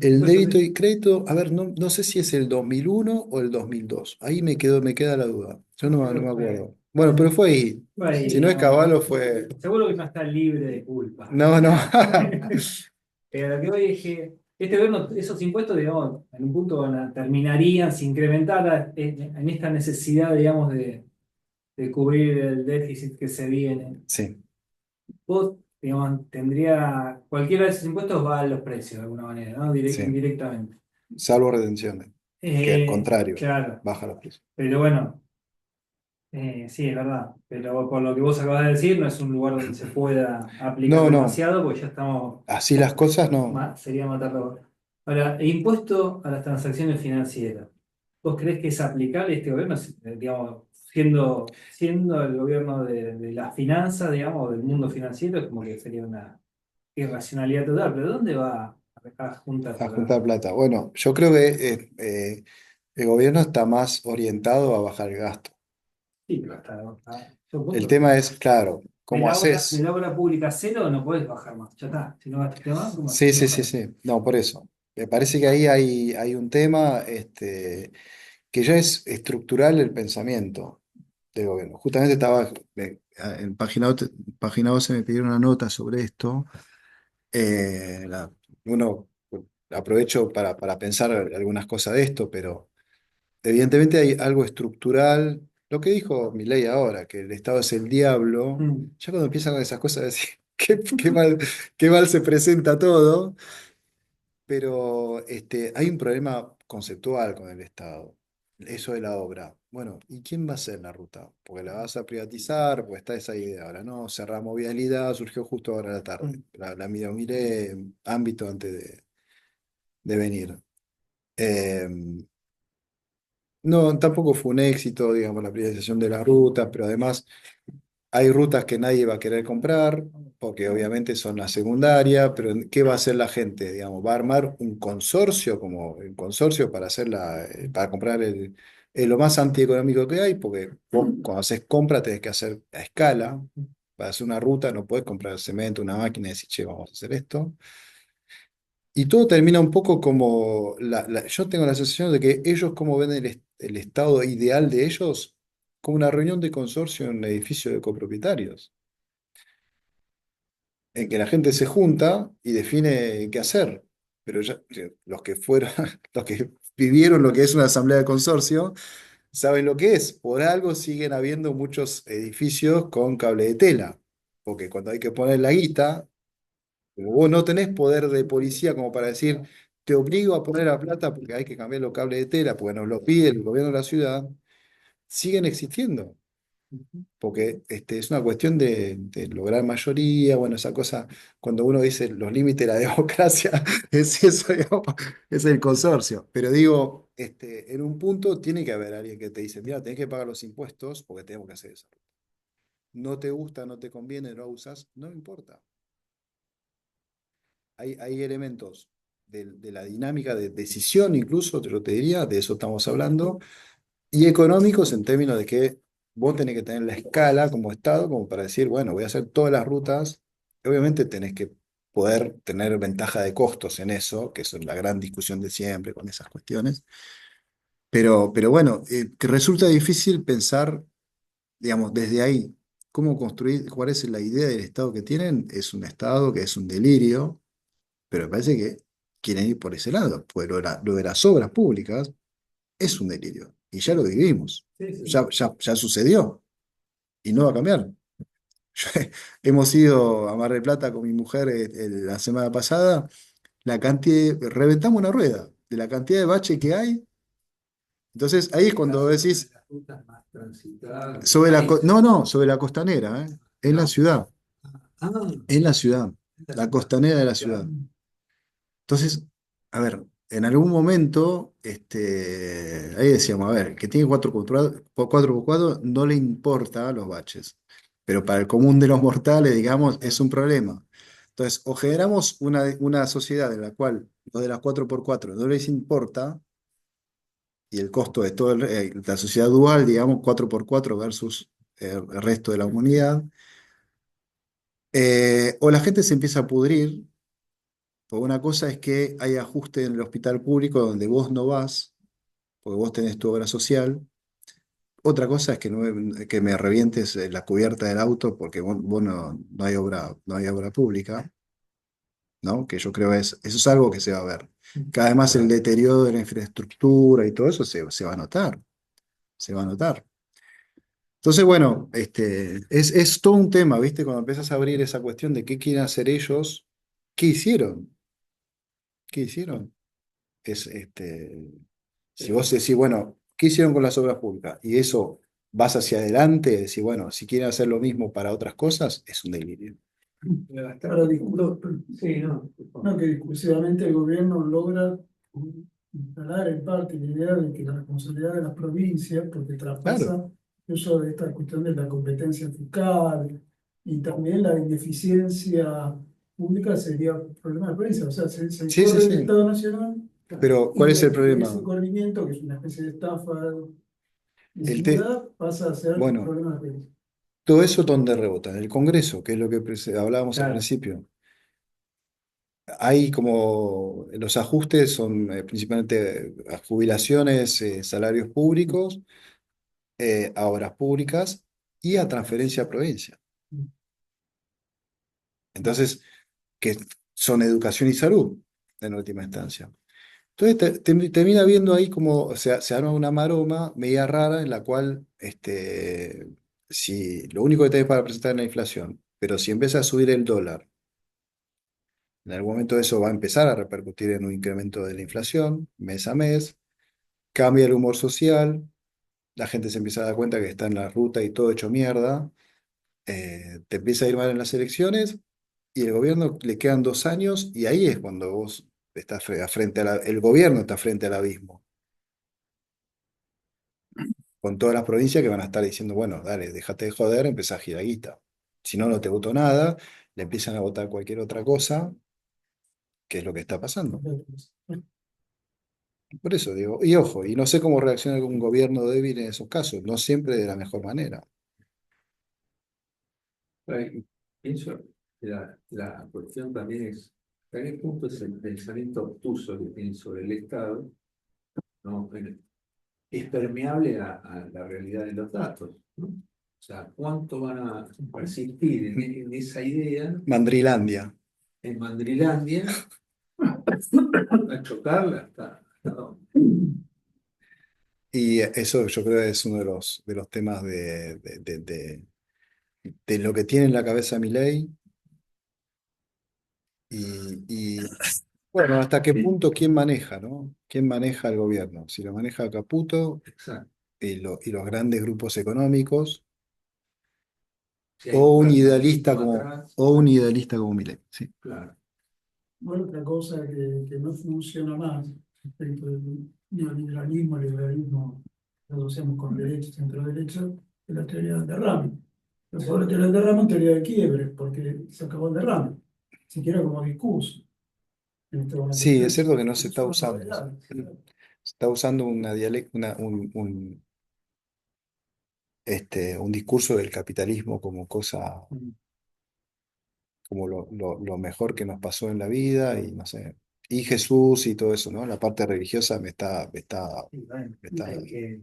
El Después yo débito sé, y crédito, a ver, no sé si es el 2001 o el 2002. Ahí me queda la duda. Yo no creo que me fue, acuerdo. Bueno, pero fue ahí. fue Si ahí, no es no, Caballo, fue. seguro que no está libre de culpa. No, no. Pero lo que hoy es que este gobierno, esos impuestos, digamos, en un punto terminarían, se incrementara en esta necesidad, digamos, de cubrir el déficit que se viene. Sí, Vos, digamos, cualquiera de esos impuestos va a los precios de alguna manera, ¿no? sí. Indirectamente. Salvo retenciones, que al contrario, Claro, baja los precios. pero bueno, sí, es verdad. Pero por lo que vos acabas de decir, no es un lugar donde se pueda aplicar No, no. demasiado, porque ya estamos, Así las cosas no. sería matarlo. Ahora, impuesto a las transacciones financieras. ¿Vos creés que es aplicable este gobierno, digamos, siendo el gobierno de las finanzas, digamos, o del mundo financiero, es como que sería una irracionalidad total? ¿Pero dónde va a juntar A plata? juntar plata. Bueno, yo creo que el gobierno está más orientado a bajar el gasto. Sí, pero hasta cierto El punto. tema es, claro, ¿cómo De haces? la obra pública cero no podés bajar más. Ya está. Si no gastaste más, ¿cómo Sí, haces para sí, sí, bajar? sí. No, por eso. Me parece que ahí hay un tema que ya es estructural el pensamiento del gobierno. Justamente estaba en página 12 me pidieron una nota sobre esto. Uno aprovecho para pensar algunas cosas de esto, pero evidentemente hay algo estructural. Lo que dijo Milei ahora, que el Estado es el diablo, Mm. ya cuando empiezan con esas cosas, decir, qué mal se presenta todo, pero hay un problema conceptual con el Estado, eso de la obra. Bueno, ¿y quién va a hacer la ruta? Porque la vas a privatizar, pues está esa idea ahora, ¿no? Cerramos vialidad, surgió justo ahora a la tarde. Mm. La miré en ámbito antes de venir. Eh, no, tampoco fue un éxito, digamos, la privatización de las rutas, pero además hay rutas que nadie va a querer comprar, porque obviamente son la secundaria, pero ¿qué va a hacer la gente? Digamos, va a armar un consorcio, como el consorcio para para comprar lo más antieconómico que hay, porque vos cuando haces compra tenés que hacer a escala. Para hacer una ruta no puedes comprar cemento, una máquina y decir, che, vamos a hacer esto. Y todo termina un poco como, yo tengo la sensación de que ellos como ven el estado ideal de ellos como una reunión de consorcio en un edificio de copropietarios, en que la gente se junta y define qué hacer. Pero los que fueron, los que vivieron lo que es una asamblea de consorcio, saben lo que es. Por algo siguen habiendo muchos edificios con cable de tela, porque cuando hay que poner la guita, como vos no tenés poder de policía como para decir, te obligo a poner la plata porque hay que cambiar los cables de tela, porque nos lo pide el gobierno de la ciudad, siguen existiendo. Porque es una cuestión de lograr mayoría, bueno, esa cosa, cuando uno dice los límites de la democracia, es eso, digamos, es el consorcio. Pero digo, en un punto tiene que haber alguien que te dice, mira, tenés que pagar los impuestos porque tenemos que hacer eso. No te gusta, no te conviene, no usas, no importa. Hay elementos de la dinámica de decisión, incluso, yo te diría, de eso estamos hablando, y económicos en términos de que vos tenés que tener la escala como Estado, como para decir, bueno, voy a hacer todas las rutas. Obviamente tenés que poder tener ventaja de costos en eso, que es la gran discusión de siempre con esas cuestiones. Pero bueno, que resulta difícil pensar, digamos, desde ahí, cómo construir, cuál es la idea del Estado que tienen. Es un Estado que es un delirio, pero me parece que quieren ir por ese lado, pues lo de las obras públicas es un delirio, y ya lo vivimos, Sí, sí. ya sucedió, y no va a cambiar. Hemos ido a Mar del Plata con mi mujer la semana pasada, reventamos una rueda de la cantidad de bache que hay. Entonces ahí es cuando decís, Las rutas más transitadas del sobre país. no, no, sobre la costanera, en la ciudad, Ah, en la ciudad, esta la ciudad. costanera de la Claro. ciudad. Entonces, a ver, en algún momento, ahí decíamos, a ver, que tiene 4x4 no le importa los baches, pero para el común de los mortales, digamos, es un problema. Entonces, o generamos una sociedad en la cual lo de las 4x4 no les importa, y el costo de toda la sociedad dual, digamos, 4x4 versus el resto de la humanidad, o la gente se empieza a pudrir, porque una cosa es que hay ajuste en el hospital público donde vos no vas, porque vos tenés tu obra social. Otra cosa es que me revientes la cubierta del auto porque vos no hay obra pública, ¿no? Que yo creo eso es algo que se va a ver. Cada vez más el Claro. deterioro de la infraestructura y todo eso se va a notar, se va a notar. Entonces, bueno, es todo un tema, ¿viste? Cuando empiezas a abrir esa cuestión de qué quieren hacer ellos, ¿qué hicieron? ¿Qué hicieron? Es, si vos decís, bueno, ¿qué hicieron con las obras públicas? Y eso vas hacia adelante, decís, bueno, si quieren hacer lo mismo para otras cosas, es un delirio. Ahora Sí, no. no, que discursivamente el gobierno logra instalar en parte la idea de que la responsabilidad de las provincias, porque Claro, traspasa eso de esta cuestión de la competencia fiscal y también la ineficiencia pública sería problema de la provincia. O sea, se sí, sí, corre el sí. Estado Nacional Pero, y ¿cuál es el ese problema? corrimiento, que es una especie de estafa El te, disimulada, pasa a ser bueno, problema de la provincia. todo eso donde rebota, en el Congreso, que es lo que hablábamos al Claro. principio. Hay como los ajustes son principalmente a jubilaciones, salarios públicos, a obras públicas y a transferencia a provincia. Entonces, que son educación y salud en última instancia. Entonces termina viendo ahí como, o sea, se arma una maroma media rara en la cual, si lo único que tenés para presentar es la inflación, pero si empieza a subir el dólar, en algún momento eso va a empezar a repercutir en un incremento de la inflación mes a mes, cambia el humor social, la gente se empieza a dar cuenta que está en la ruta y todo hecho mierda, te empieza a ir mal en las elecciones y el gobierno le quedan 2 años y ahí es cuando vos estás frente el gobierno está frente al abismo, con todas las provincias que van a estar diciendo, bueno, dale, déjate de joder, empezá a girar guita. Si no, no te votó nada, le empiezan a votar cualquier otra cosa, que es lo que está pasando. Por eso digo, y ojo, y no sé cómo reacciona algún gobierno débil en esos casos, no siempre de la mejor manera. Y pienso que la cuestión también es, ¿hasta qué punto es el pensamiento obtuso que tienen sobre el Estado, ¿no? Es permeable a la realidad de los datos, ¿no? O sea, ¿cuánto van a persistir en esa idea Mandrilandia. en Mandrilandia a chocarla hasta dónde? Y eso yo creo que es uno de los temas de lo que tiene en la cabeza Milei y bueno, hasta qué punto quién maneja, ¿no? ¿Quién maneja el gobierno? Si lo maneja Caputo Exacto. y los grandes grupos económicos Si hay un personalito atrás, o un idealista como Milei, sí. claro. Bueno, otra cosa que no funciona más respecto del neoliberalismo, liberalismo, lo asociamos con derecho, centro derecha, es la teoría del derrame. Pero sobre la teoría del derrame es teoría de quiebres, porque se acabó el derrame, siquiera como discurso en este momento. Sí, es cierto que no se Es está una usando. novedad. Se está usando un discurso del capitalismo como cosa, como lo mejor que nos pasó en la vida y no sé. Y Jesús y todo eso, ¿no? La parte religiosa Y bueno, me está. hay que,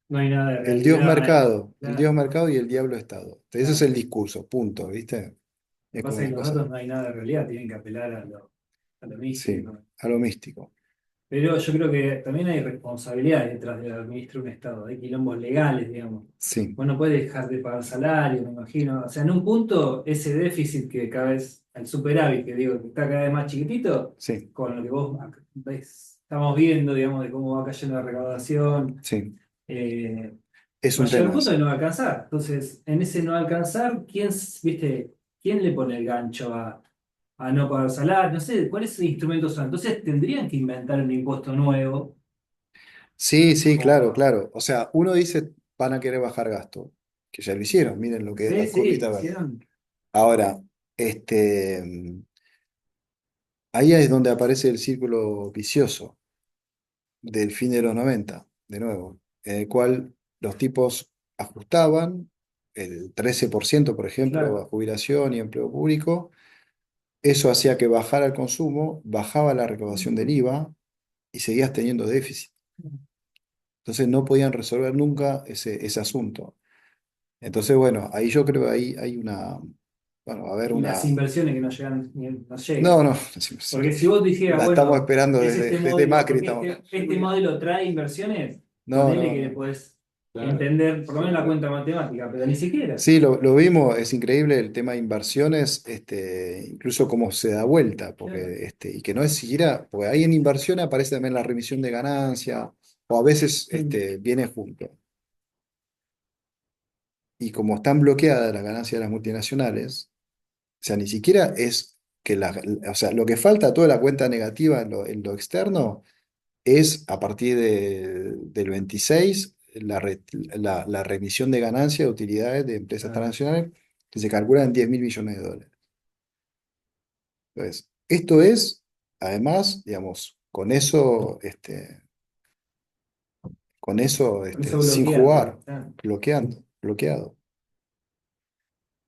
no hay nada de El Dios realidad. mercado, el Dios Claro, mercado y el diablo Estado. Ese es claro. el discurso, punto, ¿viste? Lo que Es como pasa es una que los cosa, datos no hay nada de realidad, tienen que apelar a lo sí, místico. a lo místico. Pero yo creo que también hay responsabilidades detrás del administrar un Estado, hay quilombos legales, digamos. Sí, Bueno, puede dejar de pagar salario, me imagino. O sea, en un punto, ese déficit que cada vez, el superávit, que digo, que está cada vez más chiquitito, sí, con lo que vos estamos viendo, digamos, de cómo va cayendo la recaudación, sí. eh, Es va a un llegar un tema punto de ese. no va a alcanzar. Entonces, en ese no alcanzar, viste, quién le pone el gancho a no pagar salario? No sé, ¿cuáles instrumentos son? Entonces, tendrían que inventar un impuesto nuevo. Sí, sí, Como claro, claro. O sea, uno dice van a querer bajar gasto, que ya lo hicieron, miren lo que sí, sí, ocurrió. A ver. hicieron. Ahora, este, ahí es donde aparece el círculo vicioso del fin de los 90 de nuevo, en el cual los tipos ajustaban el 13%, por ejemplo, a Claro. jubilación y empleo público. Eso hacía que bajara el consumo, bajaba la recaudación del IVA y seguías teniendo déficit. Entonces no podían resolver nunca ese asunto. Entonces, bueno, ahí yo creo que ahí hay una, bueno, a ver, Y las una... inversiones que no llegan, no No, llegan. no, Porque si vos dijeras, la estamos bueno, esperando es este desde modelo, Macri. porque Estamos... este modelo trae inversiones, No, ponele no, que le no. podés Claro. entender por lo menos la cuenta matemática, pero ni siquiera. Sí, lo vimos, es increíble el tema de inversiones, incluso cómo se da vuelta, Claro. porque, y que no es siquiera, porque ahí en inversiones aparece también la remisión de ganancia, o a veces viene junto. Y como están bloqueadas las ganancias de las multinacionales, o sea, ni siquiera es que o sea, lo que falta a toda la cuenta negativa en lo externo es a partir del 26 la remisión de ganancias de utilidades de empresas Ah, transnacionales que se calculan en 10 mil millones de dólares. Entonces, esto es, además, digamos, con eso con eso sin bloqueado. jugar, Claro. bloqueado.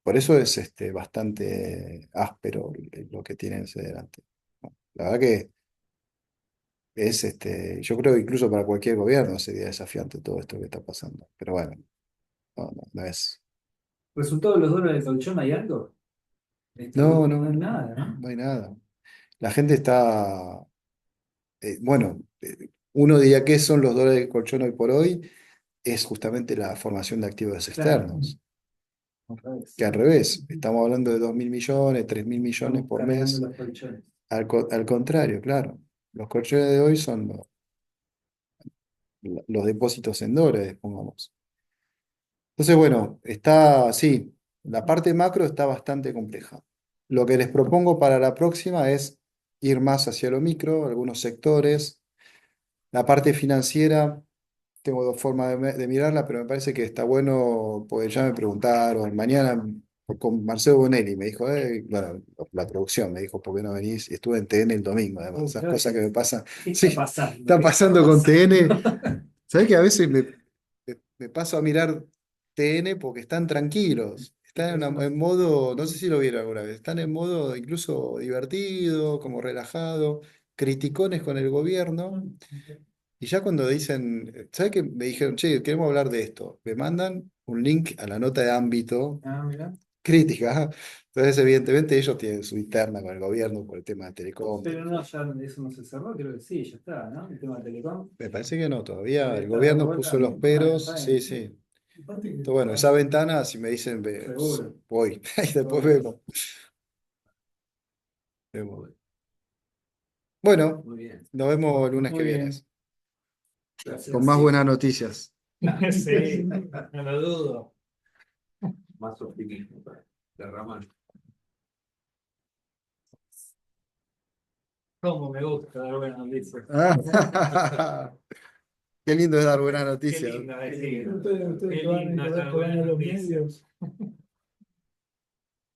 Por eso es bastante áspero lo que tienen ese delante. ¿No? La verdad que es, yo creo que incluso para cualquier gobierno sería desafiante todo esto que está pasando. Pero bueno, no es. ¿Resultado de los dólares de colchón hay algo? No, No no, hay no, nada, ¿no? no hay nada. La gente está, bueno, uno diría que son los dólares de colchón hoy por hoy, es justamente la formación de activos Claro. externos. Otra vez. Que al revés, estamos hablando de 2.000 millones, 3.000 millones Estamos por cargando mes. los colchones. Al contrario, claro. Los colchones de hoy son los depósitos en dólares, pongamos. Entonces, bueno, sí, la parte macro está bastante compleja. Lo que les propongo para la próxima es ir más hacia lo micro, algunos sectores. La parte financiera, tengo dos formas de mirarla, pero me parece que está bueno, pues ya me preguntaron, mañana con Marcelo Bonelli me dijo, bueno, la producción me dijo, ¿por qué no venís? Y estuve en TN el domingo, además, esas Claro cosas que me que, pasan. ¿qué Sí, está pasando? está ¿Qué está pasando con TN. pasando? ¿Sabés que a veces me paso a mirar TN porque están tranquilos? Están en modo, no sé si lo vieron alguna vez, están en modo incluso divertido, como relajado, criticones con el gobierno. Y ya cuando dicen, ¿sabes qué? Me dijeron, che, queremos hablar de esto. Me mandan un link a la nota de ámbito Ah, mira. crítica. Ajá. Entonces, evidentemente, ellos tienen su interna con el gobierno por el tema de Telecom. Pero no, ya eso no se cerró, creo que sí, ya está, ¿no? El tema de Telecom. Me parece que no, todavía Todavía el está dando gobierno puso vueltas. los Bueno, peros, está sí, bien, sí. Aparte que Entonces, bueno, esa ventana, si me dicen, seguro. voy, y después Seguro. vemos. Bueno, Muy bien. nos vemos el lunes que Muy viene, bien, con gracias. más Sí, buenas noticias. sí, no lo dudo. Más optimismo para derramar. Cómo me gusta dar buenas noticias. Qué lindo es dar buenas Qué noticias. lindo decir. ustedes Qué que van, lindo dar que van a buenas los noticias. medios,